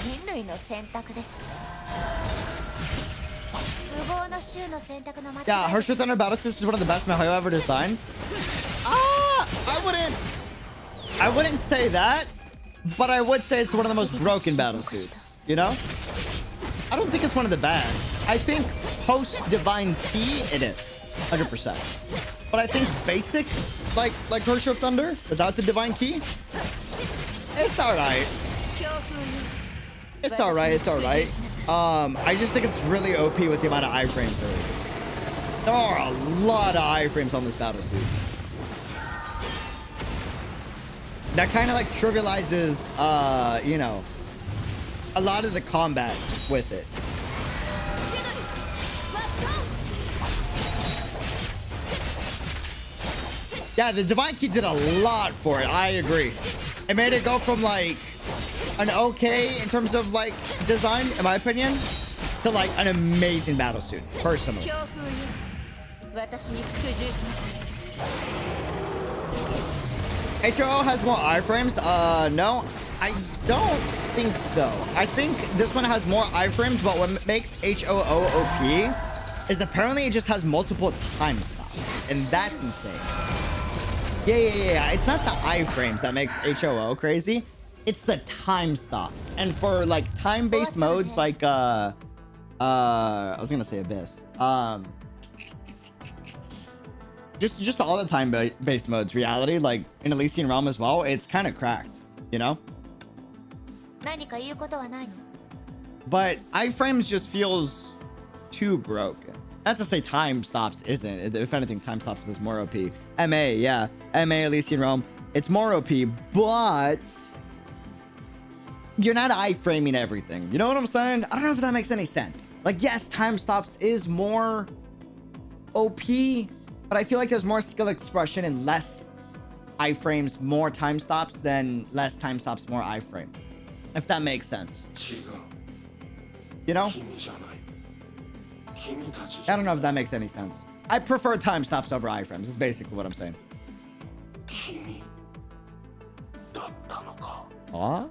[SPEAKER 5] 人類の選択です。無謀の衆の選択の間違い。
[SPEAKER 4] Yeah, Herschel Thunder Battle Suits is one of the best Mihoyo ever designed. I wouldn't say that, but I would say it's one of the most broken battle suits. You know? I don't think it's one of the best. I think post Divine Key it is 100%. But I think basic, like Herschel Thunder without the Divine Key, it's alright. It's alright. It's alright. I just think it's really OP with the amount of iframes there is. There are a lot of iframes on this battle suit. That kind of like trivializes, you know, a lot of the combat with it. Yeah, the Divine Key did a lot for it. I agree. It made it go from like an okay in terms of like design, in my opinion, to like an amazing battle suit, personally. HOO has more iframes? No, I don't think so. I think this one has more iframes, but what makes HOO OP is apparently it just has multiple time stops, and that's insane. Yeah. It's not the iframes that makes HOO crazy. It's the time stops. And for like time-based modes like I was gonna say Abyss. just all the time-based modes, reality, like in Elysian Realm as well, it's kind of cracked, you know?
[SPEAKER 5] 何か言うことはないの？
[SPEAKER 4] But iframes just feels too broken. Not to say time stops isn't. If anything, time stops is more OP. MA, yeah. MA Elysian Realm, it's more OP, but you're not iframing everything. You know what I'm saying? I don't know if that makes any sense. Like, yes, time stops is more OP, but I feel like there's more skill expression and less iframes, more time stops than less time stops, more iframe. If that makes sense. You know? I don't know if that makes any sense. I prefer time stops over iframes. Is basically what I'm saying. Huh?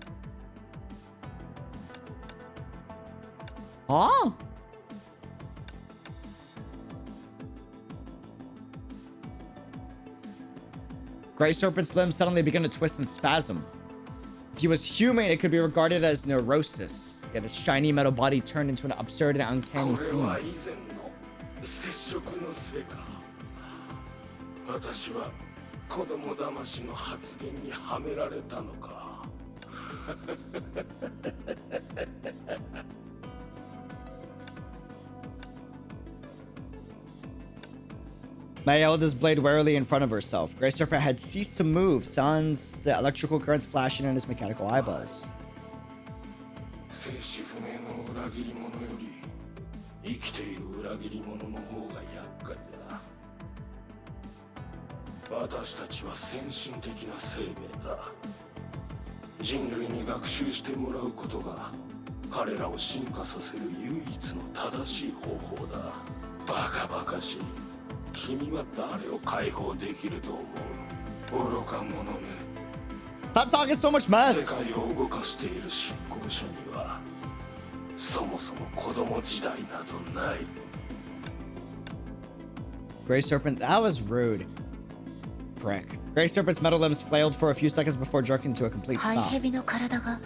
[SPEAKER 4] Huh? Gray Serpent's limbs suddenly begin to twist and spasm. If he was human, it could be regarded as neurosis. Yet his shiny metal body turned into an absurd and uncanny scene. May held his blade warily in front of herself. Gray Serpent had ceased to move, sans the electrical currents flashing in his mechanical eyeballs. Stop talking so much mess. Gray Serpent, that was rude. Prick. Gray Serpent's metal limbs flailed for a few seconds before jerking to a complete stop.
[SPEAKER 5] ハイヘビの体が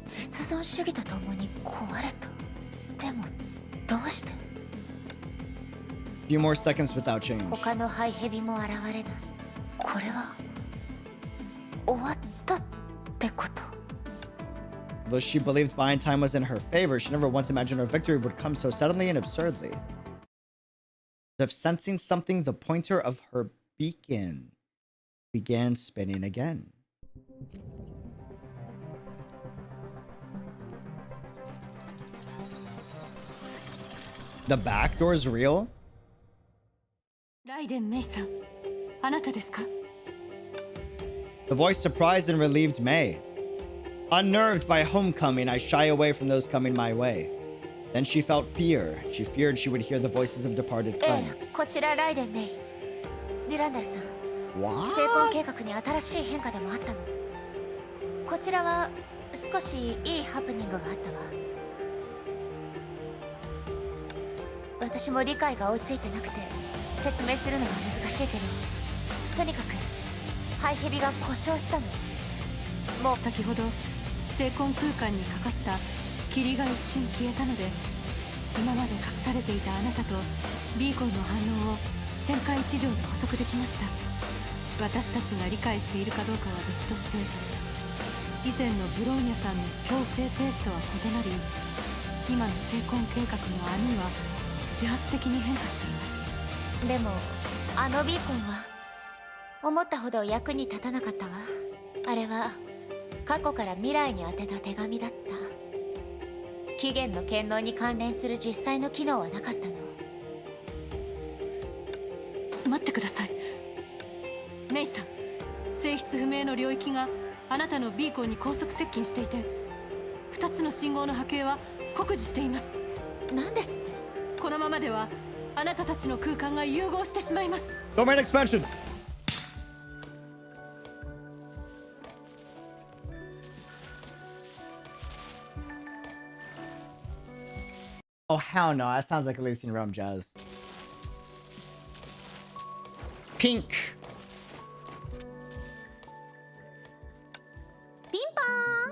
[SPEAKER 5] 実存主義とともに壊れた。でもどうして？
[SPEAKER 4] Few more seconds without change.
[SPEAKER 5] 他のハイヘビも現れない。これは終わったってこと。
[SPEAKER 4] Though she believed buying time was in her favor, she never once imagined her victory would come so suddenly and absurdly. As if sensing something, the pointer of her beacon began spinning again. The back door is real?
[SPEAKER 10] ライデン・メイさん、あなたですか?
[SPEAKER 4] The voice surprised and relieved May. Unnerved by homecoming, I shy away from those coming my way. Then she felt fear. She feared she would hear the voices of departed
[SPEAKER 5] え
[SPEAKER 4] friends.
[SPEAKER 5] え、こちらライデン・メイ。ディランダルさん、
[SPEAKER 4] What?
[SPEAKER 5] 成婚計画に新しい変化でもあったの？こちらは少しいいハプニングがあったわ。私も理解が追いついてなくて説明するのは難しいけど、とにかくハイヘビが故障したの。もう
[SPEAKER 10] 先ほど聖魂空間にかかった霧が一瞬消えたので、今まで隠されていたあなたとビーコンの反応を旋回一条で補足できました。私たちが理解しているかどうかは別として、以前のブローニャさんの強制停止とは異なり、今の聖魂計画の網は自発的に変化しています。
[SPEAKER 5] でもあのビーコンは思ったほど役に立たなかったわ。あれは過去から未来に宛てた手紙だった。起源の権能に関連する実際の機能はなかったの。
[SPEAKER 10] 待ってください。メイさん、性質不明の領域があなたのビーコンに高速接近していて、2つの信号の波形は酷似しています。
[SPEAKER 5] 何ですって？
[SPEAKER 10] このままではあなたたちの空間が融合してしまいます。
[SPEAKER 4] Domain expansion! Oh, hell no. That sounds like Elysian Realm jazz. Pink.
[SPEAKER 8] ピンポ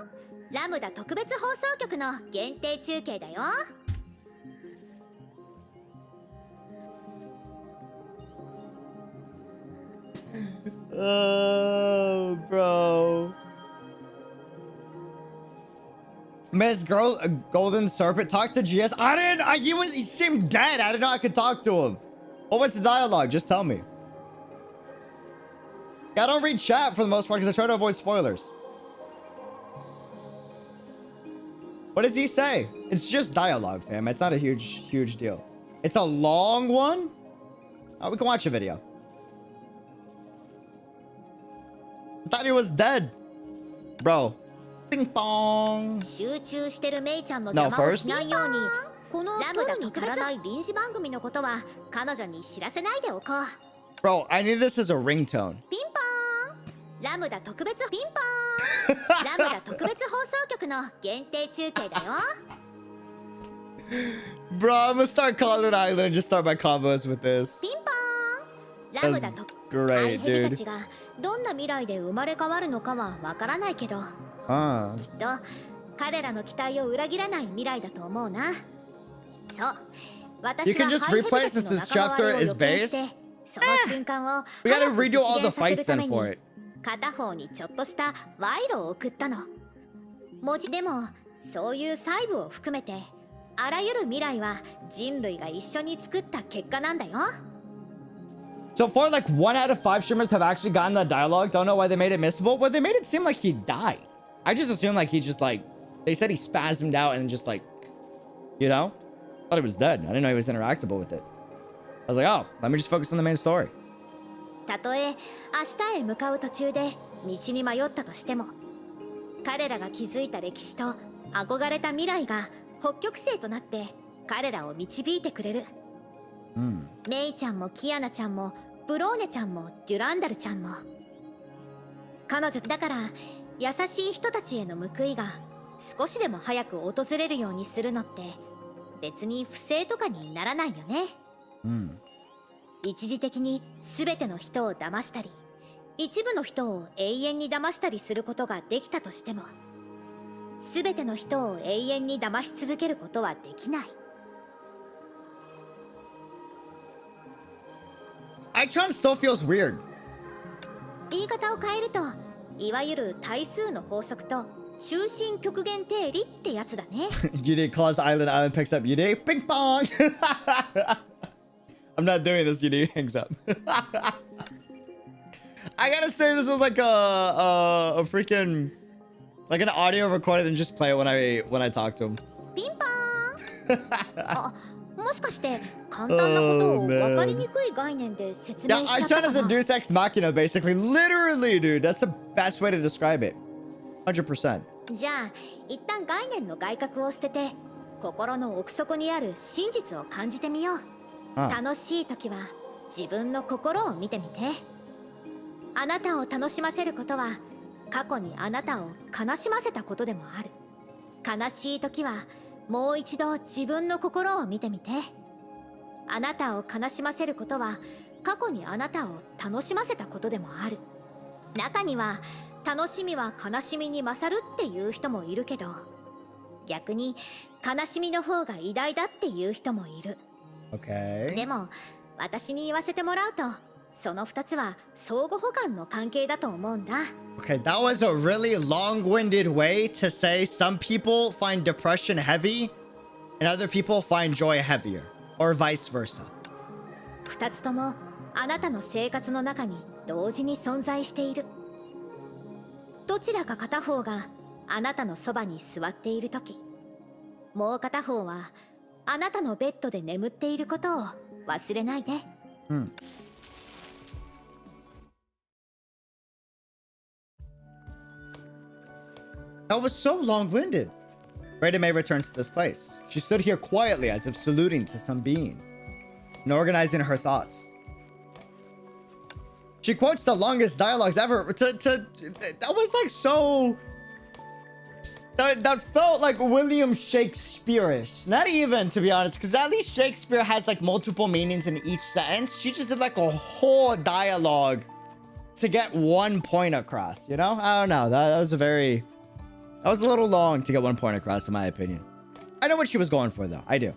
[SPEAKER 8] ーン、ラムダ特別放送局の限定中継だよ。
[SPEAKER 4] Oh, bro. Miss Girl, Golden Serpent, talk to GS. He seemed dead. I didn't know I could talk to him. What was the dialogue? Just tell me. I don't read chat for the most part because I try to avoid spoilers. What does he say? It's just dialogue, fam. It's not a huge deal. It's a long one? Oh, we can watch a video. I thought he was dead. Bro. Ping pong.
[SPEAKER 5] 集中してるメイちゃんの
[SPEAKER 4] No,
[SPEAKER 5] 邪魔を
[SPEAKER 4] first.
[SPEAKER 5] しないようにこのラムダと足らない臨時番組のことは彼女に知らせないでおこう
[SPEAKER 4] Bro, I need this as a ringtone.
[SPEAKER 5] ピンポーンラムダ特別ピンポーンラムダ特別放送局の限定中継だよ
[SPEAKER 4] Bro, I'm gonna start calling it Island and just start my combos with this.
[SPEAKER 5] ピンポーンラムダと
[SPEAKER 4] Great,
[SPEAKER 5] ヘビた
[SPEAKER 4] dude.
[SPEAKER 5] ちがどんな未来で生まれ変わるのかはわからないけど
[SPEAKER 4] Ah.
[SPEAKER 5] きっと彼らの期待を裏切らない未来だと思うなそう
[SPEAKER 4] You
[SPEAKER 5] 私
[SPEAKER 4] can
[SPEAKER 5] は
[SPEAKER 4] just
[SPEAKER 5] ハイヘビた
[SPEAKER 4] replace
[SPEAKER 5] ち
[SPEAKER 4] this
[SPEAKER 5] の仲間
[SPEAKER 4] chapter
[SPEAKER 5] 割れを
[SPEAKER 4] is
[SPEAKER 5] 予見して
[SPEAKER 4] base.
[SPEAKER 5] その瞬間を
[SPEAKER 4] We gotta
[SPEAKER 5] 早く
[SPEAKER 4] redo all
[SPEAKER 5] 実
[SPEAKER 4] the
[SPEAKER 5] 現させ
[SPEAKER 4] fights
[SPEAKER 5] るた
[SPEAKER 4] then
[SPEAKER 5] め
[SPEAKER 4] for
[SPEAKER 5] に
[SPEAKER 4] it.
[SPEAKER 5] 片方にちょっとした賄賂を送ったの文字でもそういう細部を含めてあらゆる未来は人類が一緒に作った結果なんだよ
[SPEAKER 4] So far, like 1 out of 5 streamers have actually gotten that dialogue. Don't know why they made it missable, but they made it seem like he died. I just assumed like he just like, they said he spasmed out and just like, you know? Thought he was dead. I didn't know he was interactable with it. I was like, oh, let me just focus on the main story.
[SPEAKER 5] たとえ明日へ向かう途中で道に迷ったとしても彼らが築いた歴史と憧れた未来が北極星となって彼らを導いてくれる、メイちゃんもキアナちゃんもブローネちゃんもデュランダルちゃんも彼女だから優しい人たちへの報いが少しでも早く訪れるようにするのって別に不正とかにならないよね、一時的に全ての人を騙したり一部の人を永遠に騙したりすることができたとしても全ての人を永遠に騙し続けることはできない
[SPEAKER 4] Ichan still feels weird.
[SPEAKER 5] 言い方を変えるといわゆる対数の法則と中心極限定理ってやつだね
[SPEAKER 4] Yude calls Island. Island picks up Yude. Ping pong. I'm not doing this. Yude hangs up. I gotta say this was like a freaking like an audio recorded and just play it when I talk to him.
[SPEAKER 5] ピンポーンあもしかして簡単なことを分かりにくい概念で説明
[SPEAKER 4] Yeah,
[SPEAKER 5] しちゃった
[SPEAKER 4] Ichan
[SPEAKER 5] か
[SPEAKER 4] is a
[SPEAKER 5] な
[SPEAKER 4] Deus Ex Machina, basically. Literally, dude. That's the best way to describe it. 100%.
[SPEAKER 5] じゃあ一旦概念の外角を捨てて心の奥底にある真実を感じてみよう、楽しい時は自分の心を見てみてあなたを楽しませることは過去にあなたを悲しませたことでもある悲しい時はもう一度自分の心を見てみてあなたを悲しませることは過去にあなたを楽しませたことでもある中には楽しみは悲しみに勝るっていう人もいるけど逆に悲しみの方が偉大だっていう人もいる
[SPEAKER 4] Okay.
[SPEAKER 5] でも私に言わせてもらうとその2つは相互補完の関係だと思うんだ
[SPEAKER 4] Okay, that was a really long-winded way to say some people find depression heavy and other people find joy heavier, or vice versa.
[SPEAKER 5] 2つともあなたの生活の中に同時に存在しているどちらか片方があなたのそばに座っているときもう片方はあなたのベッドで眠っていることを忘れないで、
[SPEAKER 4] That was so long-winded. Reda may return to this place. She stood here quietly as if saluting to some being and organizing her thoughts. She quotes the longest dialogues ever. That was like so... That felt like William Shakespeare-ish. Not even, to be honest, because at least Shakespeare has like multiple meanings in each sentence. She just did like a whole dialogue to get one point across, you know? I don't know. That was a very... That was a little long to get one point across, in my opinion. I know what she was going for, though. I do.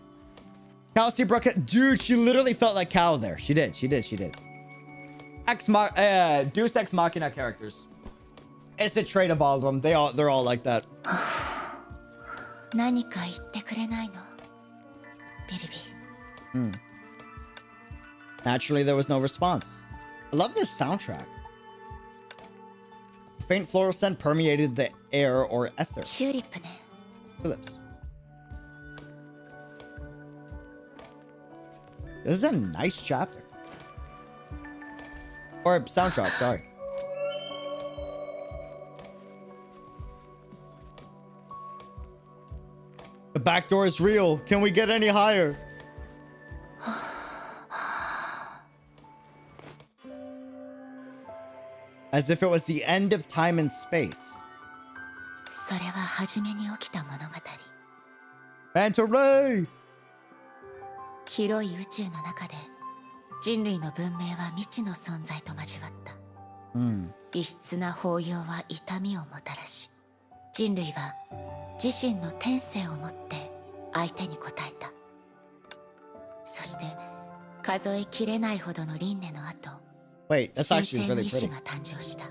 [SPEAKER 4] Cal Seabrook... Dude, she literally felt like Cal there. She did. Deus Ex Machina characters. It's a trait of all of them. They're all like that.
[SPEAKER 5] 何か言ってくれないのビリビ。
[SPEAKER 4] Naturally, there was no response. I love this soundtrack. Faint floral scent permeated the air or ether.
[SPEAKER 5] チューリップね。
[SPEAKER 4] Tulips. This is a nice chapter. Or soundtrack, sorry. The back door is real. Can we get any higher? As if it was the end of time and space.
[SPEAKER 5] それは初めに起きた物語。
[SPEAKER 4] Manta Ray!
[SPEAKER 5] 広い宇宙の中で人類の文明は未知の存在と交わった。異質な抱擁は痛みをもたらし、人類は自身の天性をもって相手に応えた。そして数えきれないほどの輪廻の後、
[SPEAKER 4] Wait, that's
[SPEAKER 5] 神
[SPEAKER 4] actually
[SPEAKER 5] 聖の
[SPEAKER 4] really
[SPEAKER 5] 意志
[SPEAKER 4] pretty.
[SPEAKER 5] が誕生した。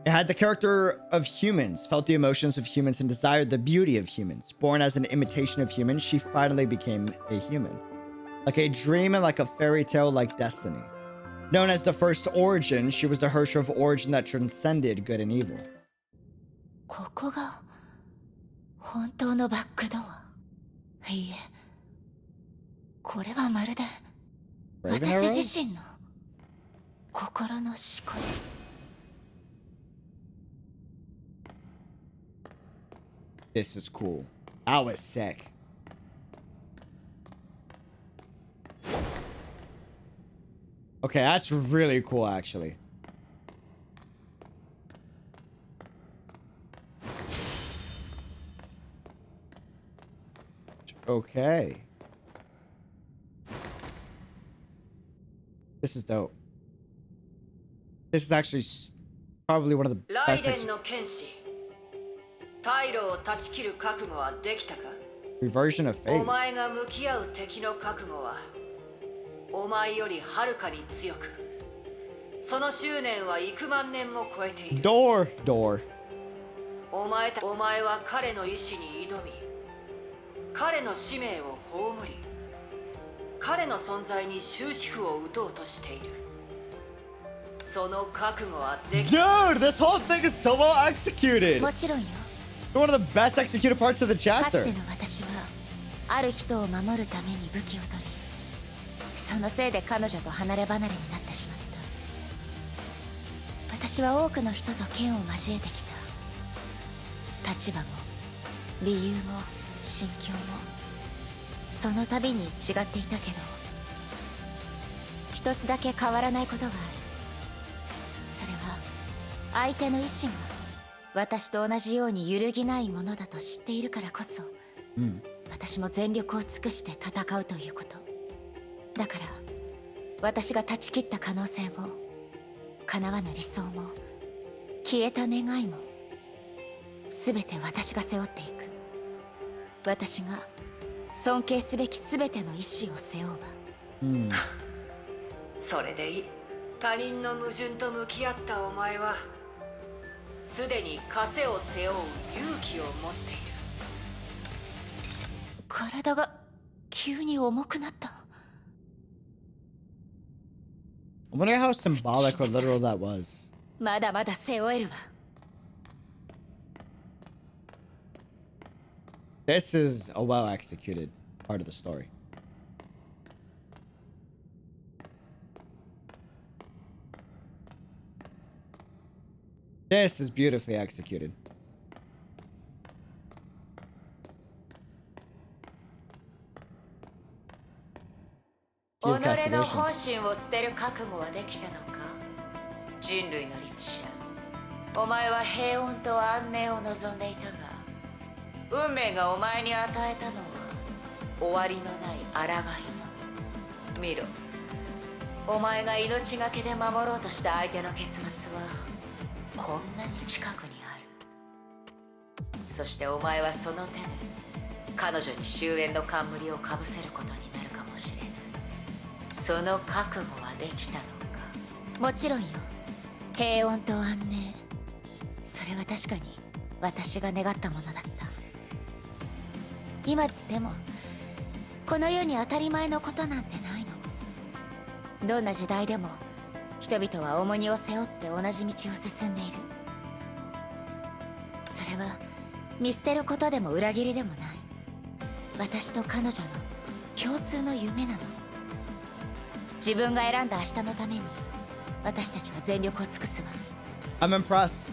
[SPEAKER 4] It had the character of humans, felt the emotions of humans, and desired the beauty of humans. Born as an imitation of humans, she finally became a human. Like a dream and like a fairy tale like destiny. Known as the first origin, she was the Herrscher of origin that transcended good and evil.
[SPEAKER 5] ここが本当のバックドア。いいえ、これはまるで
[SPEAKER 4] Raven
[SPEAKER 5] 私
[SPEAKER 4] Arrow?
[SPEAKER 5] 自身の心のしこり。
[SPEAKER 4] This is cool. I was sick. Okay, that's really cool, actually. Okay. This is dope. This is actually probably one of the
[SPEAKER 3] ライ
[SPEAKER 4] best
[SPEAKER 3] デンの剣士退路を断ち切る覚悟はできたか。
[SPEAKER 4] reversion of
[SPEAKER 3] お
[SPEAKER 4] fate.
[SPEAKER 3] 前が向き合う敵の覚悟はお前よりはるかに強く、その執念は幾万年も超えている。
[SPEAKER 4] Door.
[SPEAKER 3] お前は彼の意志に挑み、彼の使命を葬り、彼の存在に終止符を打とうとしている。その覚悟はできた。
[SPEAKER 4] Dude, this whole thing is so well executed.
[SPEAKER 5] もちろんよ。
[SPEAKER 4] One of the best executed parts of the
[SPEAKER 5] かつて
[SPEAKER 4] chapter.
[SPEAKER 5] の私はある人を守るために武器を取り、そのせいで彼女と離れ離れになってしまった。私は多くの人と剣を交えてきた。立場も理由も心境もその度に違っていたけど、一つだけ変わらないことがある。それは相手の意志が私と同じように揺るぎないものだと知っているからこそ、私も全力を尽くして戦うということ。だから私が断ち切った可能性も叶わぬ理想も消えた願いも全て私が背負っていく。私が尊敬すべき全ての意志を背負うわ。
[SPEAKER 3] それでいい。他人の矛盾と向き合ったお前はすでに枷を背負う勇気を持っている。
[SPEAKER 5] 体が急に重くなった。
[SPEAKER 4] I wonder how symbolic or literal that was.
[SPEAKER 5] まだまだ背負えるわ。
[SPEAKER 4] This is a well executed part of the story. This is beautifully executed.
[SPEAKER 3] 己の本心を捨てる覚悟はできたのか。人類の律者、お前は平穏と安寧を望んでいたが、運命がお前に与えたのは終わりのない抗いの。見ろ、お前が命がけで守ろうとした相手の結末はこんなに近くにある。そしてお前はその手で彼女に終焉の冠をかぶせることになるかもし
[SPEAKER 5] その覚悟はできたのか。もちろんよ。平穏と安寧、それは確かに私が願ったものだった。今でもこの世に当たり前のことなんてないの。どんな時代でも人々は重荷を背負って同じ道を進んでいる。それは見捨てることでも裏切りでもない。私と彼女の共通の夢なの。自分が選んだ明日のために私たちは全力を尽くすわ。
[SPEAKER 4] I'm impressed.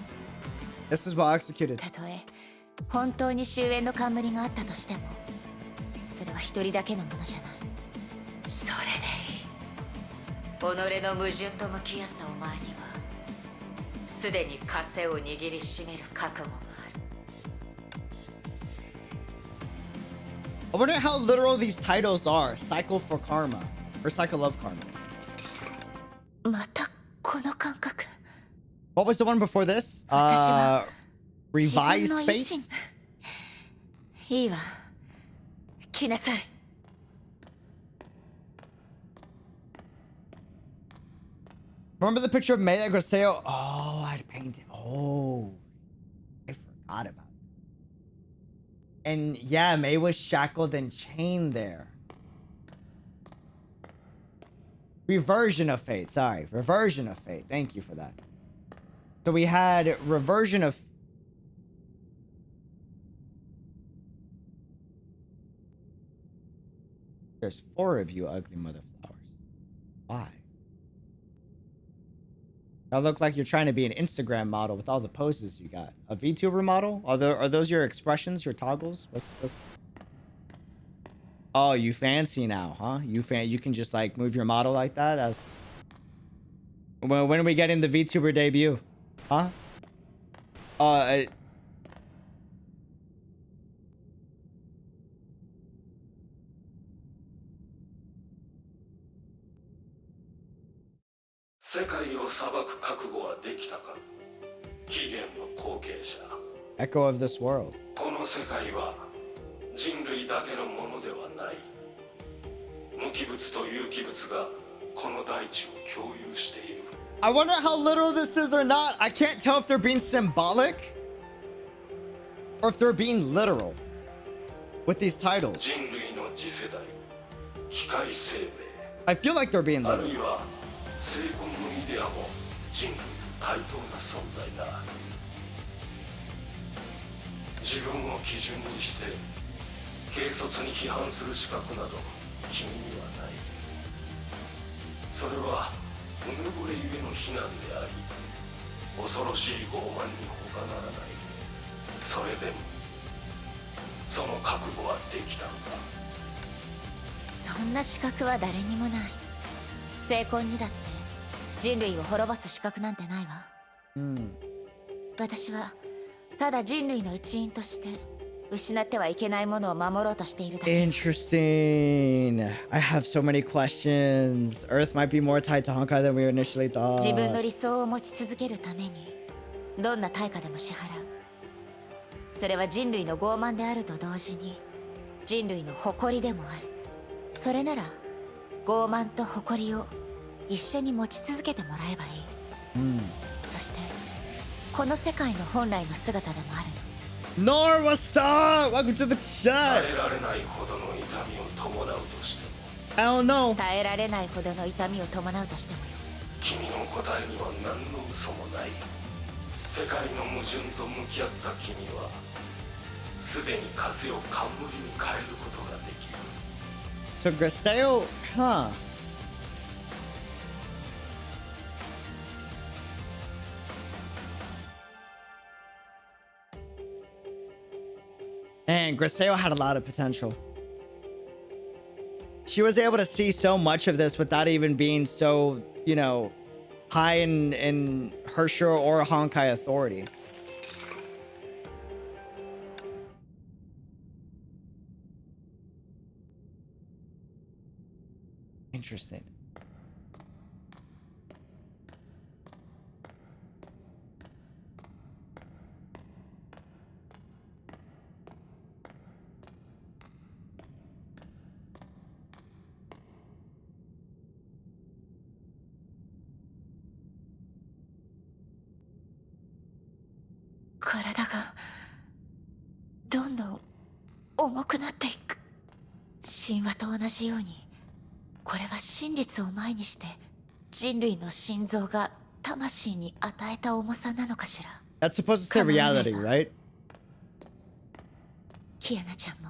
[SPEAKER 4] This is well executed.
[SPEAKER 5] たとえ本当に終焉の冠があったとしても、それは一人だけのものじゃない。それでいい。己の矛盾と向き合ったお前にはすでに枷を握りしめる覚悟がある。
[SPEAKER 4] I wonder how literal these titles are. Cycle for Karma. Or Cycle of Karma.
[SPEAKER 5] またこの感覚。
[SPEAKER 4] What was the one before this? Revised Fate?
[SPEAKER 5] いいわ。来なさい。
[SPEAKER 4] Remember the picture of May that Groseo? Oh, I'd painted. Oh, I forgot about it. And yeah, May was shackled and chained there. Reversion of Fate. Sorry, Reversion of Fate. Thank you for that. So we had Reversion of... There's 4 of you ugly mother flowers. Why? Y'all look like you're trying to be an Instagram model with all the poses you got. A VTuber model? Are those your expressions, your toggles? What's... Oh, you fancy now, huh? You can just like move your model like that? That's... When are we getting the VTuber debut? Huh? Uh...
[SPEAKER 6] 世界を裁く覚悟はできたか。起源の後継者。
[SPEAKER 4] Echo of this world.
[SPEAKER 6] この世界は人類だけのものではない。無機物と有機物がこの大地を共有している。
[SPEAKER 4] I wonder how literal this is or not. I can't tell if they're being symbolic or if they're being literal with these titles.
[SPEAKER 6] 人類の次世代、機械生命。
[SPEAKER 4] I feel like they're being
[SPEAKER 6] ある
[SPEAKER 4] literal.
[SPEAKER 6] いは成婚のイデアも人類対等な存在だ。自分を基準にして軽率に批判する資格など君にはない。それはうぬぼれゆえの非難であり、恐ろしい傲慢に他ならない。それでもその覚悟はできたのか。
[SPEAKER 5] そんな資格は誰にもない。成婚にだって人類を滅ぼす資格なんてないわ。私はただ人類の一員として失ってはいけないものを守ろうとしているだけ。
[SPEAKER 4] Interesting. I have so many questions. Earth might be more tied to Honkai than we initially thought.
[SPEAKER 5] 自分の理想を持ち続けるためにどんな対価でも支払う。それは人類の傲慢であると同時に人類の誇りでもある。それなら傲慢と誇りを一緒に持ち続けてもらえばいい。そしてこの世界の本来の姿でもあるの。
[SPEAKER 4] Nor, what's up? Welcome to the
[SPEAKER 6] 耐
[SPEAKER 4] chat.
[SPEAKER 6] えられないほどの痛みを伴うとしても
[SPEAKER 4] I don't know.
[SPEAKER 5] 耐えられないほどの痛みを伴うとしてもよ。
[SPEAKER 6] 君の答えには何の嘘もない。世界の矛盾と向き合った君はすでに風を冠に変えることができる。
[SPEAKER 4] So Graseo, huh? Man, Graseo had a lot of potential. She was able to see so much of this without even being so, you know, high in Herrscher or Honkai authority. Interesting.
[SPEAKER 5] 体がどんどん重くなっていく。神話と同じように、これは真実を前にして人類の心臓が魂に与えた重さなのかしら。
[SPEAKER 4] That's supposed to say reality, right?
[SPEAKER 5] キアナちゃんも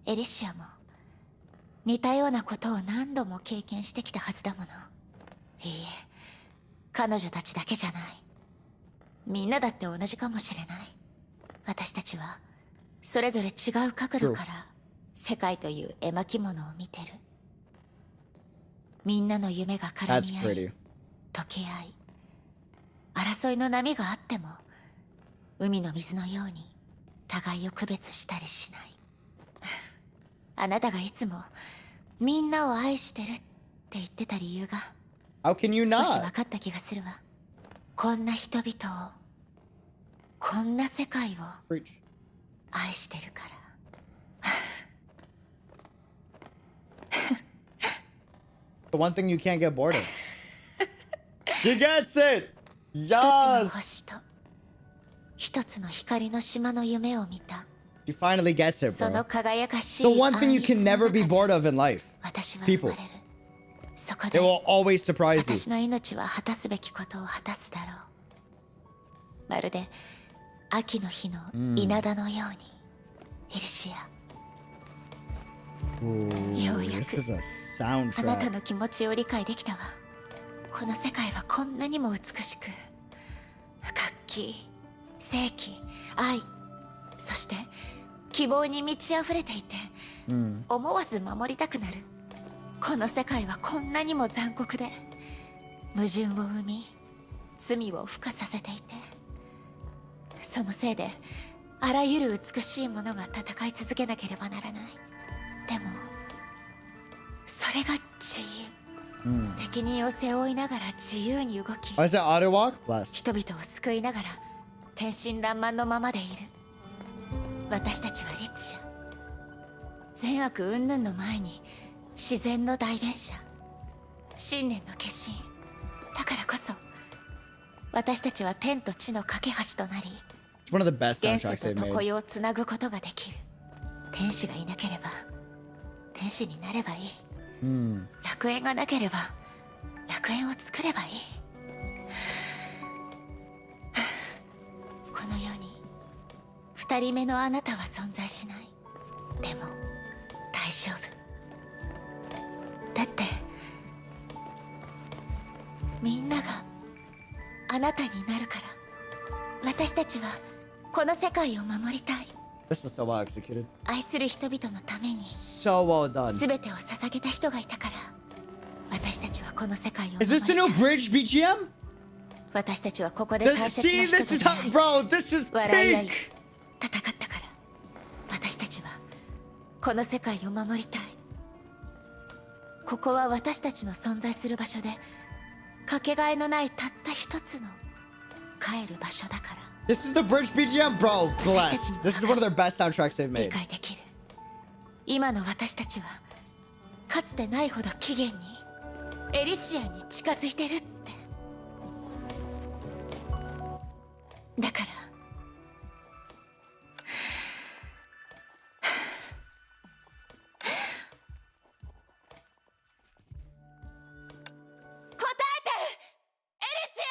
[SPEAKER 5] エリシアも似たようなことを何度も経験してきたはずだもの。いいえ、彼女たちだけじゃない。みんなだって同じかもしれない。私たちはそれぞれ違う角度から世界という絵巻物を見てる。みんなの夢が絡み合
[SPEAKER 4] That's
[SPEAKER 5] い
[SPEAKER 4] pretty.
[SPEAKER 5] 溶け合い、争いの波があっても海の水のように互いを区別したりしない。あなたがいつもみんなを愛してるって言ってた理由が
[SPEAKER 4] How can you
[SPEAKER 5] 少し
[SPEAKER 4] not?
[SPEAKER 5] 分かった気がするわ。こんな人々を、こんな世界を
[SPEAKER 4] Preach.
[SPEAKER 5] 愛してるから。
[SPEAKER 4] The one thing you can't get bored of. She gets it!
[SPEAKER 5] 一つの
[SPEAKER 4] Yes!
[SPEAKER 5] 星と一つの光の島の夢を見た。
[SPEAKER 4] She finally gets it,
[SPEAKER 5] その
[SPEAKER 4] bro.
[SPEAKER 5] 輝かしい
[SPEAKER 4] The one thing you
[SPEAKER 5] 暗逸
[SPEAKER 4] can
[SPEAKER 5] の
[SPEAKER 4] never be
[SPEAKER 5] 中で
[SPEAKER 4] bored of in life.
[SPEAKER 5] 私は生まれる。そこ
[SPEAKER 4] It
[SPEAKER 5] で
[SPEAKER 4] will always surprise you.
[SPEAKER 5] 私の命は果たすべきことを果たすだろう。まるで秋の日の稲田のように。エリシア、
[SPEAKER 4] Ooh,
[SPEAKER 5] ようや
[SPEAKER 4] this
[SPEAKER 5] く
[SPEAKER 4] is a
[SPEAKER 5] あなた
[SPEAKER 4] soundtrack.
[SPEAKER 5] の気持ちを理解できたわ。この世界はこんなにも美しく、活気、正気、愛、そして希望に満ち溢れていて、思わず守りたくなる。この世界はこんなにも残酷で、矛盾を生み罪を付加させていて、そのせいであらゆる美しいものが戦い続けなければならない。でもそれが自由、責任を背負いながら自由に動き、
[SPEAKER 4] Why is that auto walk? Blessed.
[SPEAKER 5] 人々を救いながら天真爛漫のままでいる。私たちは律者、善悪云々の前に自然の代弁者、信念の化身。だからこそ私たちは天と地の架け橋となり、
[SPEAKER 4] It's one of the best
[SPEAKER 5] 現
[SPEAKER 4] soundtracks
[SPEAKER 5] 世
[SPEAKER 4] they've
[SPEAKER 5] と常
[SPEAKER 4] made.
[SPEAKER 5] 世をつなぐことができる。天使がいなければ天使になればいい。楽園がなければ楽園を作ればいい。この世に二人目のあなたは存在しない。でも大丈夫だって、みんながあなたになるから。私たちはこの世界を守りたい。
[SPEAKER 4] This is so well executed.
[SPEAKER 5] 愛する人々のために
[SPEAKER 4] So well done.
[SPEAKER 5] 全てを捧げた人がいたから、私たちはこの世界を守
[SPEAKER 4] Is
[SPEAKER 5] り
[SPEAKER 4] this
[SPEAKER 5] た
[SPEAKER 4] the new
[SPEAKER 5] い。
[SPEAKER 4] bridge BGM?
[SPEAKER 5] 私たちはここで
[SPEAKER 4] This-
[SPEAKER 5] 大切
[SPEAKER 4] see,
[SPEAKER 5] な人
[SPEAKER 4] this
[SPEAKER 5] と
[SPEAKER 4] is
[SPEAKER 5] 出
[SPEAKER 4] how,
[SPEAKER 5] 会い
[SPEAKER 4] bro. This is
[SPEAKER 5] 笑い合い
[SPEAKER 4] peak.
[SPEAKER 5] 戦ったから。私たちはこの世界を守りたい。ここは私たちの存在する場所で、かけがえのないたった一つの帰る場所だから。
[SPEAKER 4] This is the bridge BGM, bro. Blessed. This is one of their best soundtracks they've
[SPEAKER 5] 理
[SPEAKER 4] made.
[SPEAKER 5] 解できる。今の私たちはかつてないほど起源に、エリシアに近づいてるって。だから答えて、エリシア。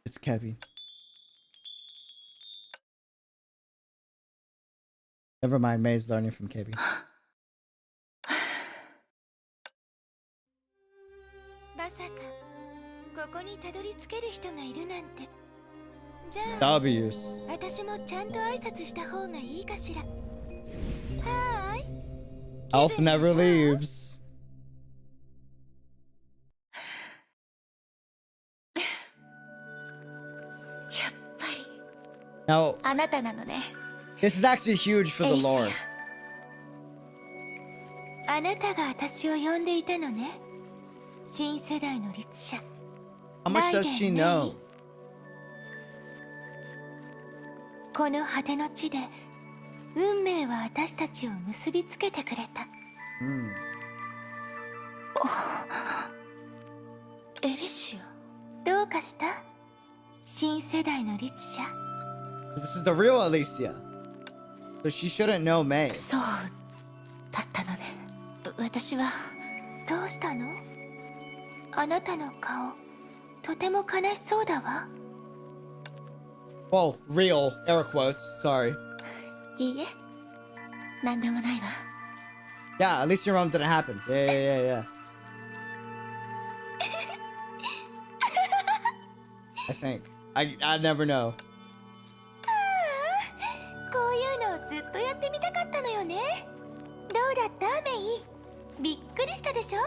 [SPEAKER 4] It's Kevin. Never mind, May's learning from Kevin.
[SPEAKER 8] まさかここにたどり着ける人がいるなんて。じゃあ
[SPEAKER 4] W's.
[SPEAKER 8] 私もちゃんと挨拶した方がいいかしら。はーい。
[SPEAKER 4] Elf never leaves.
[SPEAKER 5] やっぱり
[SPEAKER 4] Now,
[SPEAKER 5] あなたなのね。
[SPEAKER 4] this is actually huge for
[SPEAKER 5] エ
[SPEAKER 4] the
[SPEAKER 5] リシ
[SPEAKER 4] lore.
[SPEAKER 8] あなたが私を呼んでいたのね。新世代の律者。
[SPEAKER 4] How much does she know?
[SPEAKER 8] この果ての地で
[SPEAKER 5] 運命は私たちを結びつけてくれた。エリシア、どうかした？新世代の律者。
[SPEAKER 4] This is the real Alicia. So she shouldn't know May.
[SPEAKER 5] そうだったのね。私はどうしたの？あなたの顔、とても悲しそうだわ。
[SPEAKER 4] Well, real, air quotes, sorry.
[SPEAKER 5] いいえ、なんでもないわ。
[SPEAKER 4] Yeah, at least your mom didn't happen. Yeah. I think. I never know.
[SPEAKER 5] こういうのをずっとやってみたかったのよね。どうだったメイ？びっくりしたでしょ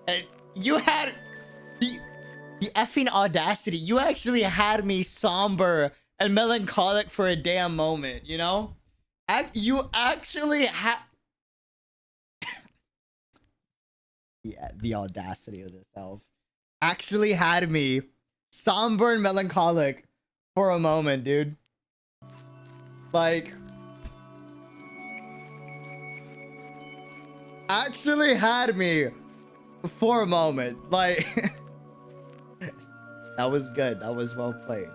[SPEAKER 5] ？And
[SPEAKER 4] you had the effing audacity. You actually had me somber and melancholic for a damn moment, you know? You actually had... Yeah, the audacity of this elf. Actually had me somber and melancholic for a moment, dude. Like... Actually had me for a moment. Like... That was good. That was well played.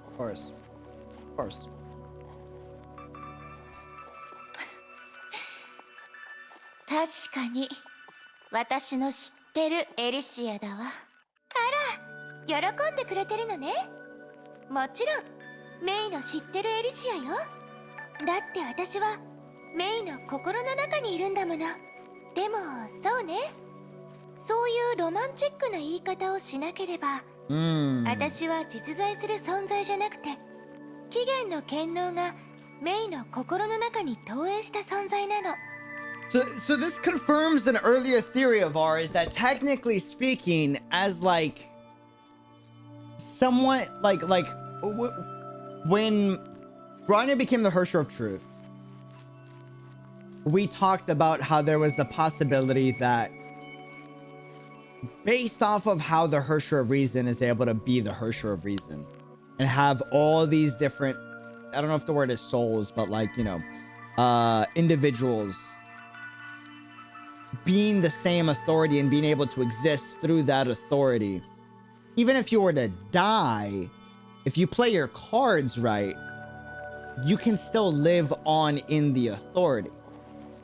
[SPEAKER 4] Of course. Of course.
[SPEAKER 5] 確かに私の知ってるエリシアだわ。あら、喜んでくれてるのね。もちろんメイの知ってるエリシアよ。だって私はメイの心の中にいるんだもの。でもそうね、そういうロマンチックな言い方をしなければ、私は実在する存在じゃなくて、起源の権能がメイの心の中に投影した存在なの。
[SPEAKER 4] So this confirms an earlier theory of ours that technically speaking, as like somewhat like when Grania became the Hersher of Truth, we talked about how there was the possibility that based off of how the Hersher of Reason is able to be the Hersher of Reason and have all these different, I don't know if the word is souls, but like, you know, individuals being the same authority and being able to exist through that authority. Even if you were to die, if you play your cards right, you can still live on in the authority.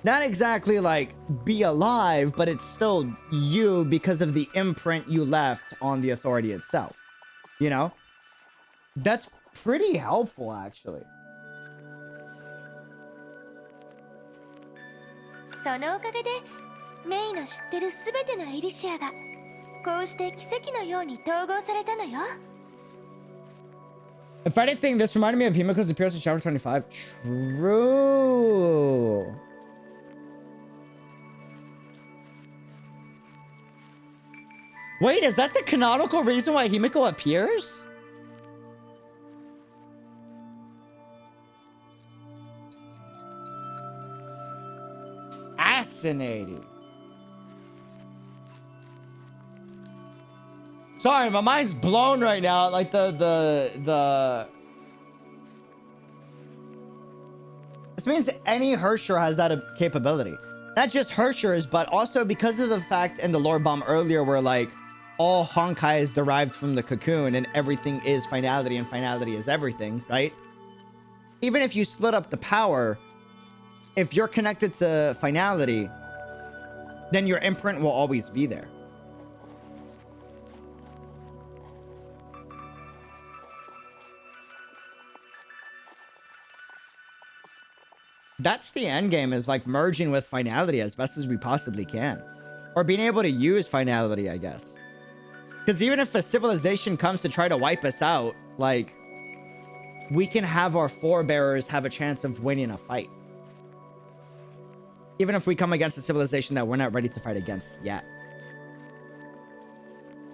[SPEAKER 4] Not exactly like be alive, but it's still you because of the imprint you left on the authority itself. You know? That's pretty helpful, actually.
[SPEAKER 5] そのおかげでメイの知ってるすべてのエリシアがこうして奇跡のように統合されたのよ。
[SPEAKER 4] If anything, this reminded me of Himiko's appearance in Chapter 25. True. Wait, is that the canonical reason why Himiko appears? Fascinating. Sorry, my mind's blown right now. Like the This means any Hersher has that capability. Not just Hershers, but also because of the fact in the lore bomb earlier where like all Honkai is derived from the cocoon and everything is finality and finality is everything, right? Even if you split up the power, if you're connected to finality, then your imprint will always be there. That's the end game, is like merging with finality as best as we possibly can. Or being able to use finality, I guess. Because even if a civilization comes to try to wipe us out, like, we can have our forebearers have a chance of winning a fight. Even if we come against a civilization that we're not ready to fight against yet.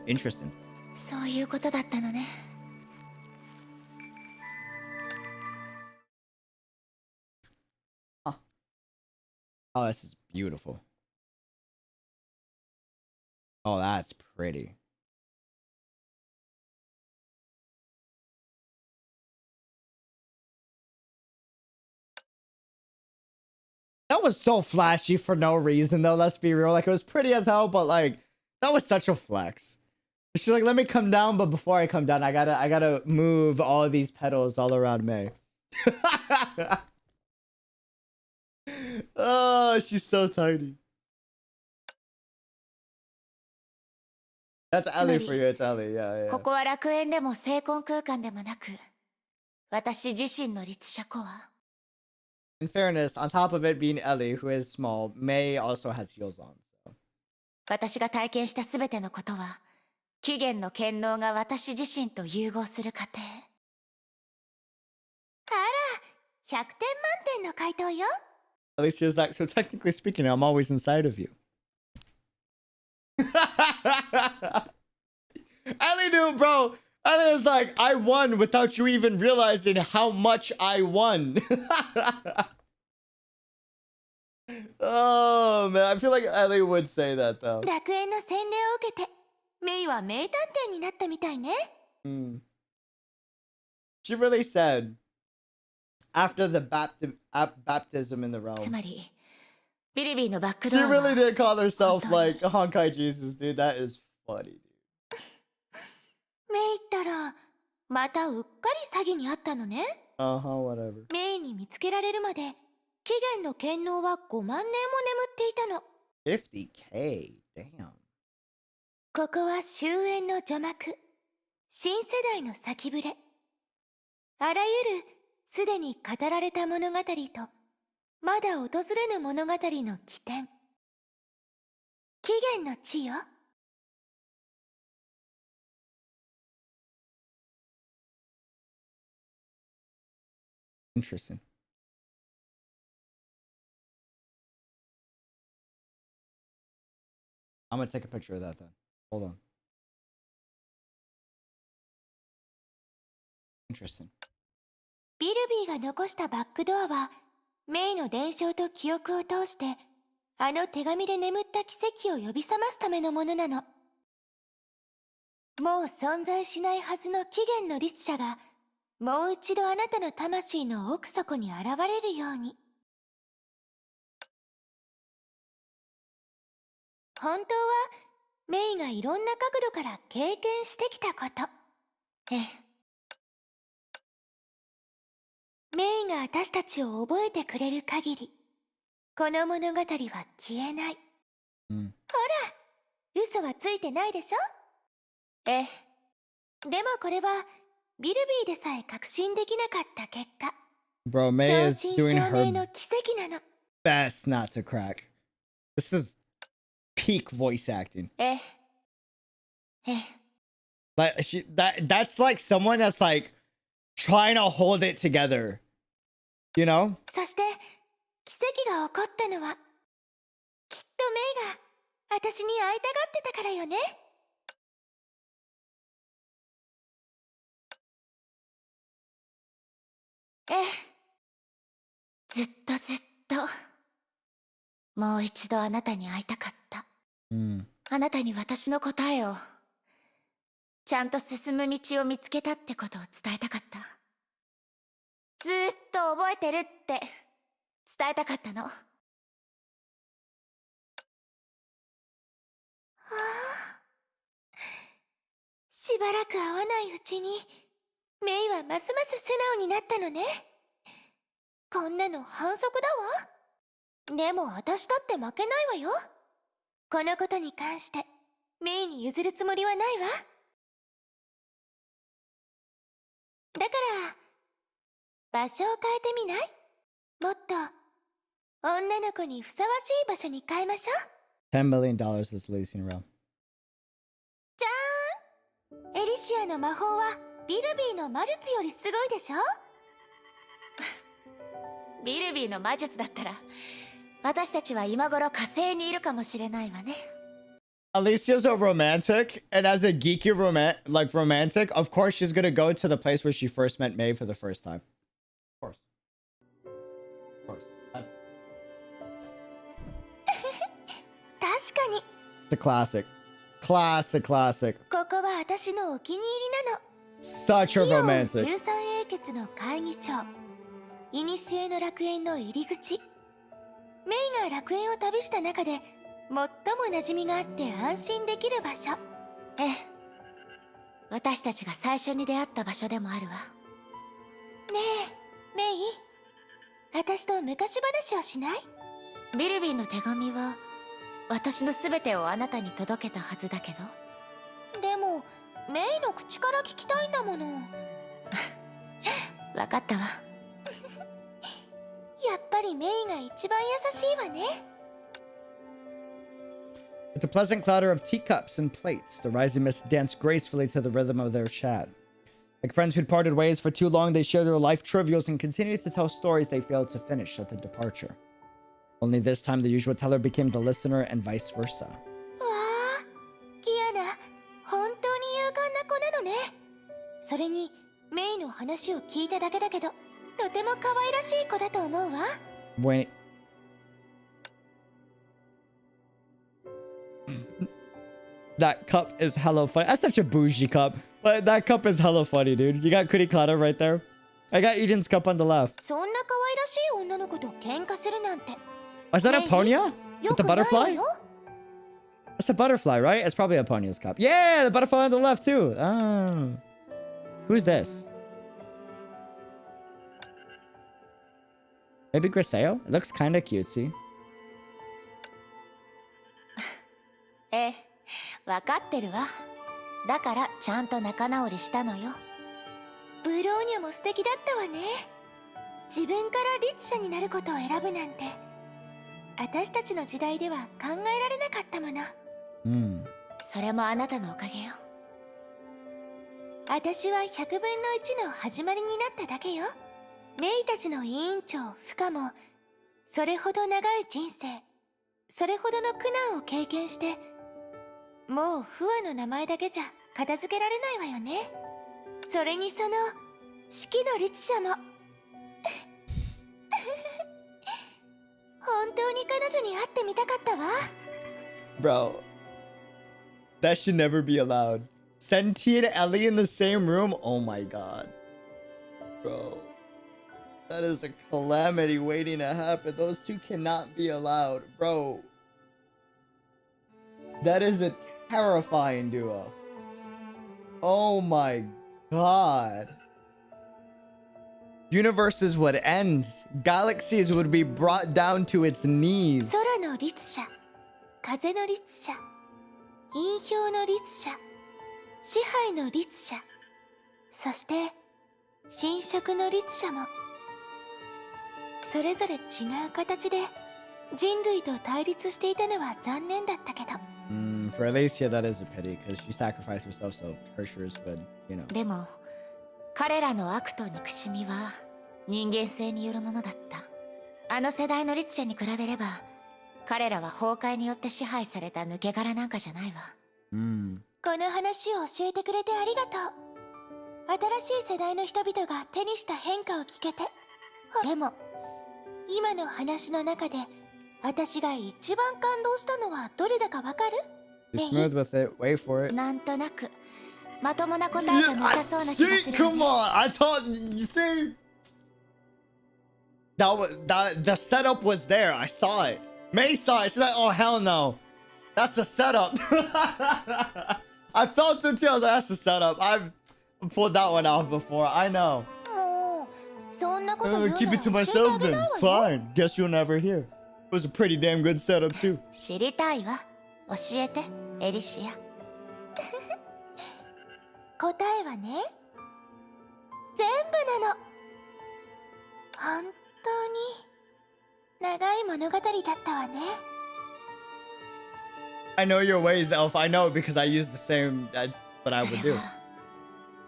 [SPEAKER 4] Interesting.
[SPEAKER 5] そういうことだったのね。
[SPEAKER 4] Oh, this is beautiful. Oh, that's pretty. That was so flashy for no reason, though. Let's be real. Like, it was pretty as hell, but like, that was such a flex. She's like, let me come down, but before I come down, I gotta move all these petals all around May. Oh, she's so tiny. That's Ellie for you. It's Ellie. Yeah,
[SPEAKER 5] ここは楽園でも聖魂空間でもなく、私自身の律者コア。
[SPEAKER 4] In fairness, on top of it being Ellie, who is small, May also has heels on. So.
[SPEAKER 5] 私が体験したすべてのことは、起源の権能が私自身と融合する過程。あら、100点満点の回答よ。
[SPEAKER 4] At least he was like, so technically speaking, I'm always inside of you. Ellie knew, bro. Ellie was like, I won without you even realizing how much I won. Oh, man. I feel like Ellie would say that, though.
[SPEAKER 5] 楽園の洗礼を受けて、メイは名探偵になったみたいね。
[SPEAKER 4] She really said, after the baptism in the realm.
[SPEAKER 5] つまり、ビリビーのバックド
[SPEAKER 4] She
[SPEAKER 5] アは
[SPEAKER 4] really did call herself like a Honkai Jesus, dude. That is funny, dude.
[SPEAKER 5] メイったら、またうっかり詐欺にあったのね。
[SPEAKER 4] whatever.
[SPEAKER 5] メイに見つけられるまで、起源の権能は5万年も眠っていたの。
[SPEAKER 4] 50K, damn.
[SPEAKER 5] ここは終焉の序幕、新世代の先触れ。あらゆるすでに語られた物語と、まだ訪れぬ物語の起点。起源の地よ。
[SPEAKER 4] Interesting. I'm gonna take a picture of that then. Hold on. Interesting.
[SPEAKER 5] ビルビーが残したバックドアは、メイの伝承と記憶を通して、あの手紙で眠った奇跡を呼び覚ますためのものなの。もう存在しないはずの起源の律者が、もう一度あなたの魂の奥底に現れるように。本当は、メイがいろんな角度から経験してきたこと。ええ。メイが私たちを覚えてくれる限り、この物語は消えない。ほら、嘘はついてないでしょ？ええ。でもこれは、ビルビーでさえ確信できなかった結果。
[SPEAKER 4] Bro, May is
[SPEAKER 5] 正真
[SPEAKER 4] doing
[SPEAKER 5] 正銘
[SPEAKER 4] her
[SPEAKER 5] の奇跡なの。
[SPEAKER 4] best not to crack. This is peak voice acting.
[SPEAKER 5] ええ。ええ。
[SPEAKER 4] Like that's like someone that's like trying to hold it together. You know?
[SPEAKER 5] そして、奇跡が起こったのは、きっとメイが私に会いたがってたからよね。ええ。ずっとずっと、もう一度あなたに会いたかった。あなたに私の答えを、ちゃんと進む道を見つけたってことを伝えたかった。ずーっと覚えてるって伝えたかったの。はあ、しばらく会わないうちにメイはますます素直になったのね。こんなの反則だわ。でも私だって負けないわよ。このことに関してメイに譲るつもりはないわ。だから場所を変えてみない？もっと
[SPEAKER 2] 女の子にふさわしい場所に変えましょう。
[SPEAKER 4] $10 million is Elysian realm.
[SPEAKER 2] じゃーん、エリシアの魔法はビルビーの魔術よりすごいでしょ。
[SPEAKER 5] ビルビーの魔術だったら私たちは今頃火星にいるかもしれないわね。
[SPEAKER 4] Alicia's a romantic, and as a geeky romantic, of course she's gonna go to the place where she first met May for the first time. Of course. Of course. That's
[SPEAKER 2] 確かに
[SPEAKER 4] the classic. Classic.
[SPEAKER 2] ここは私のお気に入りなの。
[SPEAKER 4] Such a
[SPEAKER 2] イオン
[SPEAKER 4] romantic.
[SPEAKER 2] 13英傑の会議長、古の楽園の入り口。メイが楽園を旅した中で最も馴染みがあって安心できる場所。
[SPEAKER 5] ええ、私たちが最初に出会った場所でもあるわ。
[SPEAKER 2] ねえメイ、私と昔話をしない？
[SPEAKER 5] ビルビーの手紙は私の全てをあなたに届けたはずだけど。
[SPEAKER 2] でもメイの口から聞きたいんだもの。
[SPEAKER 5] わかったわ。
[SPEAKER 2] やっぱりメイが一番優しいわね。
[SPEAKER 4] With a pleasant clatter of teacups and plates, the rising mist danced gracefully to the rhythm of their chat. Like friends who'd parted ways for too long, they shared their life trivials and continued to tell stories they failed to finish at the departure. Only this time, the usual teller became the listener and vice versa.
[SPEAKER 2] わあ、キアナ、本当に勇敢な子なのね。それにメイの話を聞いただけだけど、とても可愛らしい子だと思うわ。
[SPEAKER 4] Wait. That cup is hella funny. That's such a bougie cup. But that cup is hella funny, dude. You got Kurikata right there. I got Eden's cup on the left.
[SPEAKER 2] そんな可愛らしい女の子と喧嘩するなんて。
[SPEAKER 4] Is that a Ponya? With the butterfly? That's a butterfly, right? It's probably a Ponya's cup. Yeah, the butterfly on the left, too. Oh. Who's this? Maybe Griseo? It looks kind of cutesy.
[SPEAKER 5] ええ、わかってるわ。だからちゃんと仲直りしたのよ。
[SPEAKER 2] ブローニャも素敵だったわね。自分から律者になることを選ぶなんて、私たちの時代では考えられなかったもの。
[SPEAKER 5] それもあなたのおかげよ。
[SPEAKER 2] 私は100分の1の始まりになっただけよ。メイたちの委員長フカもそれほど長い人生、それほどの苦難を経験して、もうフワの名前だけじゃ片付けられないわよね。それにその式の律者も本当に彼女に会ってみたかったわ。
[SPEAKER 4] Bro, that should never be allowed. Senti and Ellie in the same room? Oh my god. Bro, that is a calamity waiting to happen. Those two cannot be allowed. Bro, that is a terrifying duo. Oh my god. Universes would end. Galaxies would be brought down to its knees.
[SPEAKER 2] 空の律者、風の律者、陰表の律者、支配の律者、そして侵食の律者も、それぞれ違う形で人類と対立していたのは残念だったけど。
[SPEAKER 4] For Alicia, that is a pity because she sacrificed herself so Hershers would, you know.
[SPEAKER 5] でも彼らの悪と憎しみは人間性によるものだった。あの世代の律者に比べれば彼らは崩壊によって支配された抜け殻なんかじゃないわ。
[SPEAKER 2] この話を教えてくれてありがとう。新しい世代の人々が手にした変化を聞けて。でも今の話の中で私が一番感動したのはどれだかわかる？
[SPEAKER 4] You're smooth with it. Wait for it.
[SPEAKER 5] なんとなくまともな答えじゃなさそうな気がする、ね。
[SPEAKER 4] Come on, I thought you see. The setup was there. I saw it. May saw it. She's like, oh hell no, that's the setup. I felt it too. I was like, that's the setup. I've pulled that one off before. I know.
[SPEAKER 2] もうそんなこと言うなら
[SPEAKER 4] Keep it to myself then. Fine. Guess you'll never hear. It was a pretty damn good setup too.
[SPEAKER 5] 知りたいわ。教えて、エリシア。
[SPEAKER 2] 答えはね、全部なの。本当に
[SPEAKER 5] 長い物語だったわね。
[SPEAKER 4] I know your ways, Elf. I know because I use the same. That's what I would do.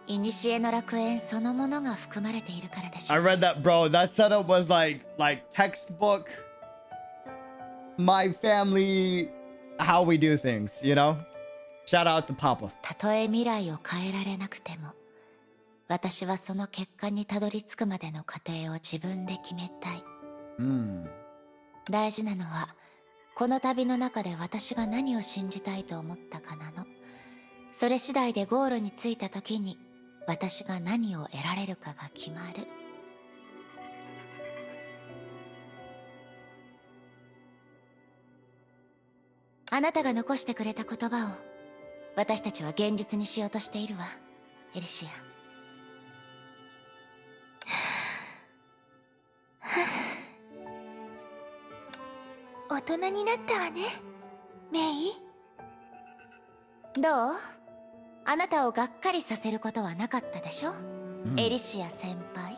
[SPEAKER 5] 古の楽園そのものが含まれているからでしょ。
[SPEAKER 4] I read that, bro. That setup was like textbook. My family, how we do things, you know? Shout out to Papa.
[SPEAKER 5] たとえ未来を変えられなくても、私はその結果にたどり着くまでの過程を自分で決めたい。大事なのは、この旅の中で私が何を信じたいと思ったかなの。それ次第でゴールに着いた時に、私が何を得られるかが決まる。あなたが残してくれた言葉を私たちは現実にしようとしているわ、エリシア。大人になったわね、メイ。どう？あなたをがっかりさせることはなかったでしょ、エリシア先輩。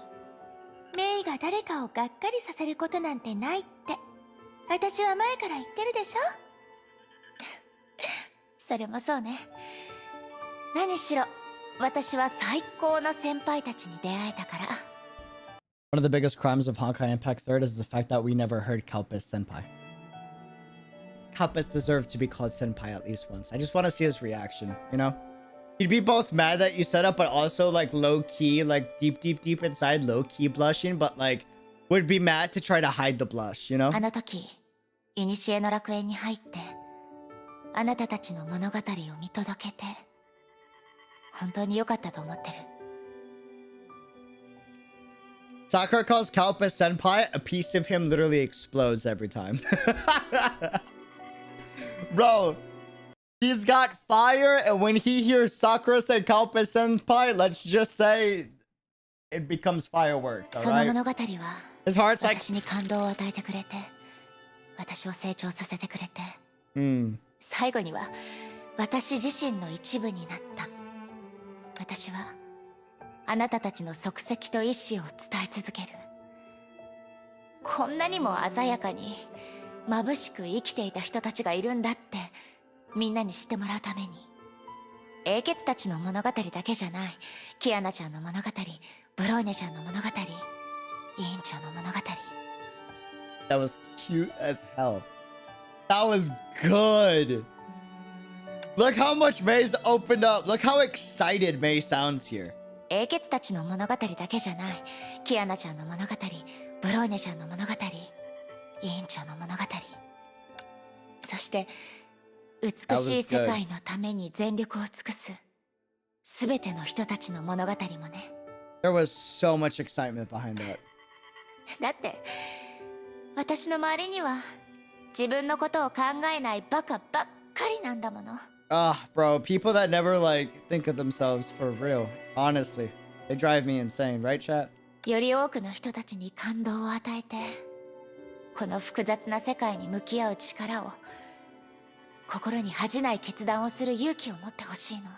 [SPEAKER 5] メイが誰かをがっかりさせることなんてないって私は前から言ってるでしょ。それもそうね。何しろ私は最高の先輩たちに出会えたから。
[SPEAKER 4] One of the biggest crimes of Honkai Impact 3rd is the fact that we never heard 𝙃𝙖𝙀𝙀 senpai. 𝙃𝙖𝙀𝙀 deserved to be called senpai at least once. I just want to see his reaction, you know? He'd be both mad that you set up, but also like low-key, like deep inside, low-key blushing, but like would be mad to try to hide the blush, you know?
[SPEAKER 5] あの時、古の楽園に入って、あなたたちの物語を見届けて、本当に良かったと思ってる。
[SPEAKER 4] Sakura calls 𝙃𝙀𝙀 senpai. A piece of him literally explodes every time. Bro, he's got fire, and when he hears Sakura say 𝙃𝙀𝙀 senpai, let's just say it becomes fireworks,
[SPEAKER 5] その
[SPEAKER 4] alright?
[SPEAKER 5] 物語は
[SPEAKER 4] His heart's like...
[SPEAKER 5] 私に感動を与えてくれて、私を成長させてくれて、最後には私自身の一部になった。私はあなたたちの足跡と意志を伝え続ける。こんなにも鮮やかに眩しく生きていた人たちがいるんだってみんなに知ってもらうために。英傑たちの物語だけじゃない、キアナちゃんの物語、ブローニャちゃんの物語、委員長の物語。
[SPEAKER 4] That was cute as hell. That was good. Look how much May's opened up. Look how excited May sounds here.
[SPEAKER 5] 英傑たちの物語だけじゃない、キアナちゃんの物語、ブローニャちゃんの物語、委員長の物語。そして美しい世界のために全力を尽くすすべての人たちの物語もね。
[SPEAKER 4] There was so much excitement behind that.
[SPEAKER 5] だって私の周りには自分のことを考えないバカばっかりなんだもの。
[SPEAKER 4] Bro, people that never like think of themselves for real. Honestly, they drive me insane, right, chat?
[SPEAKER 5] より多くの人たちに感動を与えて、この複雑な世界に向き合う力を、心に恥じない決断をする勇気を持ってほしいの。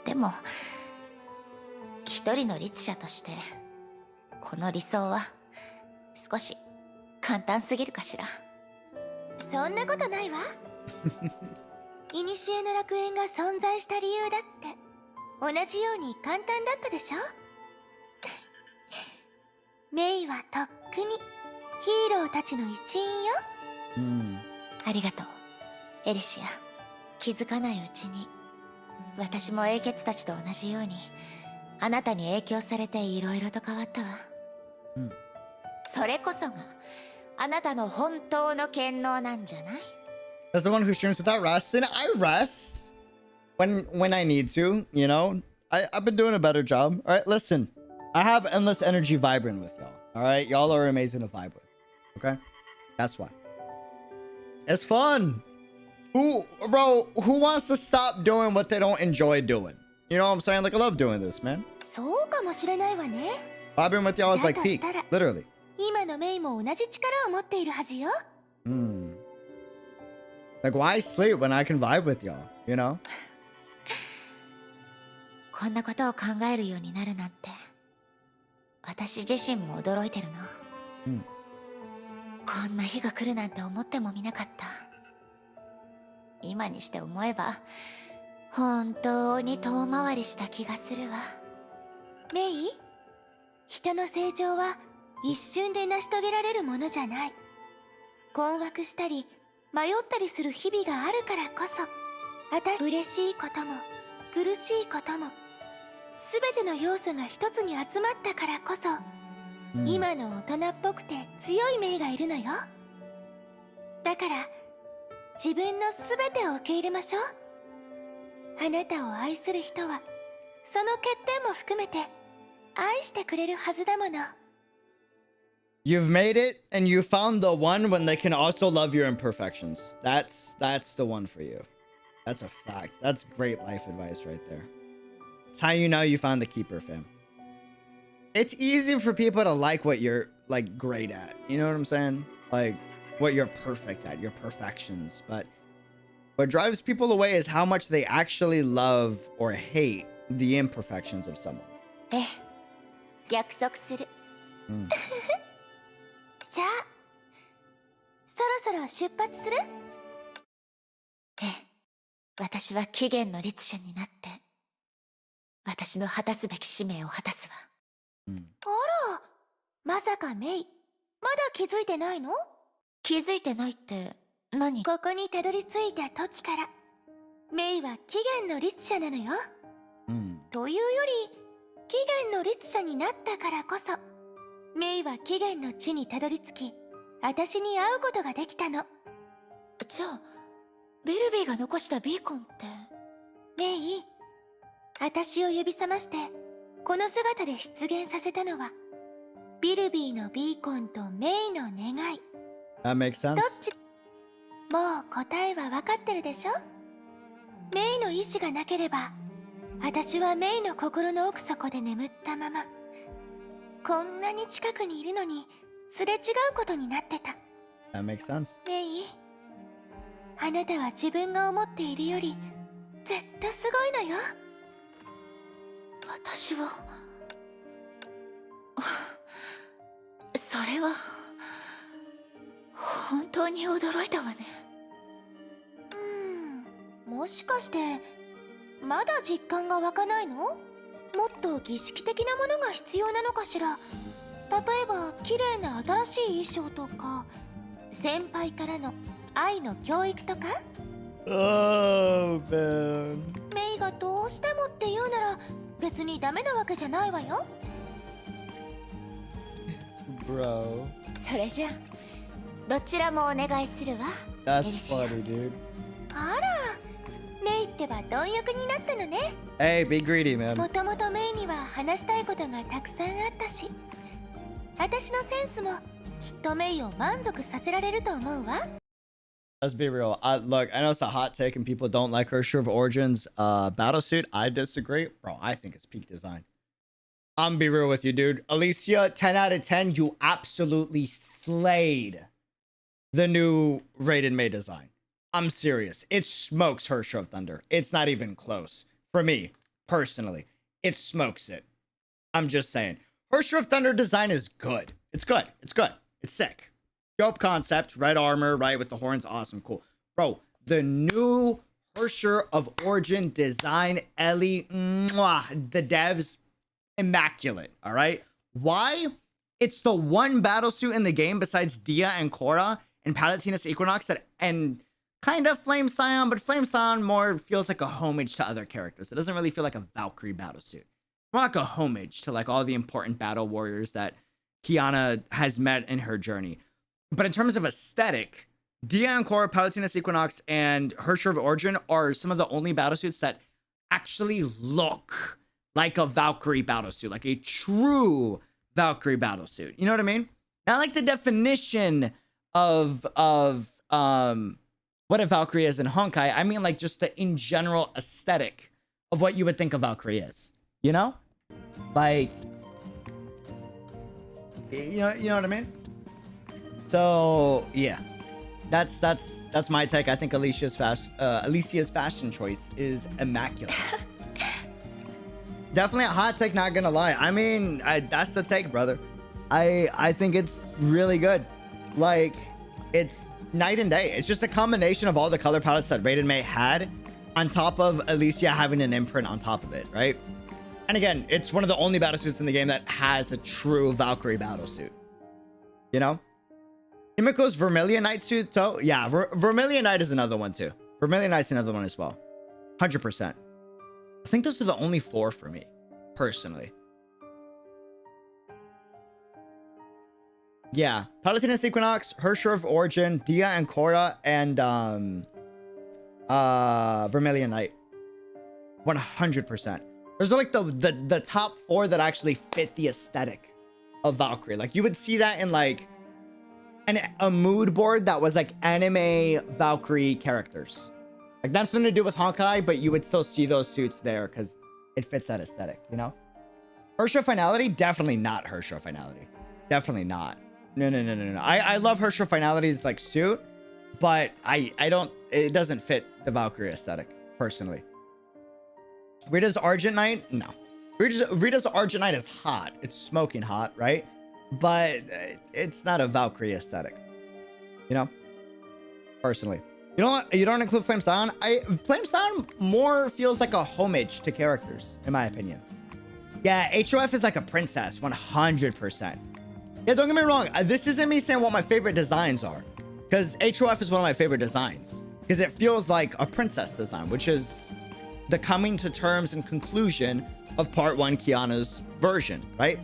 [SPEAKER 5] でも一人の律者としてこの理想は少し簡単すぎるかしら。そんなことないわ。古の楽園が存在した理由だって同じように簡単だったでしょ。メイはとっくにヒーローたちの一員よ。ありがとうエリシア。気づかないうちに私も英傑たちと同じようにあなたに影響されていろいろと変わったわ。それこそがあなたの本当の権能なんじゃない？
[SPEAKER 4] As the one who streams without rest, and I rest when I need to, you know? I've been doing a better job. Alright, listen. I have endless energy vibrant with y'all. Alright? Y'all are amazing to vibe with. Okay? That's why. It's fun. Who wants to stop doing what they don't enjoy doing? You know what I'm saying? Like, I love doing this, man.
[SPEAKER 5] そうかもしれないわね。
[SPEAKER 4] Vibing with y'all is like peak. Literally.
[SPEAKER 5] 今のメイも同じ力を持っているはずよ。
[SPEAKER 4] Like, why sleep when I can vibe with y'all? You know?
[SPEAKER 5] こんなことを考えるようになるなんて私自身も驚いてるな。こんな日が来るなんて思ってもみなかった。今にして思えば本当に遠回りした気がするわ。
[SPEAKER 2] メイ、人の成長は一瞬で成し遂げられるものじゃない。困惑したり迷ったりする日々があるからこそ、嬉しいことも苦しいことも全ての要素が一つに集まったからこそ、今の大人っぽくて強いメイがいるのよ。だから自分の全てを受け入れましょう。あなたを愛する人はその欠点も含めて愛してくれるはずだもの。
[SPEAKER 4] You've made it and you found the one when they can also love your imperfections. That's the one for you. That's a fact. That's great life advice right there. It's how you know you found the keeper, fam. It's easy for people to like what you're like great at. You know what I'm saying? Like what you're perfect at, your perfections. But what drives people away is how much they actually love or hate the imperfections of someone.
[SPEAKER 5] 約束する。
[SPEAKER 2] じゃあそろそろ出発する？
[SPEAKER 5] 私は起源の律者になって私の果たすべき使命を果たすわ。
[SPEAKER 2] あら、まさかメイまだ気づいてないの？
[SPEAKER 5] 気づいてないって何？
[SPEAKER 2] ここにたどり着いた時からメイは起源の律者なのよ。というより起源の律者になったからこそ、メイは起源の地にたどり着き、私に会うことができたの。
[SPEAKER 5] じゃあベルビーが残したビーコンって？
[SPEAKER 2] メイ、私を呼び覚ましてこの姿で出現させたのはビルビーのビーコンとメイの願い。
[SPEAKER 4] That makes sense.
[SPEAKER 2] どっち？もう答えは分かってるでしょ？メイの意志がなければ私はメイの心の奥底で眠ったまま、こんなに近くにいるのにすれ違うことになってた。
[SPEAKER 4] That makes sense.
[SPEAKER 2] メイ、あなたは自分が思っているよりずっとすごいのよ。
[SPEAKER 5] 私はそれは本当に驚いたわね。
[SPEAKER 2] もしかしてまだ実感が湧かないの？もっと儀式的なものが必要なのかしら。例えば綺麗な新しい衣装とか、先輩からの愛の教育とか。
[SPEAKER 4] Oh man.
[SPEAKER 2] メイがどうしてもって言うなら別にダメなわけじゃないわよ。
[SPEAKER 4] Bro.
[SPEAKER 5] それじゃあどちらもお願いするわ。
[SPEAKER 4] That's funny, dude.
[SPEAKER 2] あら、メイってば貪欲になったのね。
[SPEAKER 4] Hey, be greedy, man.
[SPEAKER 2] もともとメイには話したいことがたくさんあったし、私のセンスもきっとメイを満足させられると思うわ。
[SPEAKER 4] Let's be real. Look, I know it's a hot take and people don't like her Shriv Origins battlesuit. I disagree. Bro, I think it's peak design. I'm gonna be real with you, dude. Alicia, 10 out of 10. You absolutely slayed the new Raiden May design. I'm serious. It smokes her Shriv Thunder. It's not even close. For me, personally, it smokes it. I'm just saying. Her Shriv Thunder design is good. It's good. It's good. It's sick. Dope concept. Red armor, right? With the horns. Awesome. Cool. Bro, the new Hersher of Origin design, Ellie, the devs, immaculate. All right. Why? It's the one battlesuit in the game besides Dia and Korra and Palatinus Equinox that, and kind of Flame Scion, but Flame Scion more feels like a homage to other characters. It doesn't really feel like a Valkyrie battlesuit. More like a homage to like all the important battle warriors that Kiana has met in her journey. But in terms of aesthetic, Dia and Korra, Palatinus Equinox, and Hersher of Origin are some of the only battlesuits that actually look like a Valkyrie battlesuit, like a true Valkyrie battlesuit. You know what I mean? Not like the definition of what a Valkyrie is in Honkai. I mean like just the in general aesthetic of what you would think a Valkyrie is. You know? Like, you know what I mean? So yeah, that's my take. I think Alicia's fashion choice is immaculate. definitely a hot take, not gonna lie. I mean, that's the take, brother. I think it's really good. Like, it's night and day. It's just a combination of all the color palettes that Raiden May had on top of Alicia having an imprint on top of it, right? And again, it's one of the only battlesuits in the game that has a true Valkyrie battlesuit. You know? Himiko's Vermilion Knight suit, though? Yeah, Vermilion Knight is another one, too. Vermilion Knight's another one as well. 100%. I think those are the only 4 for me, personally. Yeah, Palatinus Equinox, Hersher of Origin, Dia and Korra, and Vermilion Knight. 100%. Those are like the top 4 that actually fit the aesthetic of Valkyrie. Like, you would see that in like a mood board that was like anime Valkyrie characters. Like, nothing to do with Honkai, but you would still see those suits there because it fits that aesthetic, you know? Hersher Finality? Definitely not Hersher Finality. Definitely not. No. I love Hersher Finality's like suit, but I don't, it doesn't fit the Valkyrie aesthetic, personally. Rita's Argent Knight? No. Rita's Argent Knight is hot. It's smoking hot, right? But it's not a Valkyrie aesthetic, you know? Personally. You don't include Flame Scion? Flame Scion more feels like a homage to characters, in my opinion. Yeah, HOF is like a princess, 100%. Yeah, don't get me wrong. This isn't me saying what my favorite designs are, because HOF is one of my favorite designs, because it feels like a princess design, which is the coming to terms and conclusion of part 1 Kiana's version, right?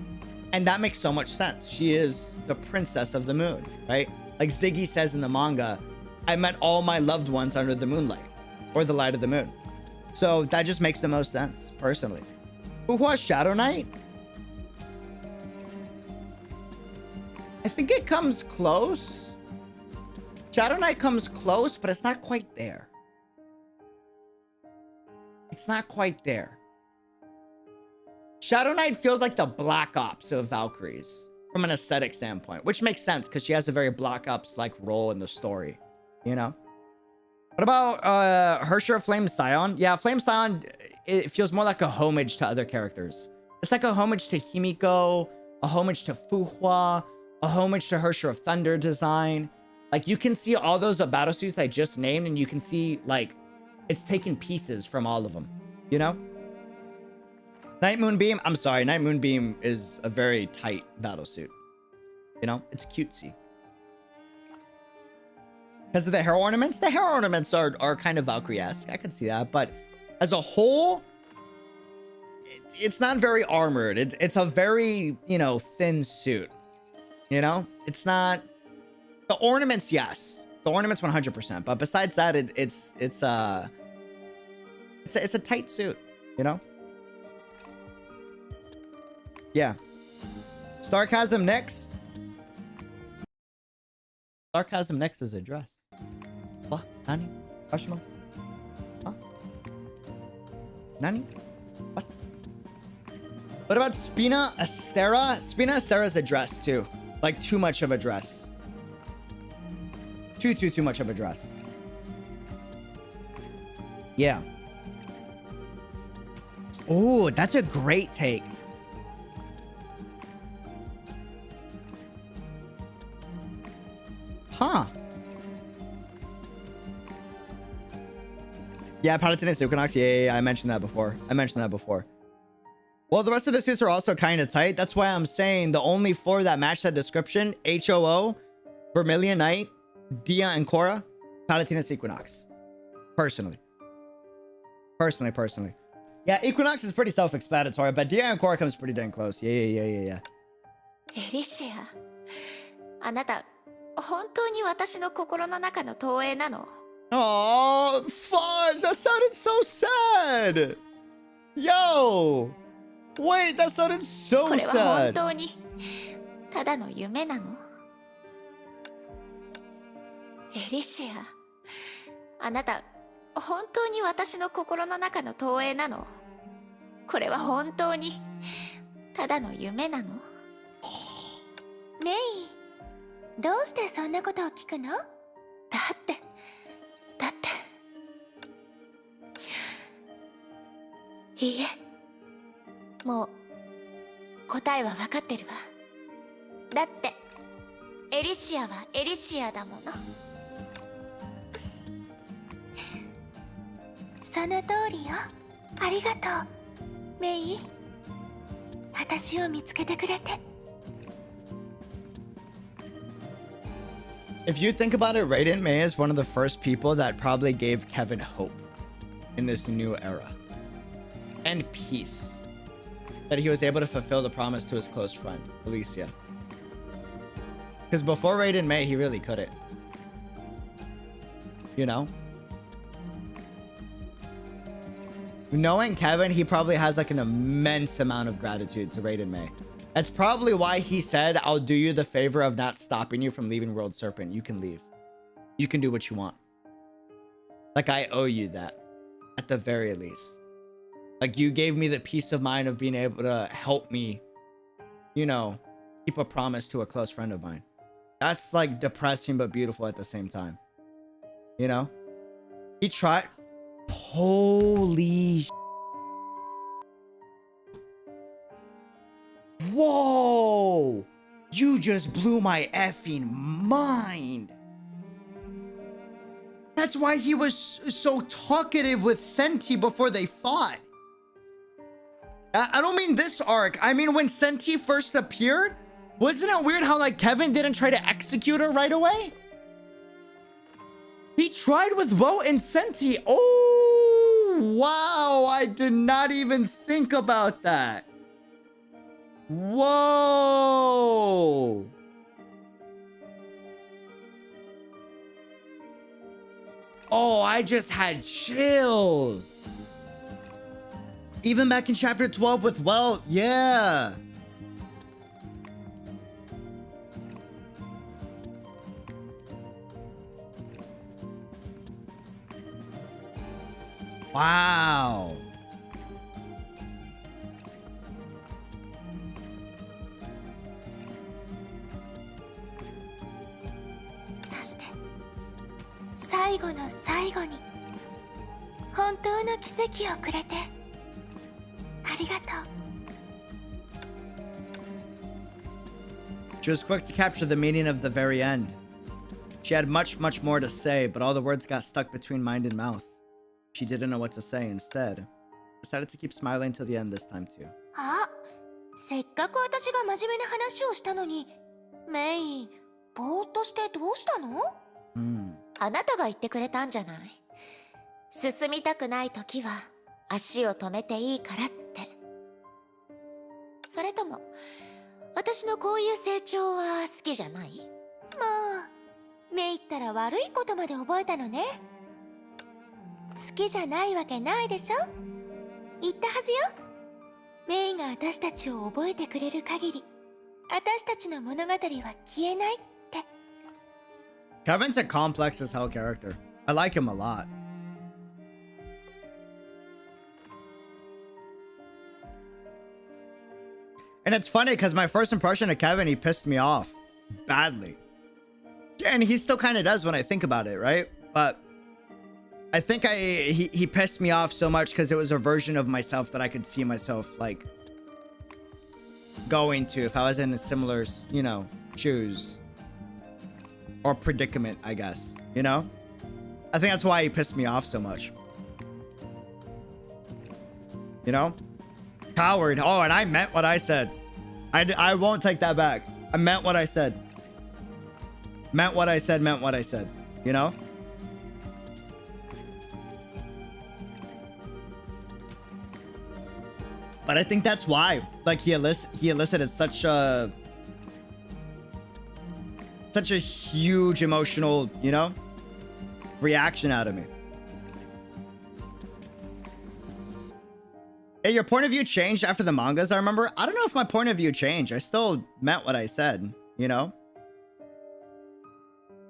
[SPEAKER 4] And that makes so much sense. She is the princess of the moon, right? Like Ziggy says in the manga, I met all my loved ones under the moonlight, or the light of the moon. So that just makes the most sense, personally. Fuhua's Shadow Knight? I think it comes close. Shadow Knight comes close, but it's not quite there. It's not quite there. Shadow Knight feels like the Black Ops of Valkyries from an aesthetic standpoint, which makes sense because she has a very Black Ops-like role in the story, you know? What about Hersher Flame Scion? Yeah, Flame Scion, it feels more like a homage to other characters. It's like a homage to Himiko, a homage to Fuhua, a homage to Hersher of Thunder design. Like, you can see all those battlesuits I just named, and you can see, like, it's taken pieces from all of them, you know? Night Moonbeam, I'm sorry, Night Moonbeam is a very tight battlesuit. You know, it's cutesy. Because of the hair ornaments? The hair ornaments are kind of Valkyrie-esque. I can see that. But as a whole, it's not very armored. It's a very, you know, thin suit. You know? It's not... The ornaments, yes. The ornaments, 100%. But besides that, it's a tight suit. You know? Yeah. Sarcasm next. Sarcasm next is a dress. What? Nani? Question mark? Huh? Nani? What? What about Spina Astera? Spina Astera is a dress too. Like, too much of a dress. Too much of a dress. Yeah. Oh, that's a great take. Huh. Yeah, Palatinus Equinox. Yeah, I mentioned that before. Well, the rest of the suits are also kind of tight. That's why I'm saying the only 4 that match that description, HOO, Vermilion Knight, Dia and Korra, Palatinus Equinox. Personally. Yeah, Equinox is pretty self-explanatory, but Dia and Korra comes pretty dang close. Yeah.
[SPEAKER 5] Alicia, あなた本当に私の心の中の投影なの?
[SPEAKER 4] Oh, Fudge, that sounded so sad. Yo, wait, that sounded so
[SPEAKER 5] これは
[SPEAKER 4] sad.
[SPEAKER 5] 本当にただの夢なの? エリシア、あなた本当に私の心の中の投影なの? これは本当にただの夢なの?
[SPEAKER 8] メイ、どうしてそんなことを聞くの？
[SPEAKER 5] だっていいえ、もう答えは分かってるわ。だってエリシアはエリシアだもの。その通りよ。ありがとうメイ。私を見つけてくれて。
[SPEAKER 4] If you think about it, Raiden Mei is one of the first people that probably gave Kevin hope in this new era. And peace. That he was able to fulfill the promise to his close friend, Alicia. Because before Raiden Mei, he really couldn't. You know? Knowing Kevin, he probably has like an immense amount of gratitude to Raiden Mei. That's probably why he said, I'll do you the favor of not stopping you from leaving World Serpent. You can leave. You can do what you want. Like, I owe you that. At the very least. Like, you gave me the peace of mind of being able to help me, you know, keep a promise to a close friend of mine. That's, like, depressing but beautiful at the same time. You know? He tried... Holy... Whoa! You just blew my effing mind. That's why he was so talkative with Senti before they fought. I don't mean this arc. I mean when Senti first appeared. Wasn't it weird how like Kevin didn't try to execute her right away? He tried with Woe and Senti. Oh, wow. I did not even think about that. Whoa. Oh, I just had chills. Even back in chapter 12 with Well, yeah. Wow. She was quick to capture the meaning of the very end. She had much more to say, but all the words got stuck between mind and mouth. She didn't know what to say. Instead, decided to keep smiling till the end this time too.
[SPEAKER 5] あ、せっかく私が真面目な話をしたのに、メイ、ぼーっとしてどうしたの？あなたが言ってくれたんじゃない。進みたくない時は足を止めていいからって。それとも私のこういう成長は好きじゃない？もうメイったら悪いことまで覚えたのね。好きじゃないわけないでしょ。言ったはずよ。メイが私たちを覚えてくれる限り、私たちの物語は消えないって。
[SPEAKER 4] Kevin's a complex as hell character. I like him a lot. And it's funny because my first impression of Kevin, he pissed me off badly. And he still kind of does when I think about it, right? But I think he pissed me off so much because it was a version of myself that I could see myself like going to if I was in a similar, you know, shoes or predicament, I guess, you know? I think that's why he pissed me off so much. You know? Coward. Oh, and I meant what I said. I won't take that back. I meant what I said. Meant what I said, meant what I said. You know? But I think that's why, like, he elicited such a huge emotional, you know, reaction out of me. Hey, your point of view changed after the mangas, I remember. I don't know if my point of view changed. I still meant what I said, you know?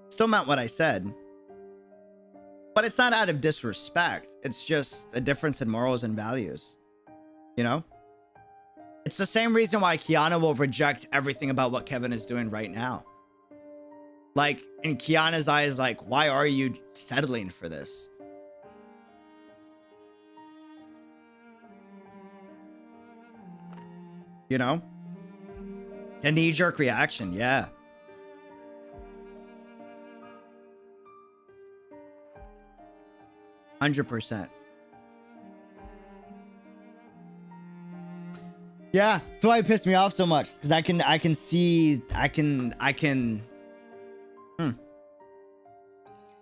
[SPEAKER 4] Still meant what I said. But it's not out of disrespect. It's just a difference in morals and values. You know? It's the same reason why Kiana will reject everything about what Kevin is doing right now. Like, in Kiana's eyes, like, why are you settling for this? You know? A knee-jerk reaction, yeah. %100%. Yeah, that's why it pissed me off so much. Because I can see,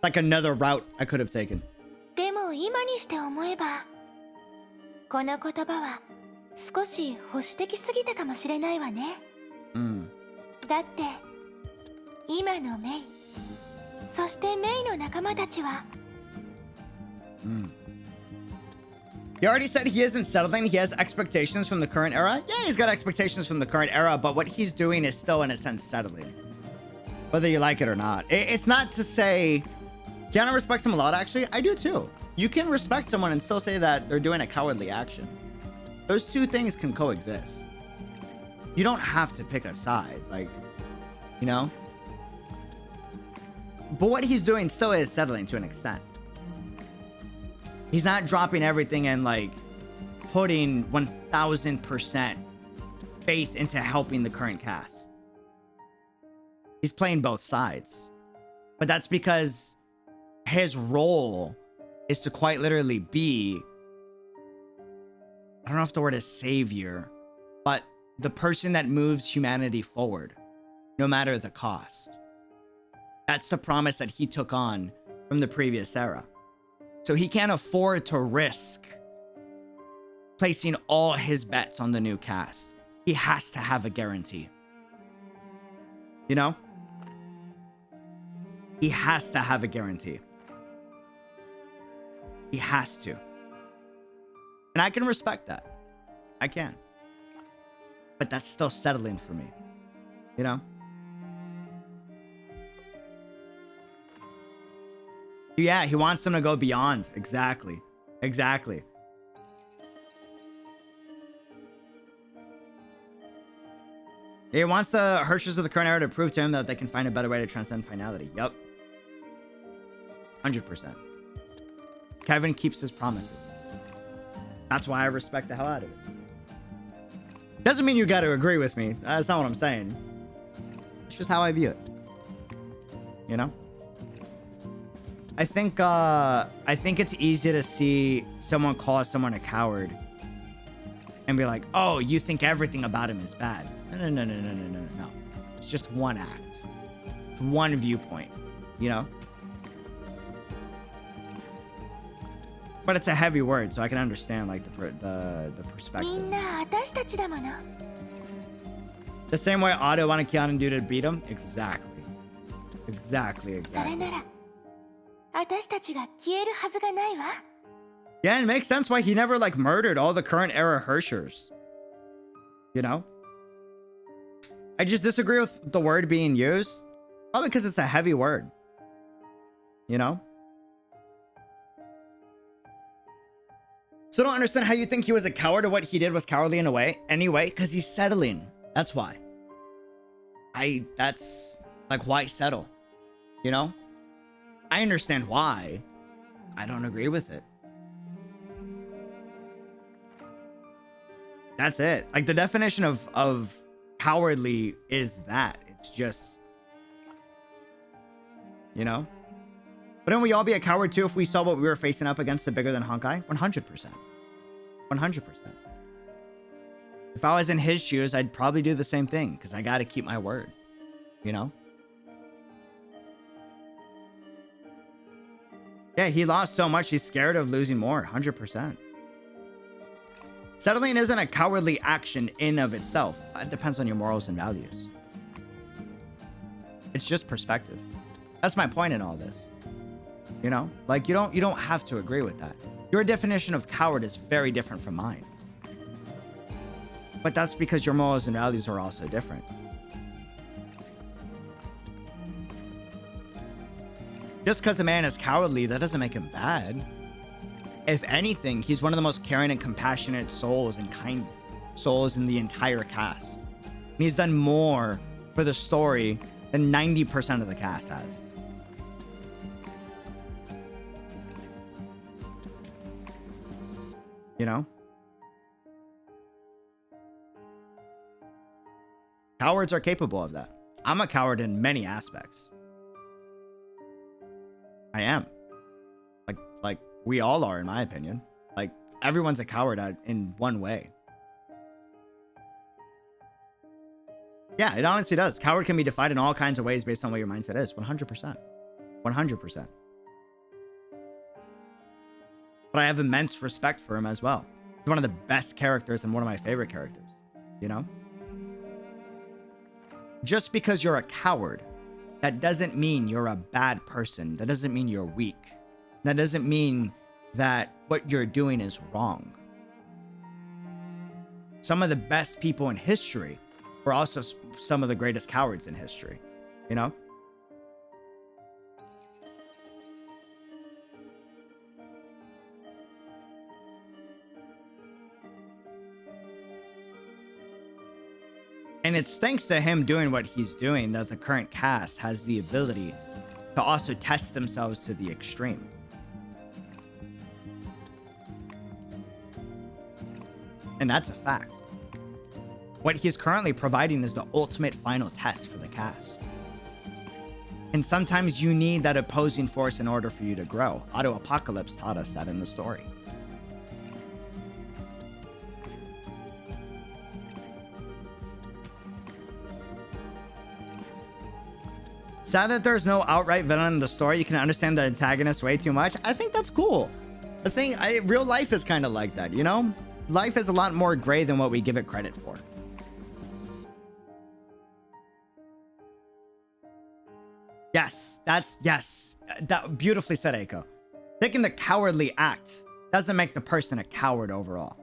[SPEAKER 4] like another route I could have taken.
[SPEAKER 5] でも今にして思えばこの言葉は少し保守的すぎたかもしれないわね。だって今のメイ、そしてメイの仲間たちは。
[SPEAKER 4] He already said he isn't settling. He has expectations from the current era. Yeah, he's got expectations from the current era, but what he's doing is still, in a sense, settling. Whether you like it or not. It's not to say... Kiana respects him a lot, actually. I do, too. You can respect someone and still say that they're doing a cowardly action. Those two things can coexist. You don't have to pick a side, like, you know? But what he's doing still is settling to an extent. He's not dropping everything and like putting 1000% faith into helping the current cast. He's playing both sides. But that's because his role is to quite literally be, I don't know if the word is savior, but the person that moves humanity forward, no matter the cost. That's the promise that he took on from the previous era. So he can't afford to risk placing all his bets on the new cast. He has to have a guarantee. You know? He has to have a guarantee. He has to. And I can respect that. I can. But that's still settling for me. You know? Yeah, he wants them to go beyond. Exactly. Exactly. He wants the Hershers of the current era to prove to him that they can find a better way to transcend finality. Yup. 100%. Kevin keeps his promises. That's why I respect the hell out of it. Doesn't mean you got to agree with me. That's not what I'm saying. It's just how I view it. You know? I think it's easy to see someone call someone a coward and be like, oh, you think everything about him is bad. No. It's just one act. One viewpoint, you know? But it's a heavy word, so I can understand like the perspective. The same way Otto wanted Kiana do to beat him? Exactly. Exactly. Yeah, it makes sense why he never like murdered all the current era Hershers. You know? I just disagree with the word being used. Probably because it's a heavy word. You know? So I don't understand how you think he was a coward or what he did was cowardly in a way. Anyway, because he's settling. That's why. That's like, why settle? You know? I understand why. I don't agree with it. That's it. Like the definition of cowardly is that. It's just, you know? Wouldn't we all be a coward too if we saw what we were facing up against the bigger than Honkai? 100%. 100%. If I was in his shoes, I'd probably do the same thing because I got to keep my word. You know? Yeah, he lost so much, he's scared of losing more. 100%. Settling isn't a cowardly action in of itself. It depends on your morals and values. It's just perspective. That's my point in all this. You know? Like, you don't have to agree with that. Your definition of coward is very different from mine. But that's because your morals and values are also different. Just because a man is cowardly, that doesn't make him bad. If anything, he's one of the most caring and compassionate souls and kind souls in the entire cast. And he's done more for the story than 90% of the cast has. You know? Cowards are capable of that. I'm a coward in many aspects. I am. Like we all are, in my opinion. Like everyone's a coward in one way. Yeah, it honestly does. Coward can be defined in all kinds of ways based on what your mindset is. 100%. 100%. But I have immense respect for him as well. He's one of the best characters and one of my favorite characters. You know? Just because you're a coward, that doesn't mean you're a bad person. That doesn't mean you're weak. That doesn't mean that what you're doing is wrong. Some of the best people in history were also some of the greatest cowards in history, you know? And it's thanks to him doing what he's doing that the current cast has the ability to also test themselves to the extreme. And that's a fact. What he's currently providing is the ultimate final test for the cast. And sometimes you need that opposing force in order for you to grow. Auto Apocalypse taught us that in the story. Sad that there's no outright villain in the story. You can understand the antagonist way too much. I think that's cool. The thing, real life is kind of like that, you know? Life is a lot more gray than what we give it credit for. Yes, yes. That beautifully said, Eiko. Taking the cowardly act doesn't make the person a coward overall.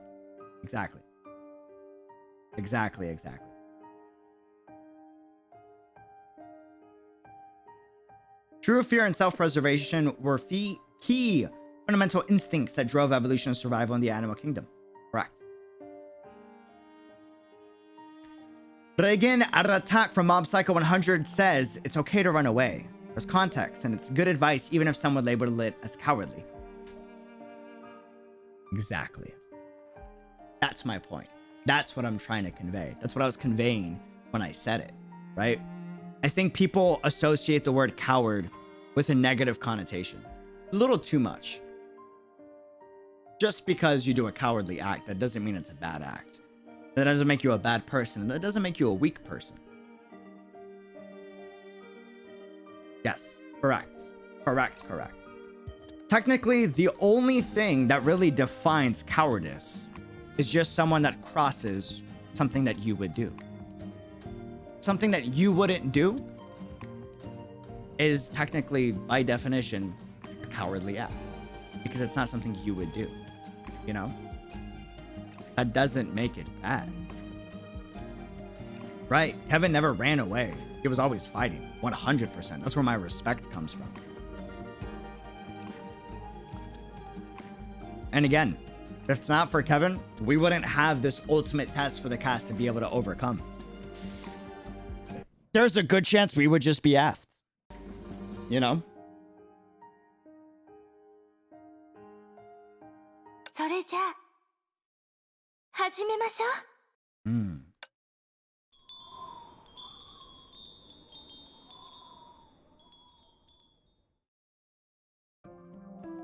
[SPEAKER 4] Exactly. Exactly. True fear and self-preservation were key fundamental instincts that drove evolution and survival in the animal kingdom. Correct. Regan Aratak from Mob Psycho 100 says it's okay to run away. There's context, and it's good advice even if someone labeled it as cowardly. Exactly. That's my point. That's what I'm trying to convey. That's what I was conveying when I said it, right? I think people associate the word coward with a negative connotation. A little too much. Just because you do a cowardly act, that doesn't mean it's a bad act. That doesn't make you a bad person. That doesn't make you a weak person. Yes, correct. Technically, the only thing that really defines cowardice is just someone that crosses something that you would do. Something that you wouldn't do is technically, by definition, a cowardly act. Because it's not something you would do. You know? That doesn't make it bad. Right? Kevin never ran away. He was always fighting. 100%. That's where my respect comes from. And again, if it's not for Kevin, we wouldn't have this ultimate test for the cast to be able to overcome. There's a good chance we would just be effed. You know?
[SPEAKER 5] それじゃあ始めましょう。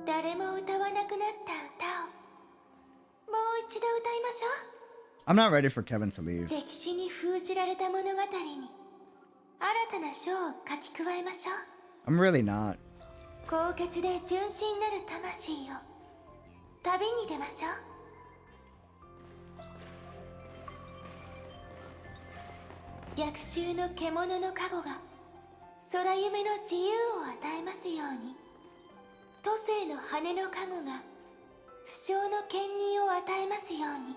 [SPEAKER 5] 誰も歌わなくなった歌をもう一度歌いましょう。
[SPEAKER 4] I'm not ready for Kevin to leave.
[SPEAKER 5] 歴史に封じられた物語に新たな章を書き加えましょう。
[SPEAKER 4] I'm really not.
[SPEAKER 5] 高潔で純真なる魂を旅に出ましょう。逆襲の獣の加護が空夢の自由を与えますように、都政の羽の加護が不傷の権利を与えますように。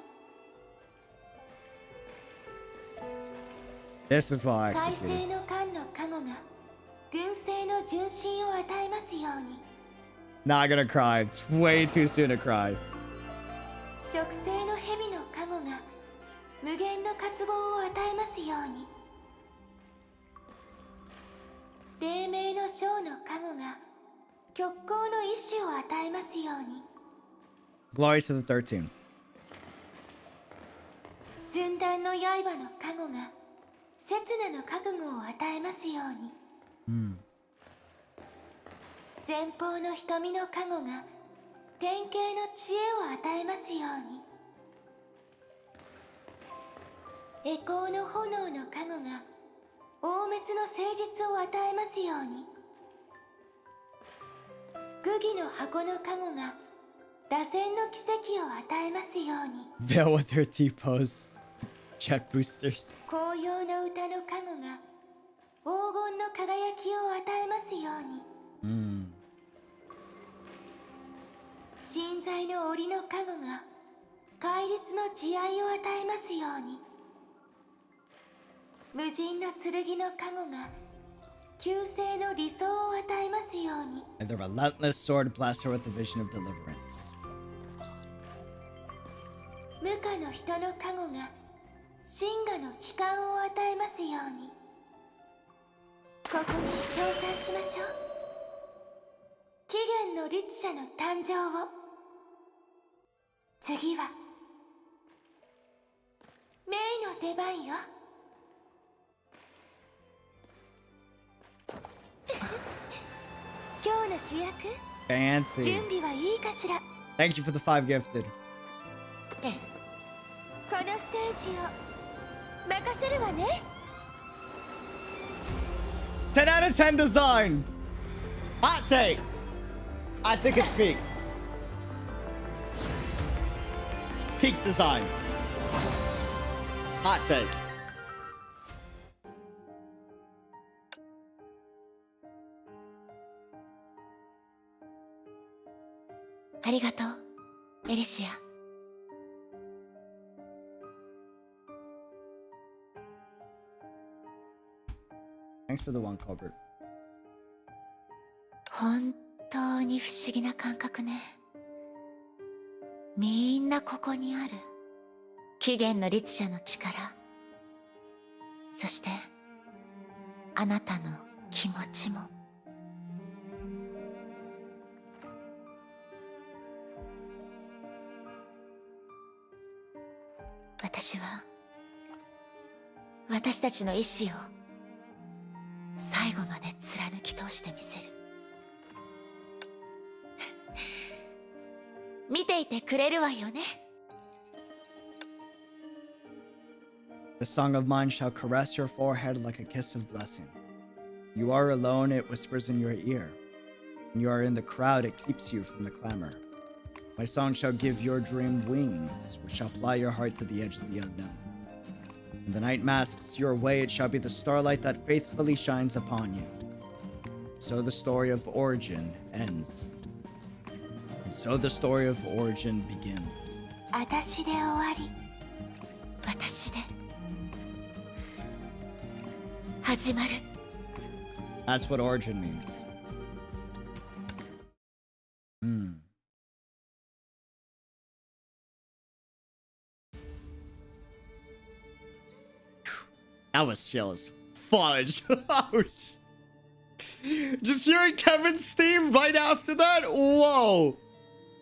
[SPEAKER 4] This is well
[SPEAKER 5] 海
[SPEAKER 4] executed.
[SPEAKER 5] 星の艦の加護が軍政の純真を与えますように。
[SPEAKER 4] Not gonna cry. It's way too soon to cry.
[SPEAKER 5] 食性の蛇の加護が無限の渇望を与えますように。黎明の章の加護が極光の意志を与えますように。
[SPEAKER 4] Glory to the 13.
[SPEAKER 5] 寸断の刃の加護が刹那の覚悟を与えますように。前方の瞳の加護が典型の知恵を与えますように。栄光の炎の加護が大滅の誠実を与えますように。愚儀の箱の加護が螺旋の奇跡を与えますように。
[SPEAKER 4] Veil with their T-pose. Check boosters.
[SPEAKER 5] 紅葉の歌の加護が黄金の輝きを与えますように。神在の檻の加護が戒律の慈愛を与えますように。無尽の剣の加護が救世の理想を与えますように。
[SPEAKER 4] And the relentless sword blasts her with the vision of deliverance.
[SPEAKER 5] 無我の人の加護が真我の帰還を与えますように。ここに称賛しましょう。起源の律者の誕生を。次はメイの出番よ。今日の主役、
[SPEAKER 4] Fancy.
[SPEAKER 5] 準備はいいかしら。
[SPEAKER 4] Thank you for the 5 gifted.
[SPEAKER 5] ええ、このステージを任せるわね。
[SPEAKER 4] 10 out of 10 design. Hot take. I think it's peak. It's peak design. Hot take.
[SPEAKER 5] ありがとう、エリシア。
[SPEAKER 4] Thanks for the 1 Colbert.
[SPEAKER 5] 本当に不思議な感覚ね。みんなここにある起源の律者の力、そしてあなたの気持ちも。私は私たちの意志を最後まで貫き通してみせる。見ていてくれるわよね。
[SPEAKER 4] The song of mine shall caress your forehead like a kiss of blessing. You are alone, it whispers in your ear. When you are in the crowd, it keeps you from the clamor. My song shall give your dream wings, which shall fly your heart to the edge of the unknown. When the night masks your way, it shall be the starlight that faithfully shines upon you. So the story of origin ends. So the story of origin begins.
[SPEAKER 5] 私で終わり、私で始まる。
[SPEAKER 4] That's what origin means. That was chill as fudge. Just hearing Kevin's theme right after that? Whoa.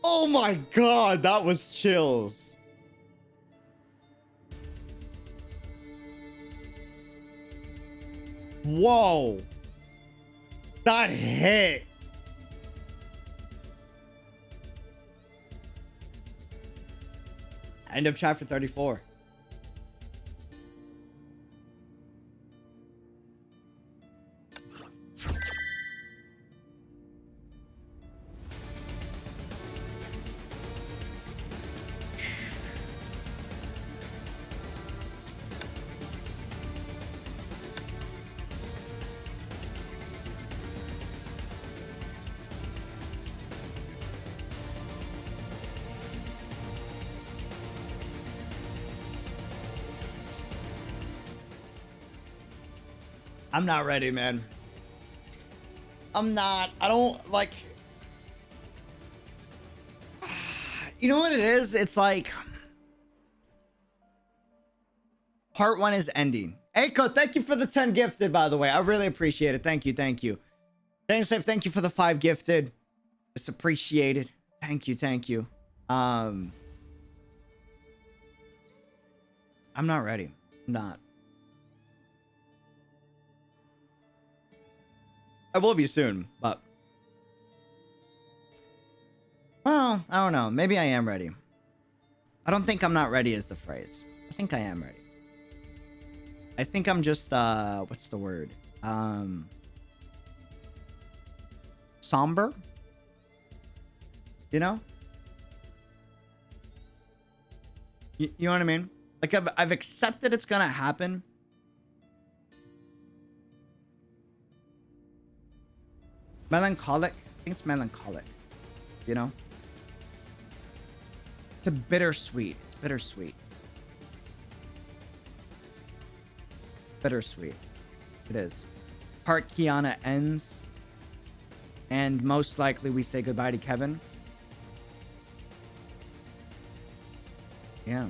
[SPEAKER 4] Oh my god, that was chills. Whoa. That hit. End of chapter 34. I'm not ready, man. I'm not. I don't like. You know what it is? It's like part 1 is ending. Eiko, thank you for the 10 gifted, by the way. I really appreciate it. Thank you. Thank you. Dan Safe, thank you for the 5 gifted. It's appreciated. Thank you. Thank you. I'm not ready. I'm not. I will be soon, but well, I don't know. Maybe I am ready. I don't think I'm not ready is the phrase. I think I am ready. I think I'm just what's the word? Somber? You know? You know what I mean? Like I've accepted it's gonna happen. Melancholic. I think it's melancholic. You know? It's a bittersweet. It's bittersweet. Bittersweet. It is. Part Kiana ends. And most likely we say goodbye to Kevin. Yeah.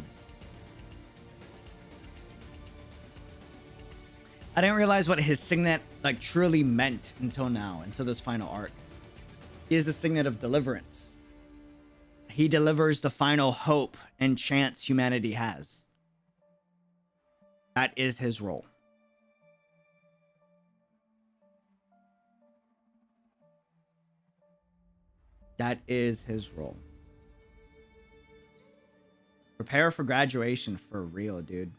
[SPEAKER 4] I didn't realize what his signet like truly meant until now, until this final arc. He is the signet of deliverance. He delivers the final hope and chance humanity has. That is his role. That is his role. Prepare for graduation for real, dude.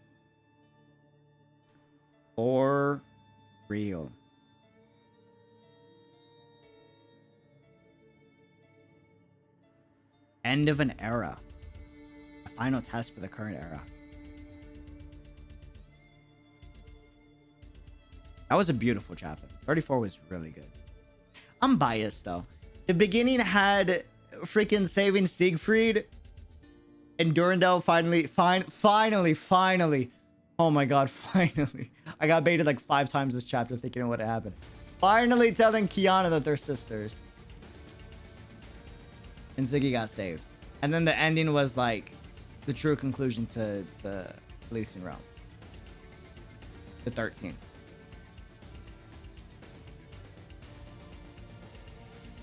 [SPEAKER 4] For real. End of an era. A final test for the current era. That was a beautiful chapter. 34 was really good. I'm biased though. The beginning had freaking saving Siegfried and Durandal finally. Oh my god, finally. I got baited like 5 times this chapter thinking of what happened. Finally telling Kiana that they're sisters. And Ziggy got saved. And then the ending was like the true conclusion to the Elysian Realm. The 13th.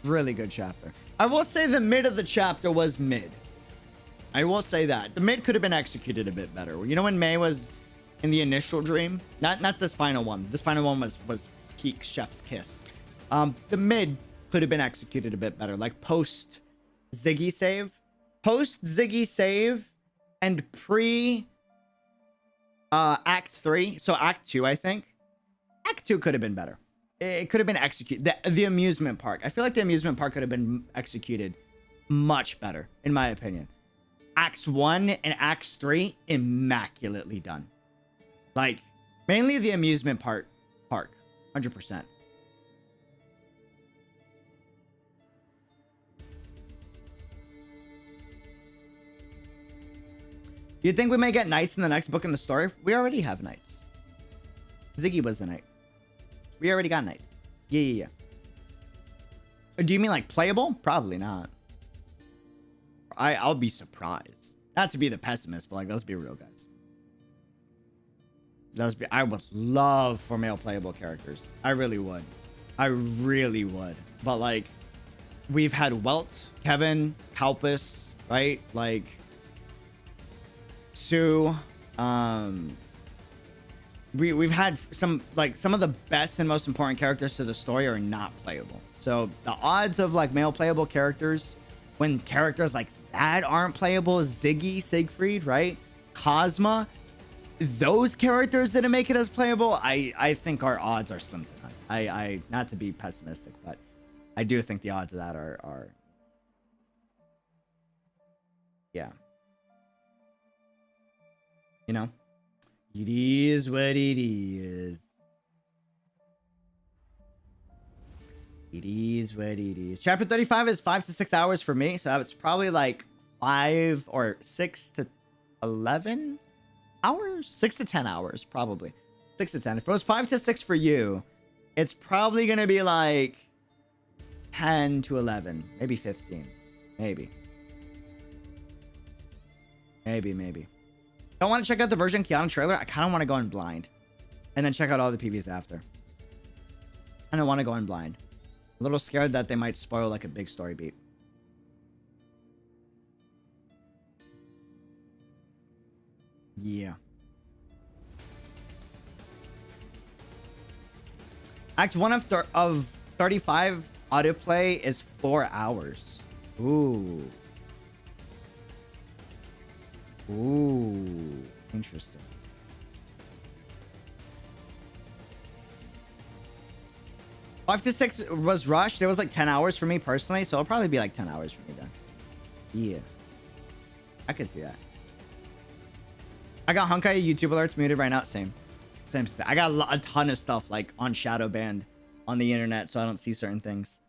[SPEAKER 4] Really good chapter. I will say the mid of the chapter was mid. I will say that. The mid could have been executed a bit better. You know when May was in the initial dream? Not this final one. This final one was peak chef's kiss. The mid could have been executed a bit better. Like post Ziggy save. Post Ziggy save and pre Act 3. So Act 2, I think. Act 2 could have been better. It could have been executed. The amusement park. I feel like the amusement park could have been executed much better, in my opinion. Acts 1 and Acts 3, immaculately done. Like, mainly the amusement park. 100%. You think we may get knights in the next book in the story? We already have knights. Ziggy was the knight. We already got knights. Yeah. Do you mean like playable? Probably not. I'll be surprised. Not to be the pessimist, but like let's be real, guys. I would love for male playable characters. I really would. But like we've had Welt, Kevin, Kalpus, right? Like Sue, we've had some of the best and most important characters to the story are not playable. So the odds of like male playable characters when characters like that aren't playable, Ziggy, Siegfried, right? Cosma, those characters didn't make it as playable. I think our odds are slim to none. I not to be pessimistic, but I do think the odds of that are yeah. You know? It is what it is. It is what it is. Chapter 35 is 5 to 6 hours for me. So it's probably like 5 or 6 to 11 hours? 6 to 10 hours, probably. 6 to 10. If it was 5 to 6 for you, it's probably going to be like 10 to 11. Maybe 15. Maybe. I want to check out the version Kiana trailer. I kind of want to go in blind. And then check out all the PVs after. I don't want to go in blind. A little scared that they might spoil like a big story beat. Yeah. Act 1 of 35 autoplay is 4 hours. Ooh. Ooh. Interesting. 5 to 6 was rushed. It was like 10 hours for me personally, so it'll probably be like 10 hours for me then. Yeah. I could see that. I got Honkai YouTube alerts muted right now. Same. I got a ton of stuff like on shadow banned on the internet, so I don't see certain things.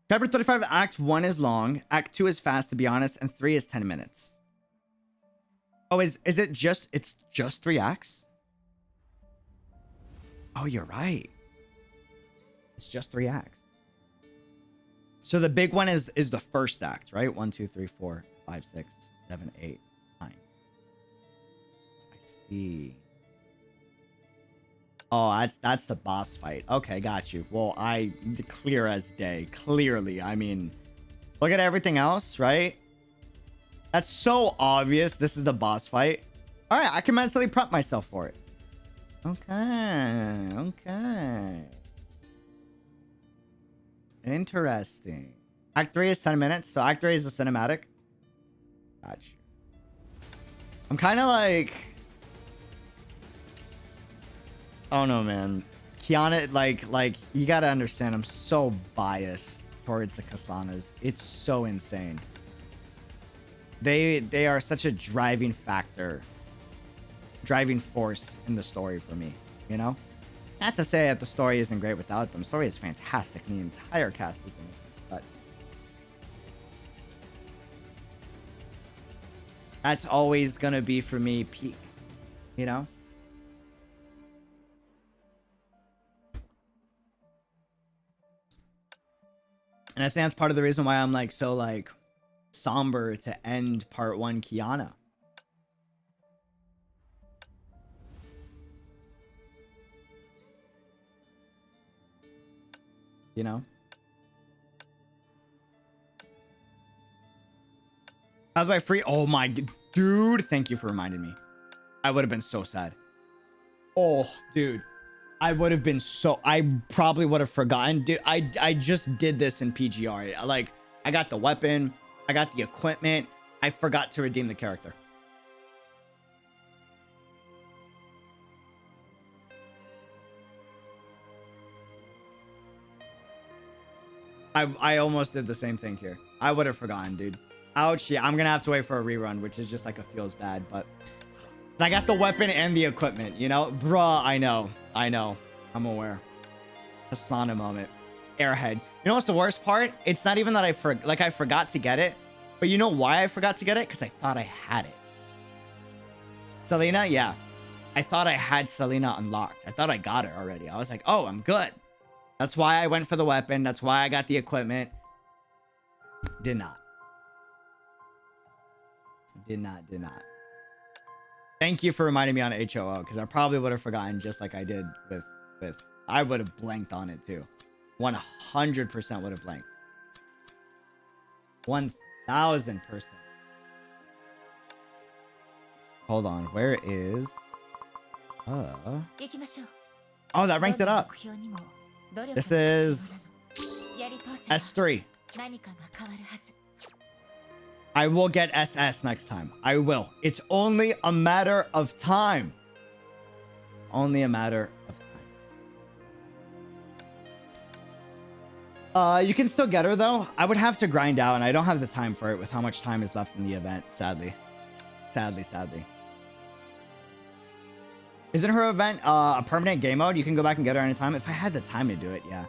[SPEAKER 4] Chapter 35, Act 1 is long. Act 2 is fast, to be honest, and 3 is 10 minutes. Oh, is it just... It's just 3 acts? Oh, you're right. It's just 3 acts. So the big one is the first act, right? 1, 2, 3, 4, 5, 6, 7, 8, 9. I see. Oh, that's the boss fight. Okay, got you. Well, clear as day. Clearly. I mean, look at everything else, right? That's so obvious. This is the boss fight. All right, I can mentally prep myself for it. Okay. Okay. Interesting. Act 3 is 10 minutes. So Act 3 is the cinematic. Gotcha. I'm kind of like... Oh no, man. Kiana, like you gotta understand, I'm so biased towards the Kaslanas. It's so insane. They are such a driving factor, driving force in the story for me, you know? Not to say that the story isn't great without them. The story is fantastic, and the entire cast is amazing, but that's always gonna be for me peak, you know? And I think that's part of the reason why I'm like so like somber to end part 1 Kiana. You know? How's my free? Oh my dude, thank you for reminding me. I would have been so sad. Oh, dude. I would have been so... I probably would have forgotten. Dude, I just did this in PGR. Like, I got the weapon. I got the equipment. I forgot to redeem the character. I almost did the same thing here. I would have forgotten, dude. Ouch. Yeah, I'm going to have to wait for a rerun, which is just like a feels bad, but... I got the weapon and the equipment, you know? Bruh, I know. I'm aware. Kaslana moment. Airhead. You know what's the worst part? It's not even that I forgot to get it. But you know why I forgot to get it? Because I thought I had it. Selena? Yeah. I thought I had Selena unlocked. I thought I got her already. I was like, oh, I'm good. That's why I went for the weapon. That's why I got the equipment. Did not. Did not. Thank you for reminding me on HOO, because I probably would have forgotten just like I did with... I would have blanked on it too. 100% would have blanked. 1000%. Hold on, where is... Oh, that ranked it up. This is... S3. I will get SS next time. I will. It's only a matter of time. Only a matter of time. You can still get her though. I would have to grind out, and I don't have the time for it with how much time is left in the event, sadly. Sadly. Isn't her event a permanent game mode? You can go back and get her anytime. If I had the time to do it, yeah.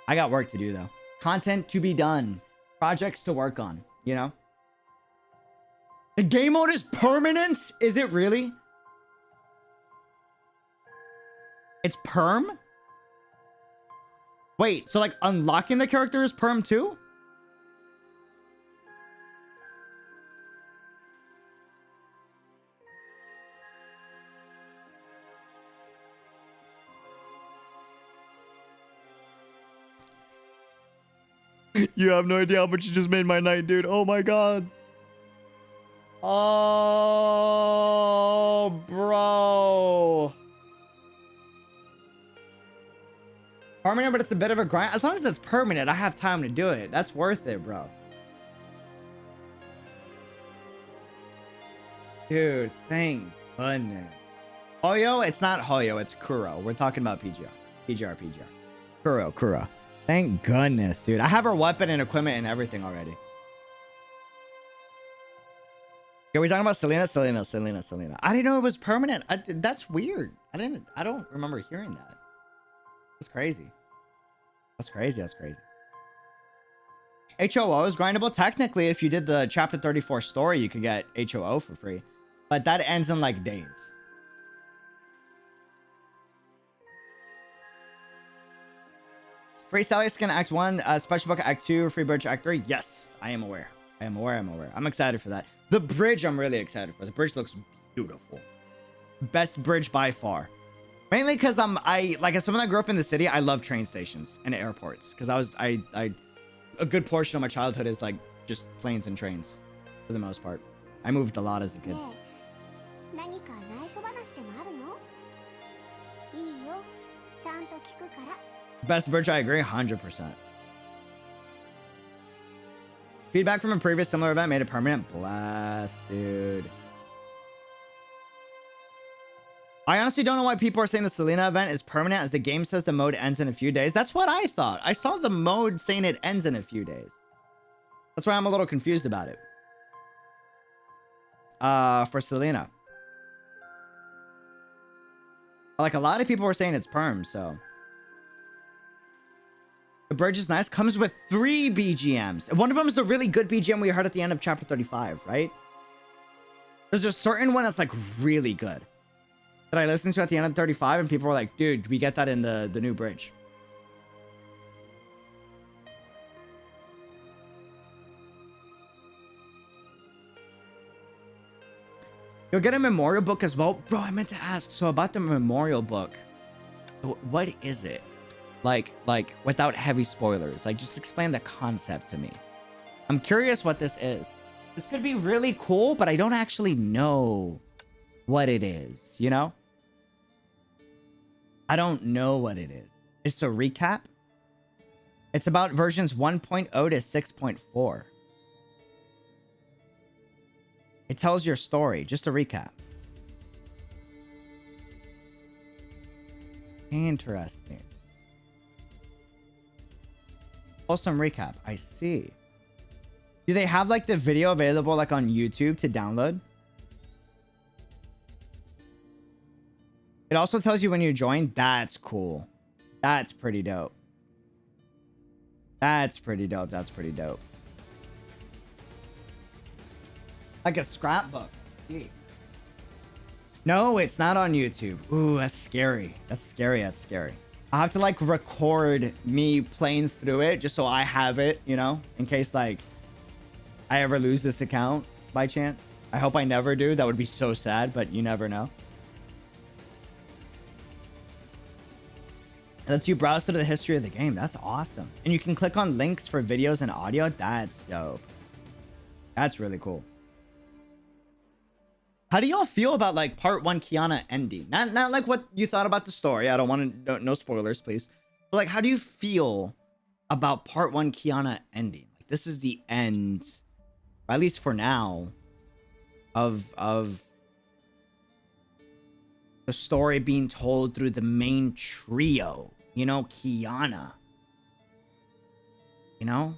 [SPEAKER 4] I got work to do though. Content to be done. Projects to work on, you know? The game mode is permanent? Is it really? It's perm? Wait, so like unlocking the character is perm too? You have no idea how much you just made my night, dude. Oh my god. Oh, bro. Permanent, but it's a bit of a grind. As long as it's permanent, I have time to do it. That's worth it, bro. Dude, thank goodness. Hoyo? It's not Hoyo, it's Kuro. We're talking about PGR. PGR. Kuro. Thank goodness, dude. I have her weapon and equipment and everything already. Yeah, we're talking about Selena. I didn't know it was permanent. That's weird. I don't remember hearing that. That's crazy. That's crazy. HOO is grindable. Technically, if you did the chapter 34 story, you could get HOO for free. But that ends in like days. Free Sally Skin Act 1, Special Book Act 2, Free Bridge Act 3. Yes, I am aware. I'm excited for that. The bridge, I'm really excited for. The bridge looks beautiful. Best bridge by far. Mainly because like as someone that grew up in the city, I love train stations and airports. Because a good portion of my childhood is like just planes and trains for the most part. I moved a lot as a kid. Best bridge, I agree, 100%. Feedback from a previous similar event made it permanent. Blast, dude. I honestly don't know why people are saying the Selena event is permanent, as the game says the mode ends in a few days. That's what I thought. I saw the mode saying it ends in a few days. That's why I'm a little confused about it. For Selena. Like, a lot of people were saying it's perm, so. The bridge is nice. Comes with 3 BGMs. One of them is the really good BGM we heard at the end of chapter 35, right? There's a certain one that's like really good that I listened to at the end of 35, and people were like, dude, we get that in the new bridge. You'll get a memorial book as well. Bro, I meant to ask. So about the memorial book, what is it? Like without heavy spoilers, like just explain the concept to me. I'm curious what this is. This could be really cool, but I don't actually know what it is, you know? I don't know what it is. It's a recap. It's about versions 1.0 to 6.4. It tells your story, just a recap. Interesting. Awesome recap. I see. Do they have like the video available like on YouTube to download? It also tells you when you join. That's cool. That's pretty dope. That's pretty dope. Like a scrapbook. No, it's not on YouTube. Ooh, that's scary. That's scary. I'll have to like record me playing through it just so I have it, you know, in case like I ever lose this account by chance. I hope I never do. That would be so sad, but you never know. It lets you browse through the history of the game. That's awesome. And you can click on links for videos and audio. That's dope. That's really cool. How do y'all feel about like part 1 Kiana ending? Not like what you thought about the story. I don't want to, no spoilers, please. But like, how do you feel about part 1 Kiana ending? Like, this is the end, or at least for now, of the story being told through the main trio. You know, Kiana. You know?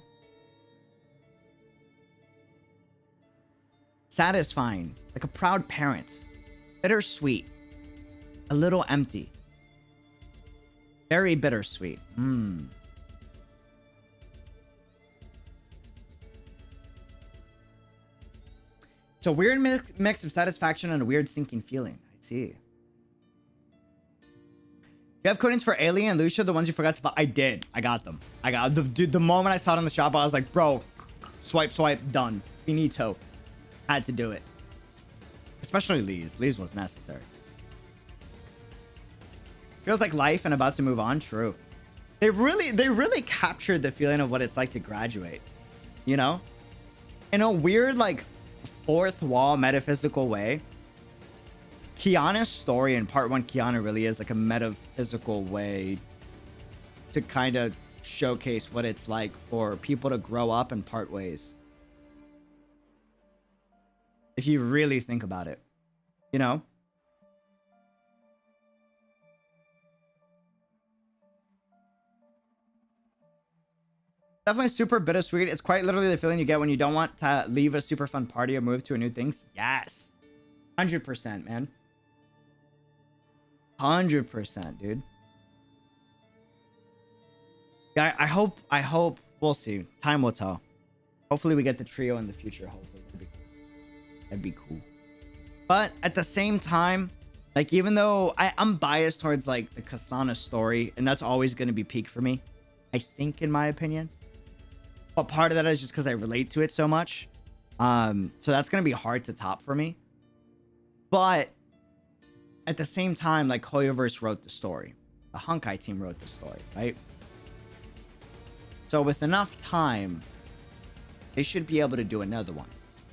[SPEAKER 4] Satisfying. Like a proud parent. Bittersweet. A little empty. Very bittersweet. It's a weird mix of satisfaction and a weird sinking feeling. I see. You have codings for Alien and Lucia, the ones you forgot to buy? I did. I got them. I got them. Dude, the moment I saw it in the shop, I was like, bro, swipe, done. Finito. Had to do it. Especially Lee's. Lee's was necessary. Feels like life and about to move on. True. They really captured the feeling of what it's like to graduate. You know? In a weird, like, fourth wall metaphysical way. Kiana's story in part 1 Kiana really is like a metaphysical way to kind of showcase what it's like for people to grow up and part ways. If you really think about it, you know? Definitely super bittersweet. It's quite literally the feeling you get when you don't want to leave a super fun party or move to a new things. Yes. 100%, man. 100%, dude. Yeah, I hope we'll see. Time will tell. Hopefully we get the trio in the future. Hopefully that'd be cool. But at the same time, like, even though I'm biased towards like the Kaslana story, and that's always going to be peak for me, I think, in my opinion. But part of that is just because I relate to it so much. So that's going to be hard to top for me. But at the same time, like, Hoyoverse wrote the story. The Honkai team wrote the story, right? So with enough time, they should be able to do another one.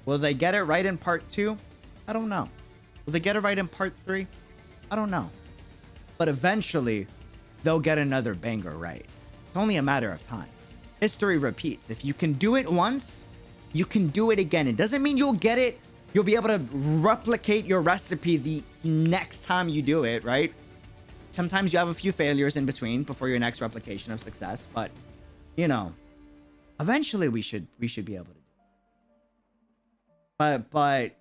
[SPEAKER 4] Will they get it right in part 2? I don't know. Will they get it right in part 3? I don't know. But eventually, they'll get another banger right. It's only a matter of time. History repeats. If you can do it once, you can do it again. It doesn't mean you'll get it. You'll be able to replicate your recipe the next time you do it, right? Sometimes you have a few failures in between before your next replication of success, but you know, eventually we should be able to do it. But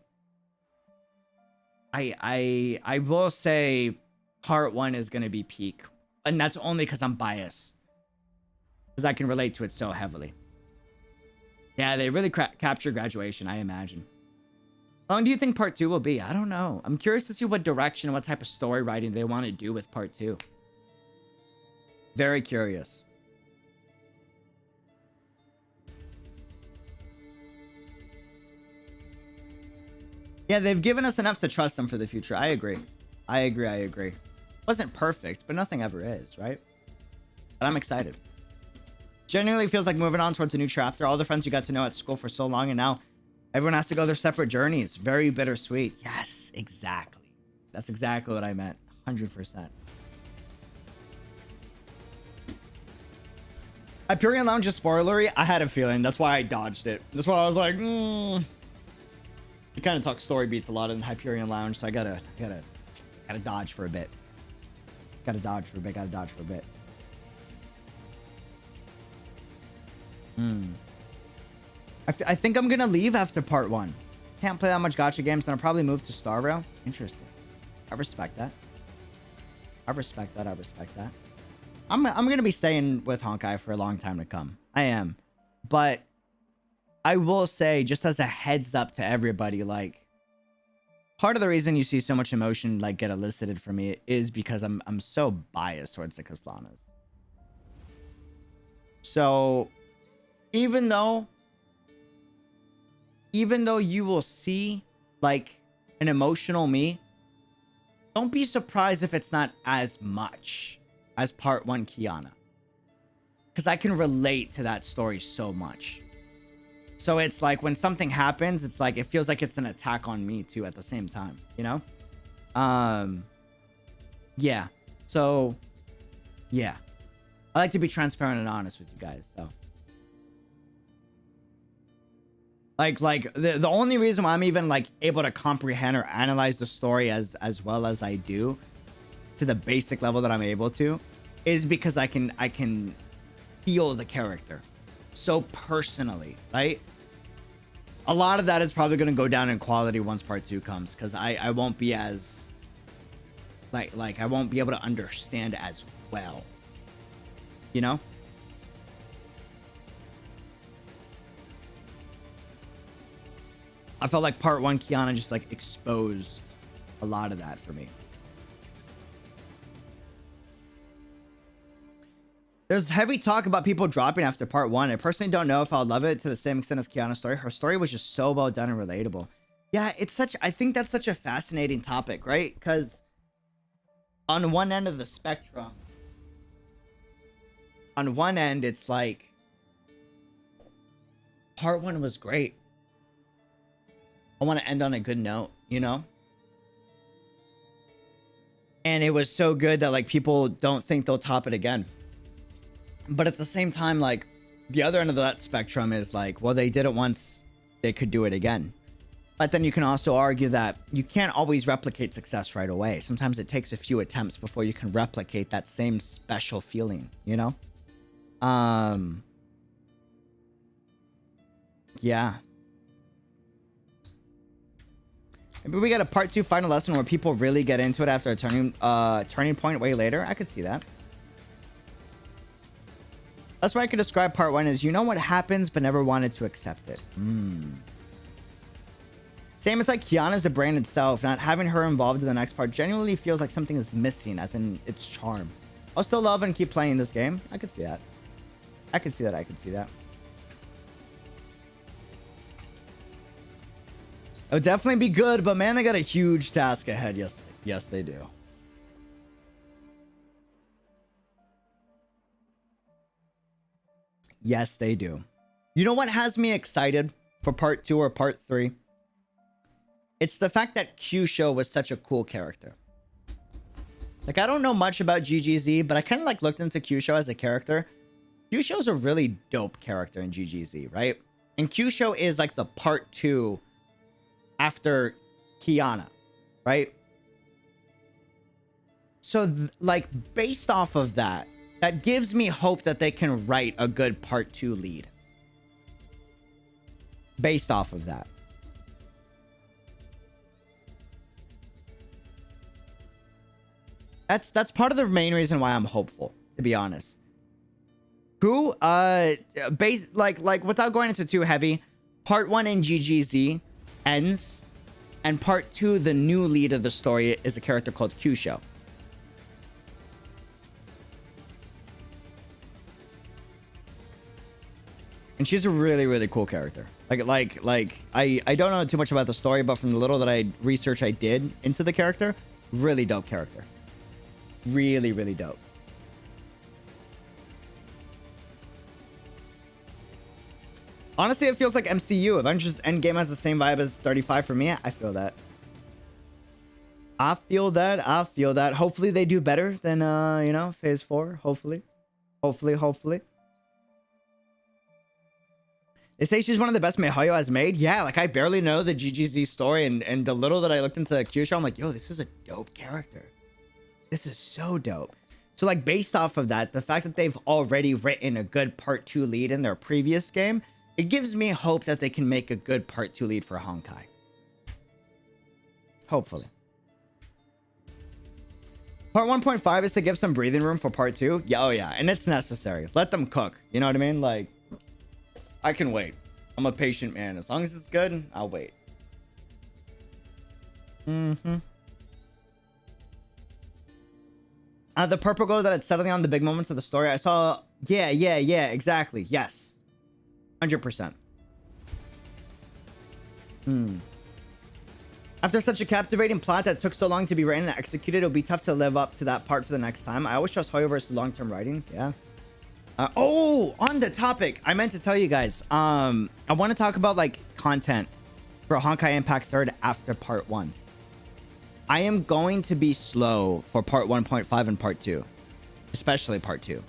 [SPEAKER 4] I will say part 1 is going to be peak, and that's only because I'm biased, because I can relate to it so heavily. Yeah, they really capture graduation, I imagine. How long do you think part 2 will be? I don't know. I'm curious to see what direction, what type of story writing they want to do with part 2. Very curious. Yeah, they've given us enough to trust them for the future. I agree. I agree. Wasn't perfect, but nothing ever is, right? But I'm excited. Genuinely feels like moving on towards a new chapter. All the friends you got to know at school for so long, and now everyone has to go their separate journeys. Very bittersweet. Yes, exactly. That's exactly what I meant. 100%. Hyperion Lounge is spoilery. I had a feeling. That's why I dodged it. That's why I was like, You kind of talk story beats a lot in Hyperion Lounge, so I gotta dodge for a bit. Gotta dodge for a bit. I think I'm gonna leave after part 1. Can't play that much gacha games, then I'll probably move to Star Rail. Interesting. I respect that. I'm gonna be staying with Honkai for a long time to come. I am. But I will say, just as a heads up to everybody, like, part of the reason you see so much emotion like get elicited from me is because I'm so biased towards the Kaslanas. So even though you will see like an emotional me, don't be surprised if it's not as much as part 1 Kiana, because I can relate to that story so much. So it's like when something happens, it's like it feels like it's an attack on me too at the same time, you know? Yeah. So yeah, I like to be transparent and honest with you guys. So like the only reason why I'm even like able to comprehend or analyze the story as well as I do, to the basic level that I'm able to, is because I can feel the character so personally, right? A lot of that is probably going to go down in quality once part 2 comes, because I won't be as like I won't be able to understand as well, you know? I felt like part 1 Kiana just like exposed a lot of that for me. There's heavy talk about people dropping after part 1. I personally don't know if I'll love it to the same extent as Kiana's story. Her story was just so well done and relatable. Yeah, I think that's such a fascinating topic, right? Because on one end of the spectrum, on one end, it's like part 1 was great. I want to end on a good note, you know? And it was so good that like people don't think they'll top it again. But at the same time, like, the other end of that spectrum is like, well, they did it once, they could do it again. But then you can also argue that you can't always replicate success right away. Sometimes it takes a few attempts before you can replicate that same special feeling, you know? Yeah. Maybe we get a part 2 final lesson where people really get into it after a turning point way later. I could see that. That's why I could describe part 1 as, you know what happens, but never wanted to accept it. Same as like Kiana's the brand itself. Not having her involved in the next part genuinely feels like something is missing, as in its charm. I'll still love and keep playing this game. I could see that. I could see that. I could see that. It would definitely be good, but man, they got a huge task ahead. Yes, they do. Yes, they do. You know what has me excited for part 2 or part 3? It's the fact that Q-Show was such a cool character. Like, I don't know much about GGZ, but I kind of like looked into Q-Show as a character. Q-Show's a really dope character in GGZ, right? And Q-Show is like the part 2 after Kiana, right? So, like, based off of that, that gives me hope that they can write a good part 2 lead. Based off of that. That's part of the main reason why I'm hopeful, to be honest. Who, like without going into too heavy, part 1 in GGZ ends, and part 2, the new lead of the story, is a character called Q-Show. And she's a really, really cool character. Like I don't know too much about the story, but from the little that I did into the character, really dope character. Really, really dope. Honestly, it feels like MCU. Avengers Endgame has the same vibe as 35 for me. I feel that. I feel that. Hopefully they do better than, you know, phase 4. Hopefully. They say she's one of the best miHoYo has made. Yeah, like, I barely know the GGZ story, and the little that I looked into Q-Show, I'm like, yo, this is a dope character. This is so dope. So, like, based off of that, the fact that they've already written a good part 2 lead in their previous game, it gives me hope that they can make a good part 2 lead for Honkai. Hopefully. Part 1.5 is to give some breathing room for part 2. Yeah, oh yeah, and it's necessary. Let them cook. You know what I mean? Like, I can wait. I'm a patient man. As long as it's good, I'll wait. The purple glow that it's settling on the big moments of the story. I saw. Yeah, exactly. Yes. 100%. After such a captivating plot that took so long to be written and executed, it'll be tough to live up to that part for the next time. I always trust Hoyo versus long-term writing. Yeah. Oh, on the topic, I meant to tell you guys. I want to talk about like content for Honkai Impact 3rd after part 1. I am going to be slow for part 1.5 and part 2, especially part 2.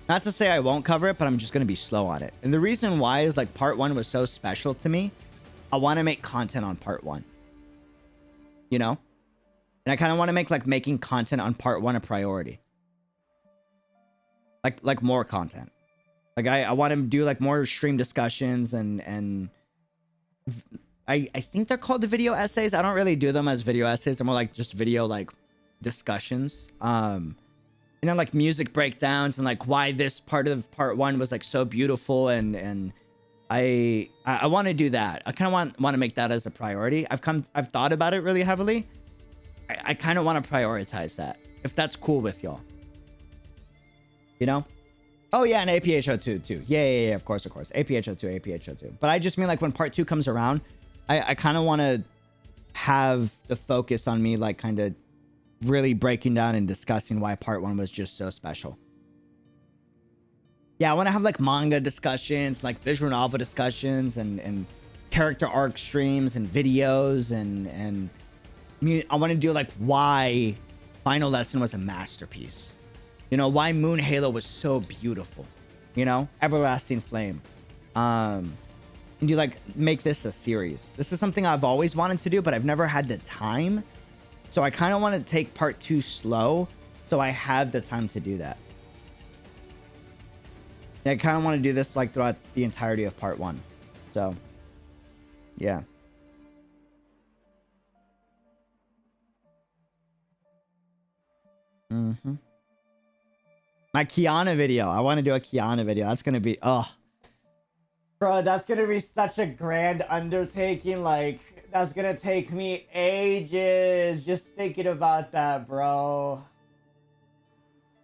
[SPEAKER 4] Not to say I won't cover it, but I'm just going to be slow on it. And the reason why is like part 1 was so special to me. I want to make content on part 1. You know? And I kind of want to make like making content on part 1 a priority. Like more content. Like I want to do like more stream discussions and I think they're called the video essays. I don't really do them as video essays. They're more like just video like discussions. And then like music breakdowns and like why this part of part 1 was like so beautiful, and I want to do that. I kind of want to make that as a priority. I've thought about it really heavily. I kind of want to prioritize that, if that's cool with y'all. You know? Oh yeah, and APHO2 too. Yeah, of course. APHO2. But I just mean like when part 2 comes around, I kind of want to have the focus on me like kind of really breaking down and discussing why part 1 was just so special. Yeah, I want to have like manga discussions, like visual novel discussions, and character arc streams and videos, and I want to do like why Final Lesson was a masterpiece. You know, why Moon Halo was so beautiful. You know, Everlasting Flame. And you like make this a series. This is something I've always wanted to do, but I've never had the time. So I kind of want to take part 2 slow, so I have the time to do that. And I kind of want to do this like throughout the entirety of part 1. So, yeah. My Kiana video. I want to do a Kiana video. That's going to be, oh. Bro, that's going to be such a grand undertaking. Like, that's going to take me ages just thinking about that, bro.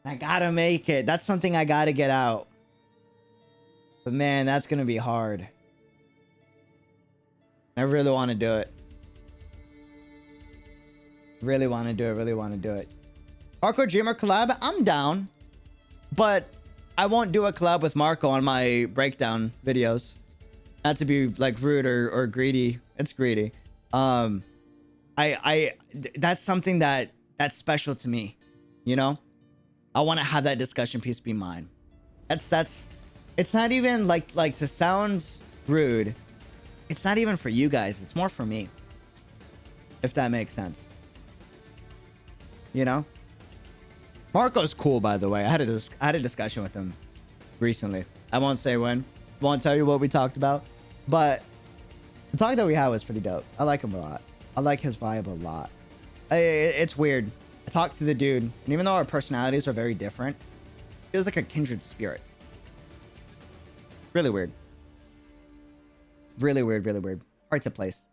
[SPEAKER 4] I got to make it. That's something I got to get out. But man, that's going to be hard. I really want to do it. Really want to do it. Really want to do it. Marco Dreamer collab? I'm down. But I won't do a collab with Marco on my breakdown videos. Not to be like rude or greedy. It's greedy. That's something that's special to me. You know? I want to have that discussion piece be mine. It's not even like to sound rude. It's not even for you guys. It's more for me. If that makes sense. You know? Marco's cool, by the way. I had a discussion with him recently. I won't say when. Won't tell you what we talked about. But the talk that we had was pretty dope. I like him a lot. I like his vibe a lot. It's weird. I talked to the dude, and even though our personalities are very different, it was like a kindred spirit. Really weird. Really weird, really weird. Hard to place.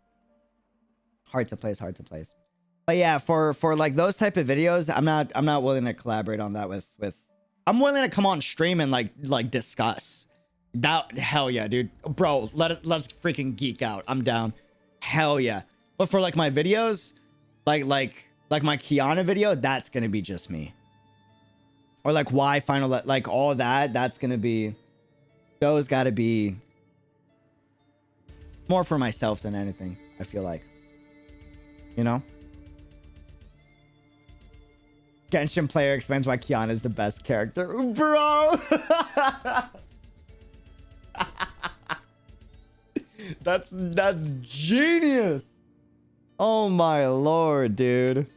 [SPEAKER 4] Hard to place, hard to place. But yeah, for like those type of videos, I'm not willing to collaborate on that with I'm willing to come on stream and like discuss. That hell yeah, dude. Bro, let's freaking geek out. I'm down. Hell yeah. But for like my videos, like my Kiana video, that's gonna be just me. Or like why final, like all that, that's gonna be, those gotta be more for myself than anything, I feel like. You know? Genshin player explains why Kiana is the best character. Bro! That's genius! Oh my lord, dude.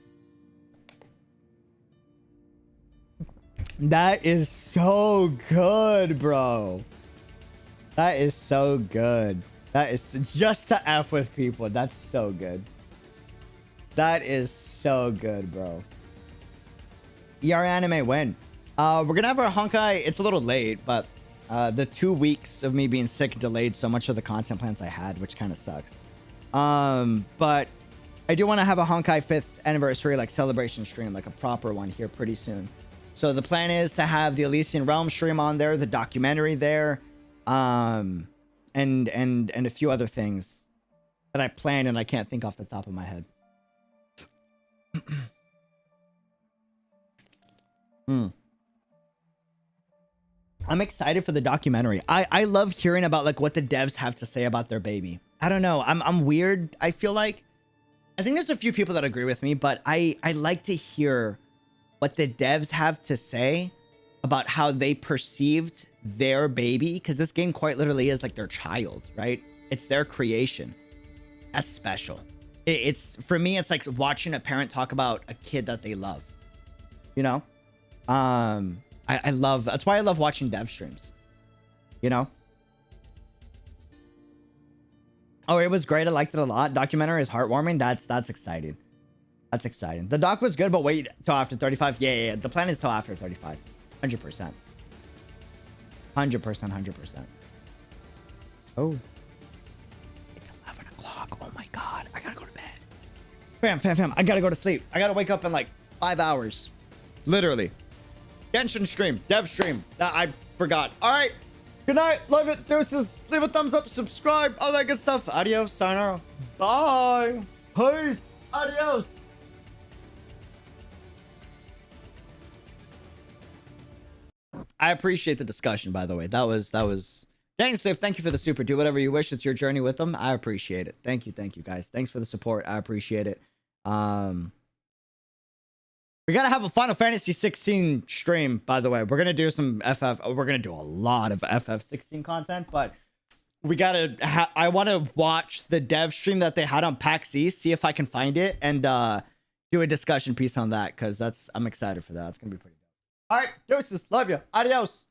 [SPEAKER 4] That is so good, bro. That is so good. That is just to F with people. That's so good. That is so good, bro. ER anime when? We're gonna have our Honkai. It's a little late, but the 2 weeks of me being sick delayed so much of the content plans I had, which kind of sucks. But I do want to have a Honkai 5th anniversary like celebration stream, like a proper one here pretty soon. So the plan is to have the Elysian Realm stream on there, the documentary there, and a few other things that I planned and I can't think off the top of my head. I'm excited for the documentary. I love hearing about like what the devs have to say about their baby. I don't know. I'm weird. I feel like, I think there's a few people that agree with me, but I like to hear what the devs have to say about how they perceived their baby, because this game quite literally is like their child, right? It's their creation. That's special. It's for me, it's like watching a parent talk about a kid that they love, you know? I love, that's why I love watching dev streams, you know? Oh, it was great. I liked it a lot. Documentary is heartwarming. That's exciting. That's exciting. The doc was good, but wait till after 35. Yeah. The plan is till after 35. 100%. 100%. Oh. It's 11 o'clock. Oh my God. I gotta go to bed. Fam. I gotta go to sleep. I gotta wake up in like 5 hours. Literally. Genshin stream. Dev stream. I forgot. All right. Good night. Love it. Deuces. Leave a thumbs up. Subscribe. All that good stuff. Adios. Sayonara. Bye. Peace. Adios. I appreciate the discussion, by the way. That was dang Sif, thank you for the super. Do whatever you wish. It's your journey with them. I appreciate it. Thank you, guys. Thanks for the support. I appreciate it. We gotta have a Final Fantasy 16 stream, by the way. We're gonna do some FF. We're gonna do a lot of FF16 content, but we gotta. I want to watch the dev stream that they had on PAX East, see if I can find it, and do a discussion piece on that, because I'm excited for that. It's gonna be pretty dope. All right, deuces, love you, adios.